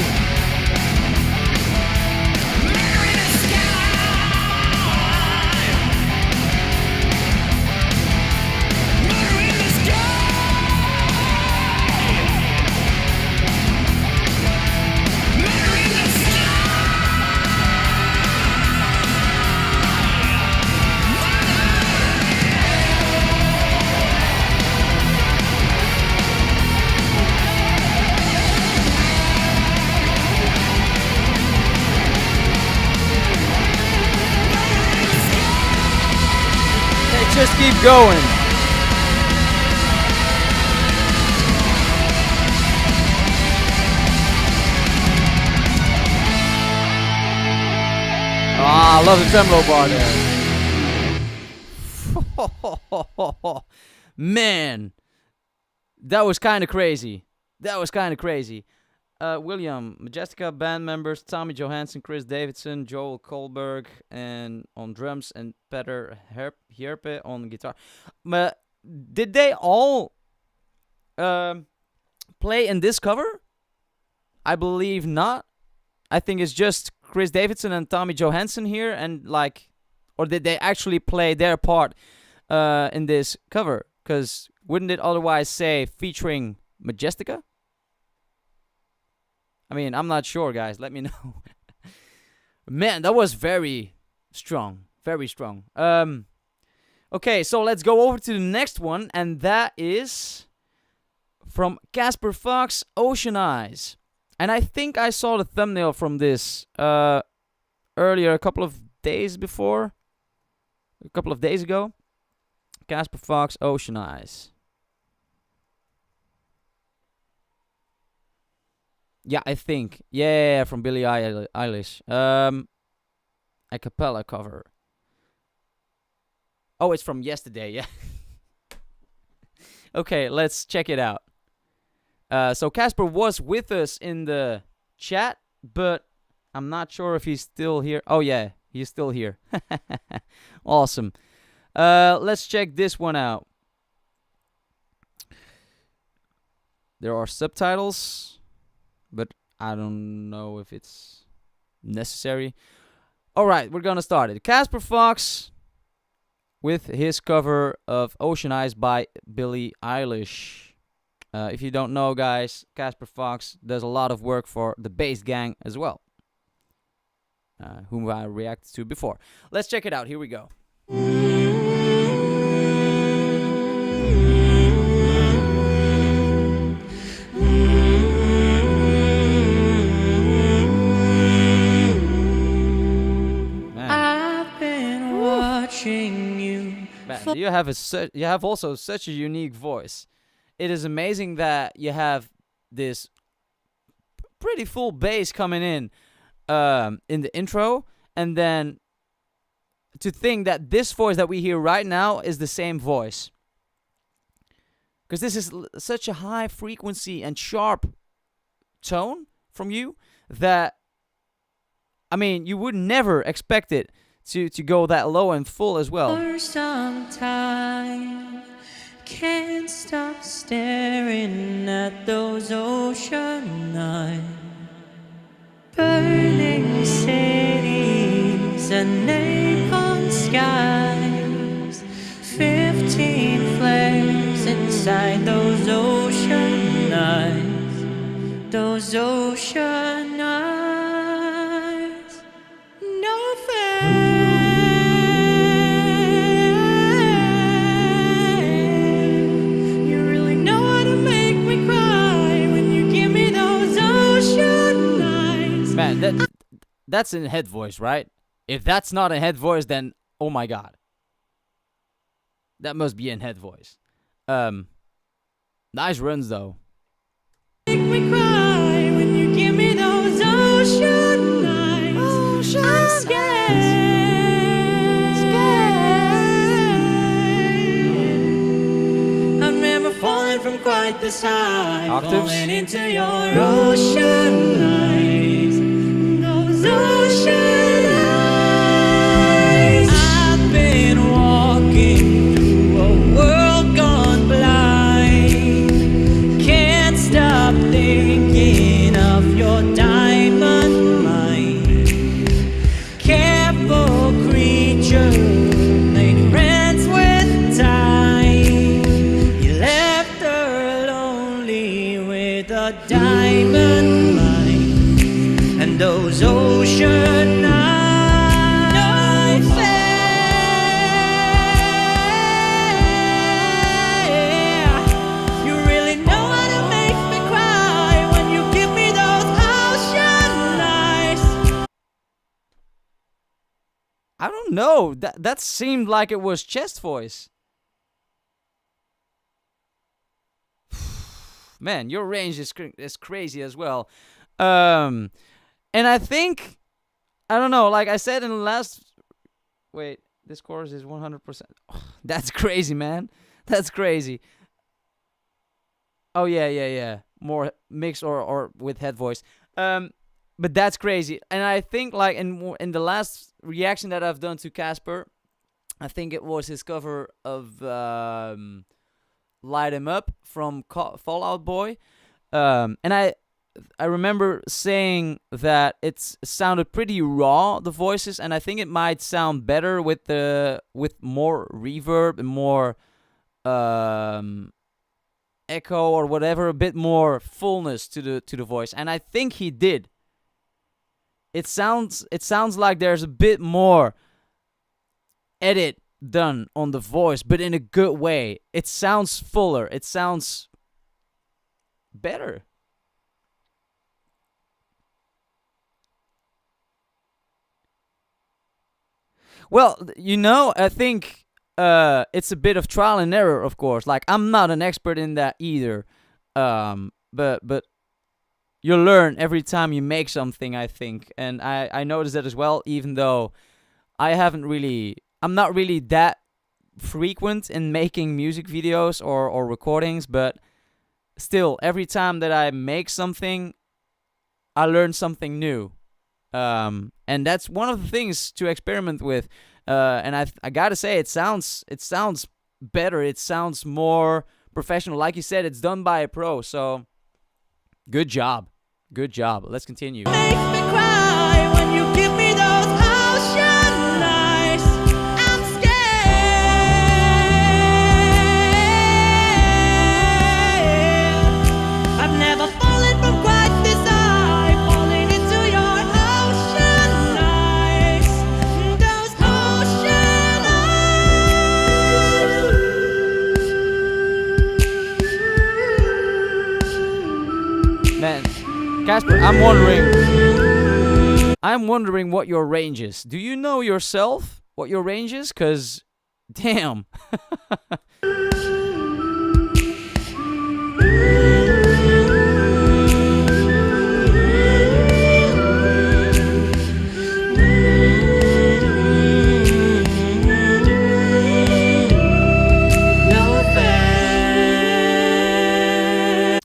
Just keep going. Ah, I love the tremolo bar there. Man, that was kind of crazy. That was kind of crazy. William, Majestica band members, Tommy Johansson, Chris Davidson, Joel Kohlberg and on drums, and Peter Hierpe on guitar. Did they all play in this cover? I believe not. I think it's just Chris Davidson and Tommy Johansson here, and like, or did they actually play their part in this cover? Because wouldn't it otherwise say featuring Majestica? I mean, I'm not sure, guys. Let me know. Man, that was very strong. Very strong. Okay, so let's go over to the next one. And that is from Casper Fox, Ocean Eyes. And I think I saw the thumbnail from this earlier, a couple of days ago. Casper Fox, Ocean Eyes. Yeah, I think. Yeah, from Billie Eilish. A cappella cover. Oh, it's from yesterday, yeah. Okay, let's check it out. So Casper was with us in the chat, but I'm not sure if he's still here. Oh, yeah, he's still here. Awesome. Let's check this one out. There are subtitles, but I don't know if it's necessary. All right, we're gonna start it. Casper Fox with his cover of Ocean Eyes by Billie Eilish. If you don't know, guys, Casper Fox does a lot of work for the Bass Gang as well, whom I reacted to before. Let's check it out. Here we go. Man, you have also such a unique voice. It is amazing that you have this pretty full bass coming in the intro, and then to think that this voice that we hear right now is the same voice, because this is such a high frequency and sharp tone from you that, I mean, you would never expect it to go that low and full as well. For some time, can't stop staring at those ocean eyes. Burning cities and napalm skies. 15 flares inside those ocean eyes. Those ocean eyes. No fair. Man, that's in head voice, right? If that's not a head voice, then oh my god, that must be in head voice. Nice runs though. Make me cry when you give me those ocean eyes. I'm scared. I remember falling from quite this high, falling into your ocean eyes. Those ocean eyes. I've been walking through a world ocean eyes. No fair. You really know how to make me cry when you give me those ocean eyes. I don't know. That seemed like it was chest voice. Man, your range is crazy as well. And I think, I don't know, like I said in the last... Wait, this chorus is 100%. Oh, that's crazy, man. That's crazy. Oh, yeah. More mixed or with head voice. But that's crazy. And I think, like, in the last reaction that I've done to Casper, I think it was his cover of Light 'Em Up from Fallout Boy. And I remember saying that it sounded pretty raw, the voices, and I think it might sound better with more reverb and more echo or whatever, a bit more fullness to the voice. And I think he did. It sounds like there's a bit more edit done on the voice, but in a good way. It sounds fuller. It sounds better. Well, you know, I think it's a bit of trial and error, of course. Like, I'm not an expert in that either. But you learn every time you make something, I think. And I noticed that as well, even though I'm not really that frequent in making music videos or recordings, but still, every time that I make something, I learn something new. And that's one of the things to experiment with. And I gotta say, it sounds better. It sounds more professional. Like you said, it's done by a pro. So, good job. Good job. Let's continue. Make me cry when you give me those ocean eyes. I'm scared. I've never fallen from quite this high, falling into your ocean eyes. Those ocean eyes. Man, Casper, I'm wondering what your range is. Do you know yourself what your range is? 'Cause, damn.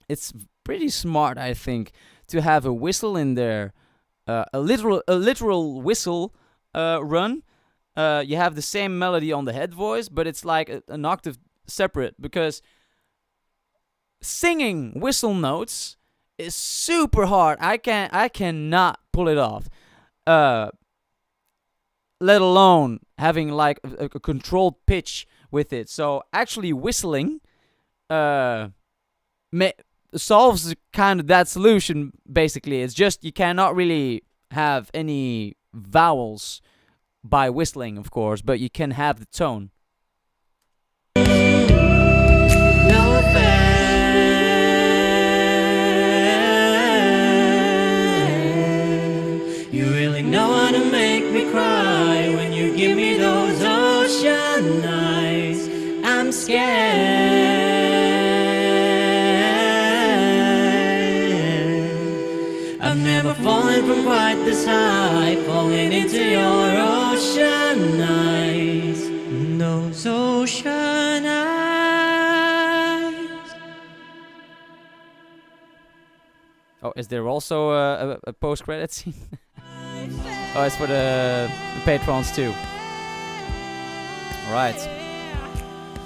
It's pretty smart, I think, to have a whistle in there, a literal whistle run. You have the same melody on the head voice, but it's like an octave separate, because singing whistle notes is super hard. I cannot pull it off. Let alone having like a controlled pitch with it. So actually whistling solves kind of that solution, basically. It's just you cannot really have any vowels by whistling, of course, but you can have the tone. You really know how to make me cry when you give me those ocean eyes. I'm scared. I've never fallen from quite this high, falling into your ocean eyes. Those ocean eyes. Oh, is there also a post-credit scene? Oh, it's for the patrons too. All right.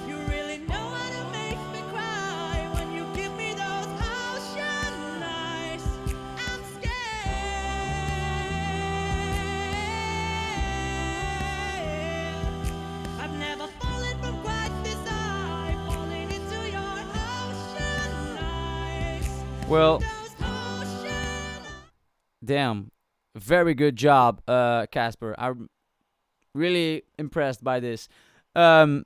You really know how to make me cry when you give me those ocean eyes. I'm scared. I've never fallen from quite this high, falling into your ocean eyes. Well, damn. Very good job, Casper. I'm really impressed by this. And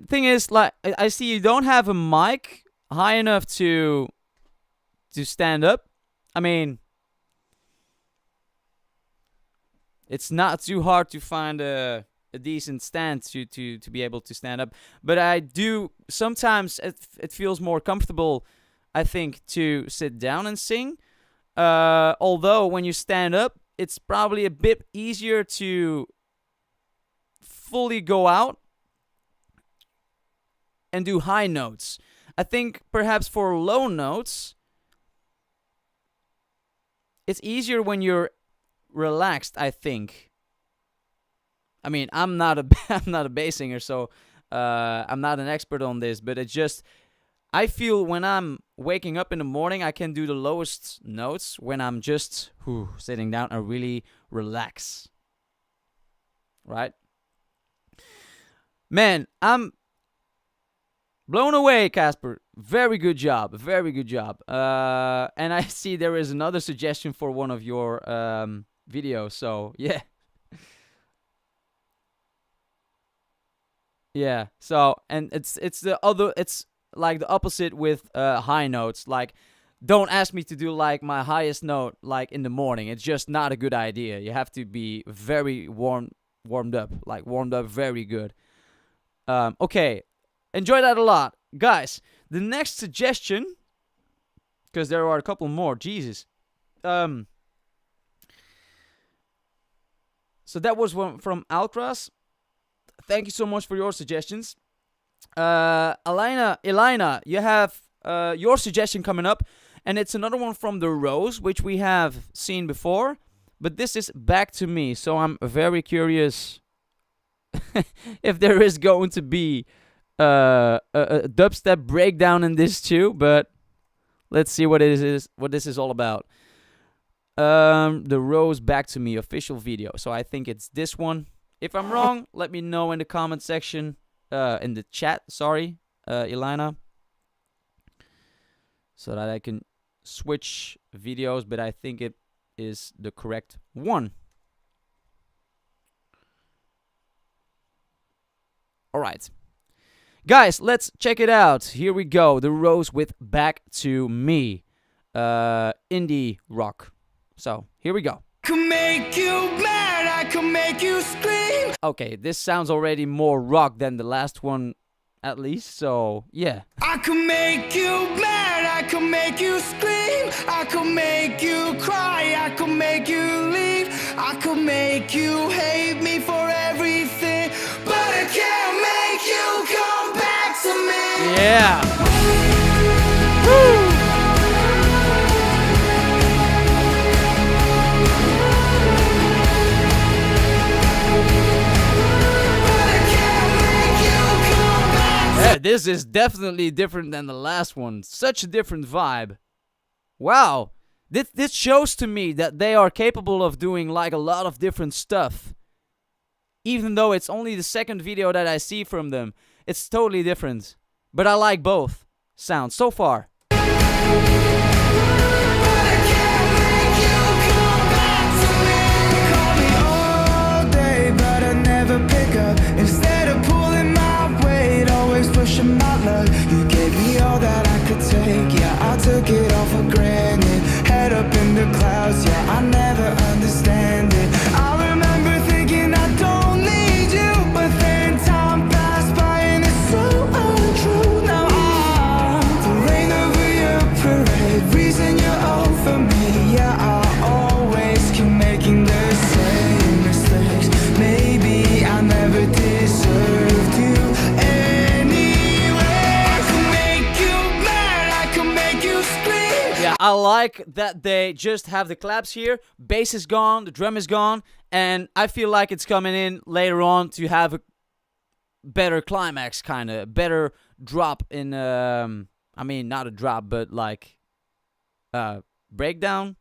thing is, like, I see you don't have a mic high enough to stand up. I mean, it's not too hard to find a decent stand to be able to stand up. But I do sometimes it feels more comfortable, I think, to sit down and sing. Although when you stand up, it's probably a bit easier to fully go out and do high notes. I think perhaps for low notes, it's easier when you're relaxed, I think. I mean, I'm not a bass singer, so I'm not an expert on this, but it's just, I feel when I'm waking up in the morning, I can do the lowest notes when I'm just sitting down and really relax. Right? Man, I'm blown away, Casper. Very good job. Very good job. And I see there is another suggestion for one of your videos. So, yeah. Yeah. So, and it's like the opposite with high notes. Like, don't ask me to do like my highest note like in the morning. It's just not a good idea. You have to be very warmed up. Like, warmed up very good. Okay. Enjoy that a lot. Guys, the next suggestion, because there are a couple more, Jesus. So that was one from Alcras. Thank you so much for your suggestions. Elena, you have your suggestion coming up, and it's another one from The Rose, which we have seen before, but this is Back to Me, so I'm very curious if there is going to be a dubstep breakdown in this too, but let's see what this is all about. The Rose Back to Me official video. So I think it's this one. If I'm wrong, let me know in the comment section, in the chat, sorry, Elena, so that I can switch videos, but I think it is the correct one. All right. Guys, let's check it out. Here we go. The Rose with Back to Me. Indie rock. So, here we go. Can make you mad, I can make you scream. Okay, this sounds already more rock than the last one, at least. So, yeah. I can make you mad, I can make you scream. I can make you cry, I can make you leave. I can make you hate me for everything, but I can't make you come back to me. Yeah. Woo. Yeah, this is definitely different than the last one. Such a different vibe. Wow. This shows to me that they are capable of doing like a lot of different stuff. Even though it's only the second video that I see from them. It's totally different. But I like both sounds so far. Instead of pulling my weight, always pushing my luck. You gave me all that I could take, yeah, I took it all for granted. Head up in the clouds, yeah, I never understand it. I remember thinking I don't need you, but then time passed by and it's so untrue. Now I'm the rain over your parade, reason you're over me, yeah, I always keep making the same mistakes. Maybe I never deserved you anyway. I can make you mad, I can make you scream. Yeah, I like that they just have the claps here. Bass is gone, the drum is gone, and I feel like it's coming in later on to have a better climax, kind of better drop in. I mean, not a drop, but like breakdown.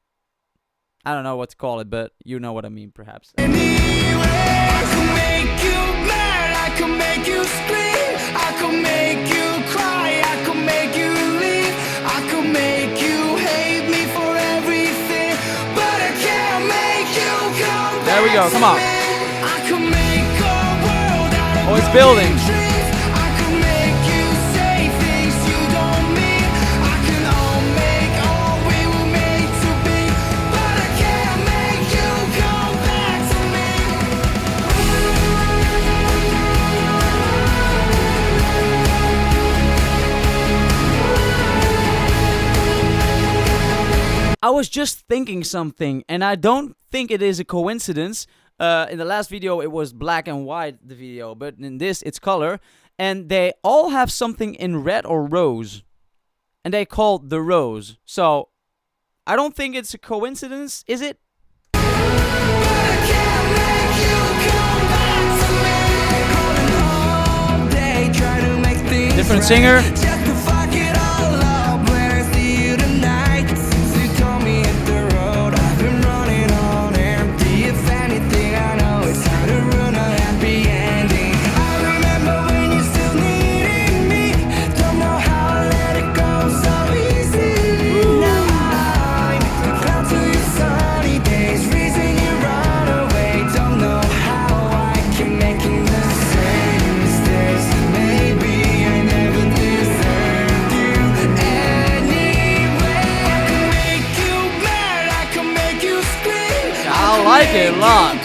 I don't know what to call it, but you know what I mean, perhaps. Anyway, I can make you mad, I can make you scream, I can make you cry, I can make you leave, I can make you hate me for everything, but I can't make you There we go, come on. Oh, it's building. I was just thinking something, and I don't think it is a coincidence. In the last video, it was black and white, the video, but in this, it's color. And they all have something in red or rose. And they called the rose. So, I don't think it's a coincidence, is it? Different singer. I like it a lot.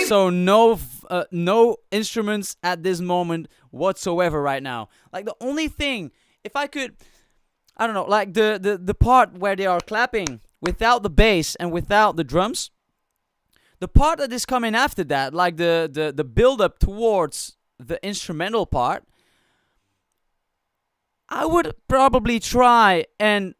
So no instruments at this moment whatsoever right now. Like the only thing, if I could, I don't know, like the part where they are clapping without the bass and without the drums, the part that is coming after that, like the build up towards the instrumental part, I would probably try and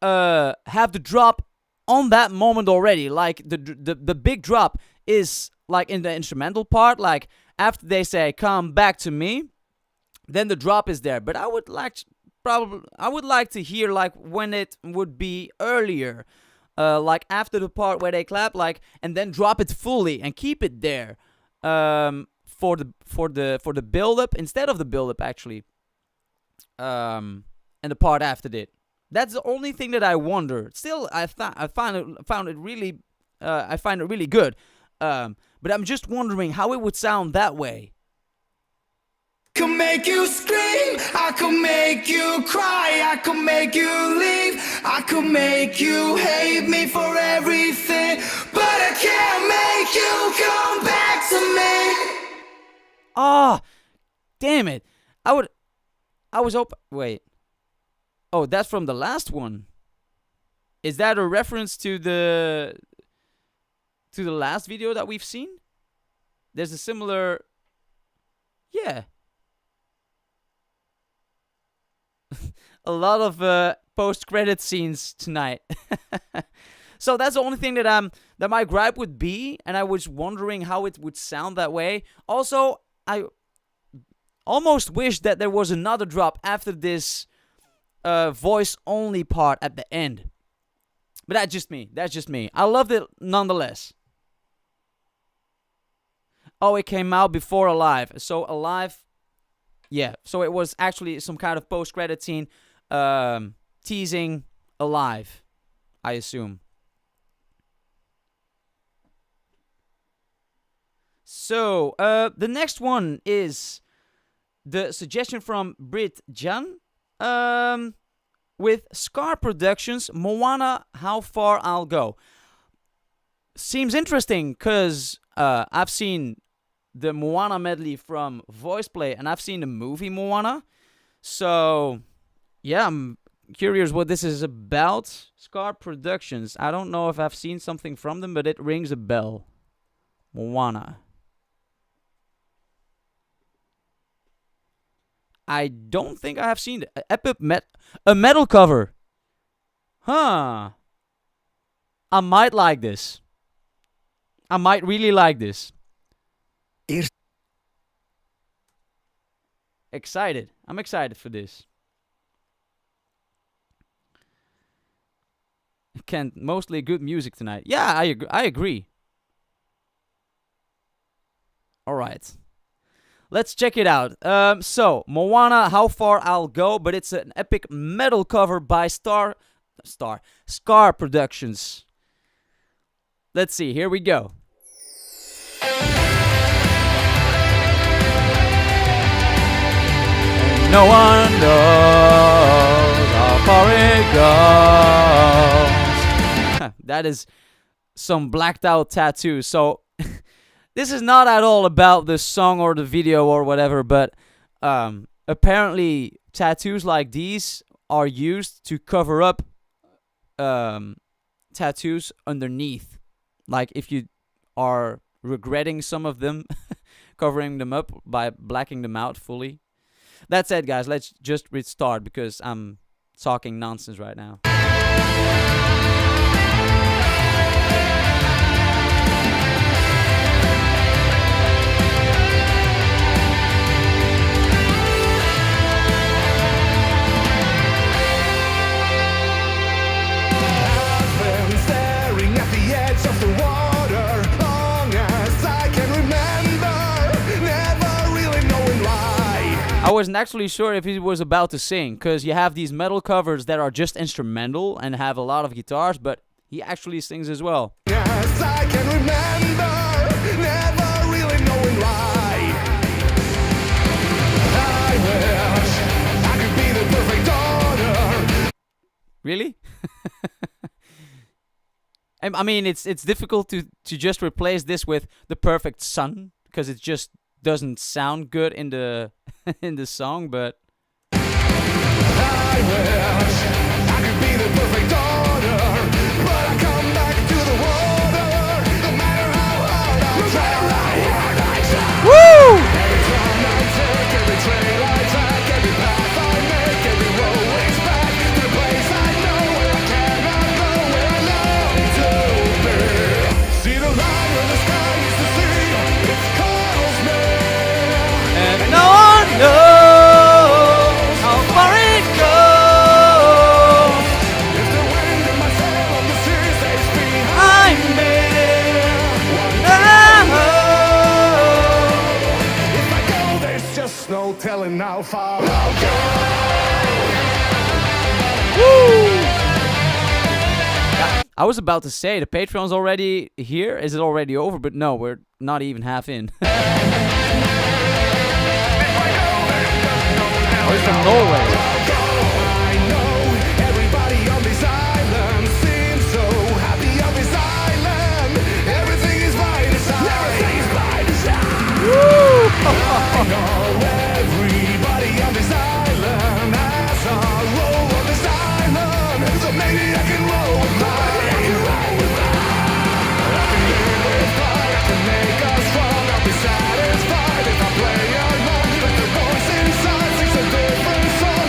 have the drop on that moment already. Like the big drop is like in the instrumental part, like after they say come back to me, then the drop is there. But I would like to hear like when it would be earlier, like after the part where they clap, like, and then drop it fully and keep it there for the build up instead of the build up actually, and the part after that. That's the only thing that I wonder. Still, I find it really good. But I'm just wondering how it would sound that way. I could make you scream, I could make you cry, I could make you leave, I could make you hate me for everything, but I can't make you come back to me. Ah, damn it. I was open. Wait. Oh, that's from the last one. Is that a reference to the last video that we've seen? There's a similar... Yeah. A lot of post-credit scenes tonight. So that's the only thing that my gripe would be, and I was wondering how it would sound that way. Also, I almost wish that there was another drop after this voice only part at the end. But that's just me. I loved it nonetheless. Oh, it came out before Alive. So Alive, yeah. So it was actually some kind of post-credit scene teasing Alive, I assume. So, the next one is the suggestion from Brit Jan. With Scar Productions, Moana, How Far I'll Go. seems interesting because I've seen the Moana medley from Voice Play and I've seen the movie Moana. So, yeah, I'm curious what this is about. Scar Productions. I don't know if I've seen something from them, but it rings a bell. Moana. I don't think I have seen a metal cover. Huh. I might like this. I might really like this. Excited. I'm excited for this. Kent, mostly good music tonight. Yeah, I agree. Alright. Let's check it out. So, Moana, How Far I'll Go, but it's an epic metal cover by Scar Productions. Let's see, here we go. No one knows how far it goes. That is some blacked out tattoo. So this is not at all about the song or the video or whatever, but apparently tattoos like these are used to cover up tattoos underneath. Like if you are regretting some of them, covering them up by blacking them out fully. That said, guys, let's just restart because I'm talking nonsense right now. I've been staring at the edge of the water long as I can remember, never really knowing why. I wasn't actually sure if he was about to sing, because you have these metal covers that are just instrumental and have a lot of guitars, but he actually sings as well. Yes, I can remember, never really knowing why. I wish I could be the perfect daughter. Really? I mean, it's difficult to just replace this with the perfect son, because it just doesn't sound good in the in the song, but I wish I could be the perfect daughter, but I come back to the water, no matter how hard I try. Woo! Every turn I take, every trail I take, every path I make, every road leads back to the place I know where I cannot go, where I long to be. See the line where the sky is to see, it calls me. And no one knows how far it goes. If the wind in my sail on the sea stays I'm behind me, if I go, there's just no telling how far I'll go. I was about to say, the Patreon's already here. Is it already over? But no, we're not even half in. Oh, he's from Norway. I know everybody on this island seems so happy on this island. Everything is by design. Everything is by design. Woo! I know everybody on this island has a role on this island, so maybe I can roll with mine. I can live with pride. I can make us strong. I'll be satisfied if I play along with the voice inside. Sings a different song.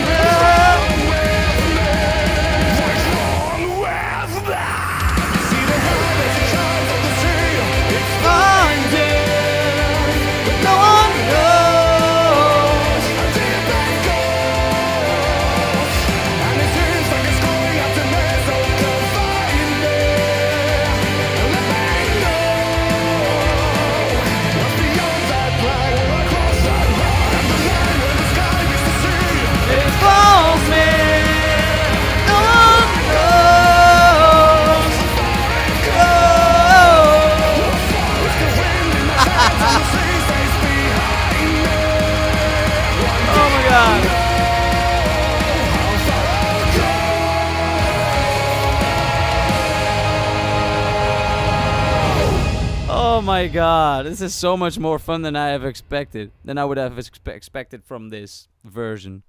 Oh my god, this is so much more fun than I have expected. Than I would have expected from this version.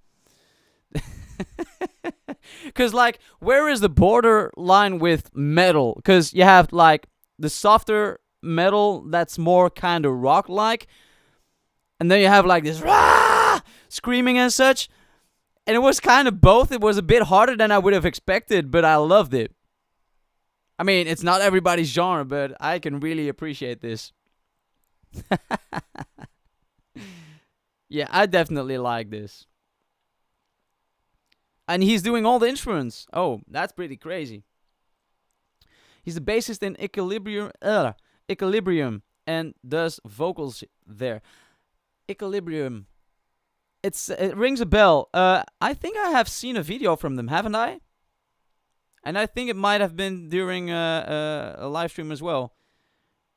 Cause like, where is the borderline with metal? Cause you have like the softer metal that's more kind of rock-like, and then you have like this rah! Screaming and such. And it was kind of both. It was a bit harder than I would have expected, but I loved it. I mean, it's not everybody's genre, but I can really appreciate this. Yeah, I definitely like this. And he's doing all the instruments. Oh, that's pretty crazy. He's the bassist in Equilibrium and does vocals there. Equilibrium. It rings a bell. I think I have seen a video from them, haven't I? And I think it might have been during a live stream as well.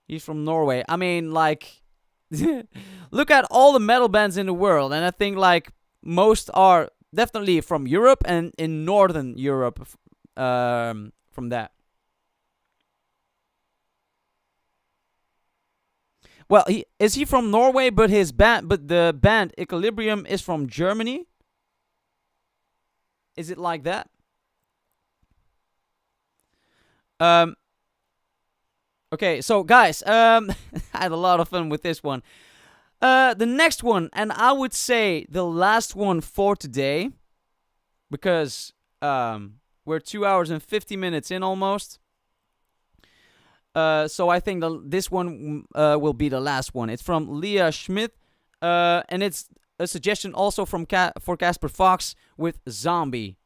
He's from Norway. I mean, like, look at all the metal bands in the world, and I think like most are definitely from Europe and in Northern Europe. From that. Well, is he from Norway? But the band Equilibrium is from Germany. Is it like that? Okay, so guys, I had a lot of fun with this one. The next one, and I would say the last one for today, because we're 2 hours and 50 minutes in almost. So I think this one will be the last one. It's from Leah Schmidt, and it's a suggestion also from for Casper Fox with Zombie.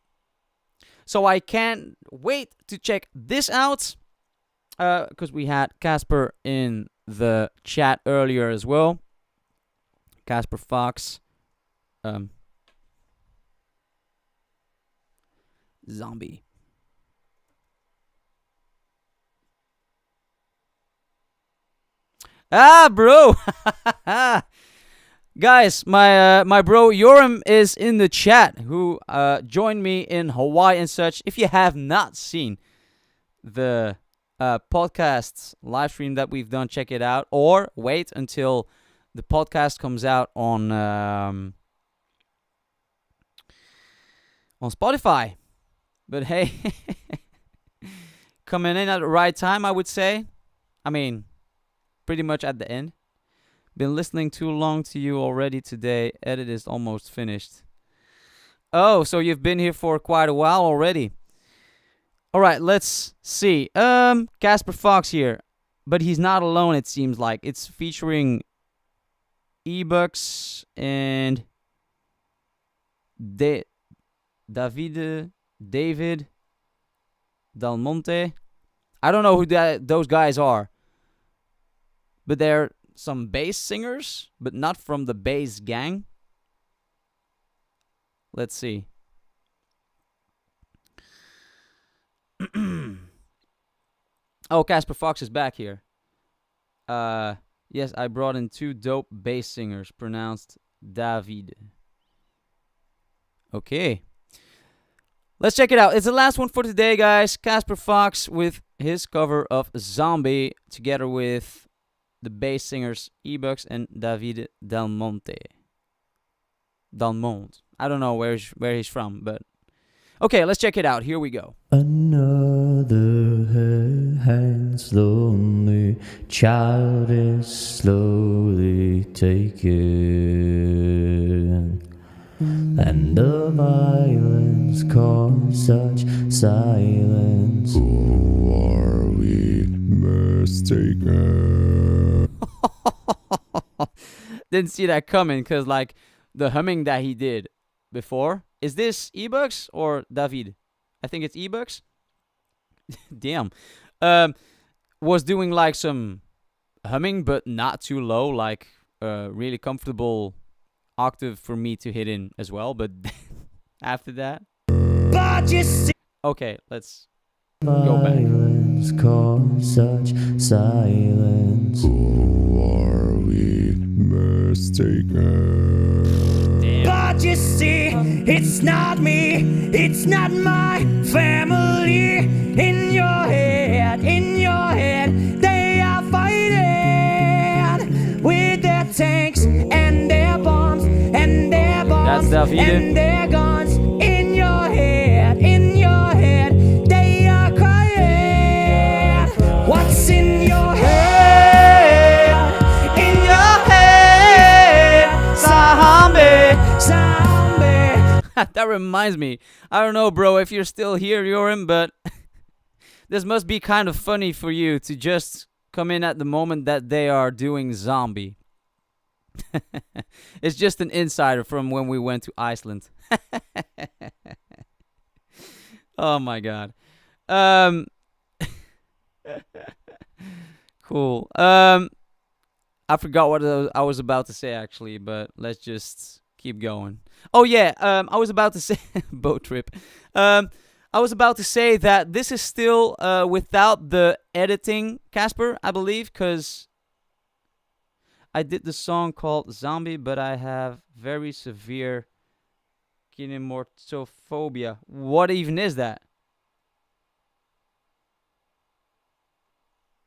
So I can't wait to check this out, because we had Casper in the chat earlier as well. Casper Fox. Zombie. Ah, bro! Guys, my bro Yoram is in the chat, who joined me in Hawaii and such. If you have not seen the podcast live stream that we've done, check it out. Or wait until the podcast comes out on Spotify. But hey, coming in at the right time, I would say. I mean, pretty much at the end. Been listening too long to you already today. Edit is almost finished. Oh, so you've been here for quite a while already. Alright, let's see. Casper Fox here. But he's not alone, it seems like. It's featuring E-Bucks and David Del Monte. I don't know who those guys are. But they're some bass singers, but not from the bass gang. Let's see. Oh, Casper Fox is back here. Yes, I brought in 2 dope bass singers, pronounced David. Okay. Let's check it out. It's the last one for today, guys. Casper Fox with his cover of Zombie, together with the bass singers E-Bucks and David Del Monte. Dalmont. I don't know where he's from, but okay, let's check it out. Here we go. Another head hangs lonely, child is slowly taken, and the violence caused such silence. Who are we mistaken? Didn't see that coming, because like the humming that he did before. Is this E-Bucks or David? I think it's E-Bucks. Damn. Was doing like some humming, but not too low, like really comfortable octave for me to hit in as well. But after that, okay, let's go back. Violence caused such silence. Who are we mistaken? But you see, it's not me, it's not my family. In your head, they are fighting. That's bombs, Davide. and they're gone in your head, in your head. They are crying. What's in your head? In your head, zombie, zombie. That reminds me. I don't know, bro, if you're still here, Joram, but this must be kind of funny for you to just come in at the moment that they are doing zombie. It's just an insider from when we went to Iceland. Oh my god. Cool. I forgot what I was about to say actually, but let's just keep going. Oh yeah, I was about to say boat trip. I was about to say that this is still without the editing, Casper, I believe, because I did the song called Zombie, but I have very severe kinematophobia. What even is that?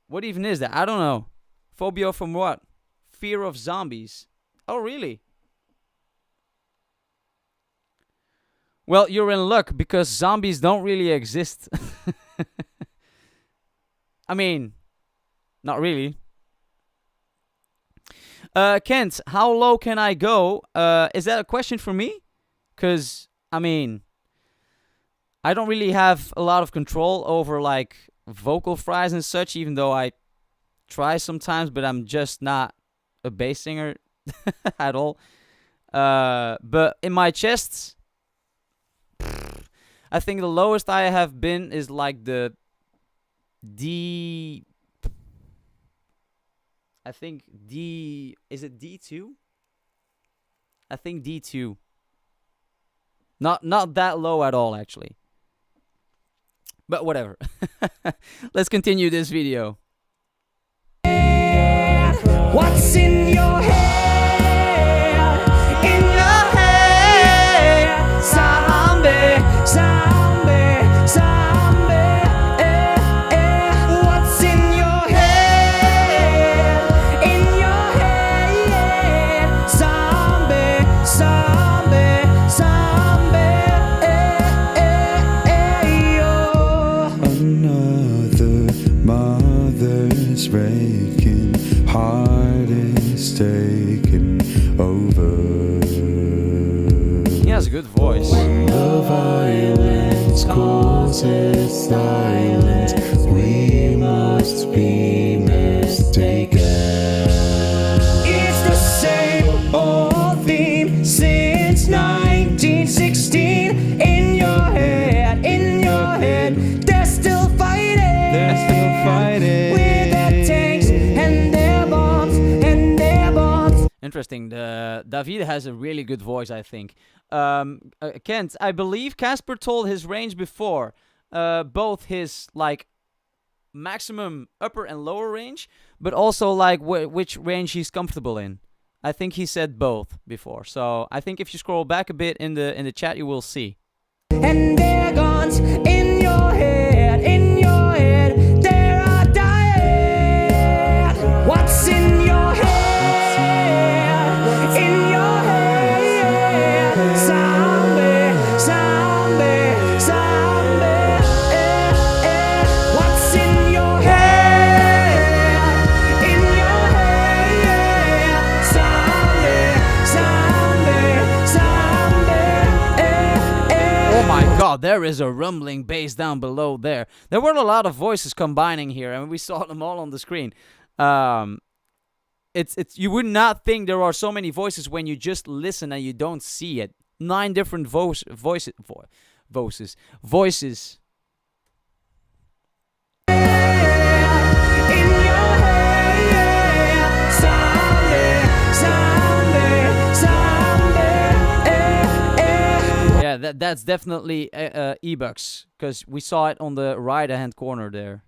What even is that? I don't know. Phobia from what? Fear of zombies. Oh, really? Well, you're in luck because zombies don't really exist. I mean, not really. Kent, how low can I go? Is that a question for me? Because, I mean, I don't really have a lot of control over, like, vocal fries and such, even though I try sometimes, but I'm just not a bass singer at all. But in my chest, I think the lowest I have been is like the D. I think D. Is it D2? I think D2. Not that low at all, actually. But whatever. Let's continue this video. What's in your head? In your head, zombie, zombie, zombie. What's in your head? In your head, zombie, zombie, zombie. Another mother's breaking, heart is taken over. He has a good voice. When the violence causes silence, we must be mistaken. It's the same old theme since 1916. In your head, they're still fighting. They're still fighting. With their tanks and their bombs and their bombs. Interesting. David has a really good voice, I think. Kent, I believe Casper told his range before. Both his, like, maximum upper and lower range, but also, like, which range he's comfortable in. I think he said both before. So I think if you scroll back a bit in the chat, you will see. And they're gone in your head, they are dying. What's in your head? In your head, zombie, zombie, zombie. What's in your head? In your head, zombie, zombie, zombie. Oh my god, there is a rumbling bass down below there. There were a lot of voices combining here, and we saw them all on the screen. It's you would not think there are so many voices when you just listen and you don't see it. 9 different voices. Yeah, that's definitely E-Bucks, because we saw it on the right-hand corner there.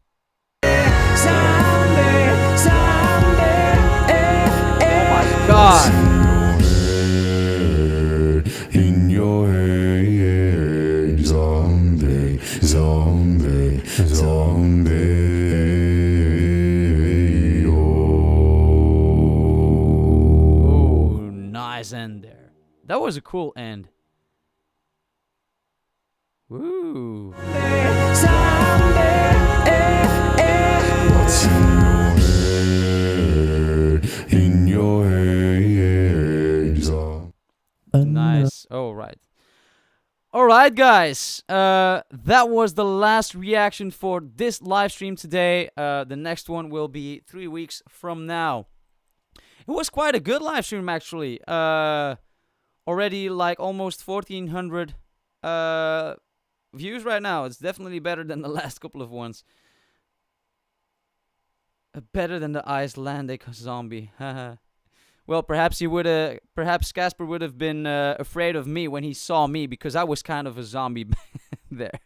Oh my god! In your head, zombie, zombie, zombie. Oh, nice end there. That was a cool end. Woo. What's in your head? Nice. Alright. Alright, guys. That was the last reaction for this live stream today. The next one will be 3 weeks from now. It was quite a good live stream, actually. Already like almost 1,400 views right now. It's definitely better than the last couple of ones. Better than the Icelandic zombie. Well, perhaps perhaps Casper would have been afraid of me when he saw me, because I was kind of a zombie there.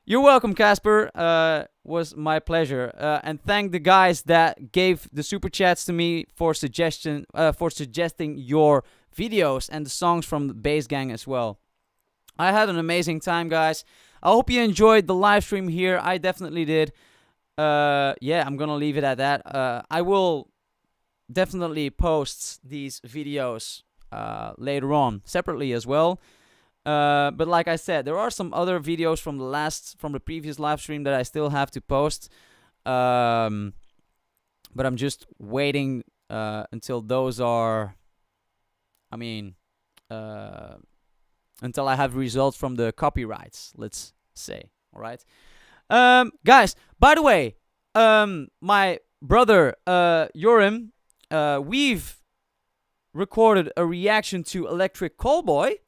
You're welcome, Casper. Was my pleasure. And thank the guys that gave the super chats to me for suggesting your videos and the songs from the Bass Gang as well. I had an amazing time, guys. I hope you enjoyed the live stream here. I definitely did. Yeah, I'm gonna leave it at that. I will definitely post these videos later on separately as well. But like I said, there are some other videos from the previous live stream that I still have to post. But I'm just waiting until those are, until I have results from the copyrights, let's say. All right. Guys, by the way, my brother Jorim, we've recorded a reaction to Electric Callboy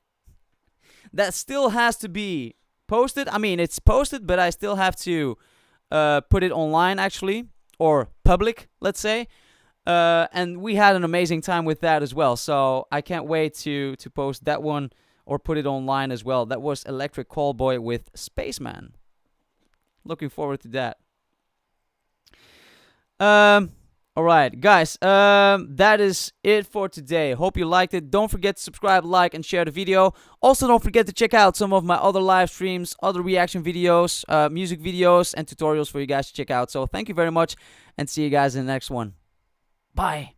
that still has to be posted. I mean, it's posted, but I still have to put it online, actually, or public, let's say. And we had an amazing time with that as well. So I can't wait to post that one or put it online as well. That was Electric Callboy with Spaceman. Looking forward to that. Alright, guys, that is it for today. Hope you liked it. Don't forget to subscribe, like, and share the video. Also, don't forget to check out some of my other live streams, other reaction videos, music videos, and tutorials for you guys to check out. So thank you very much, and see you guys in the next one. Bye.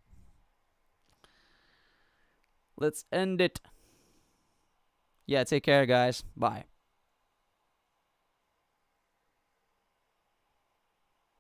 Let's end it. Yeah, take care, guys. Bye.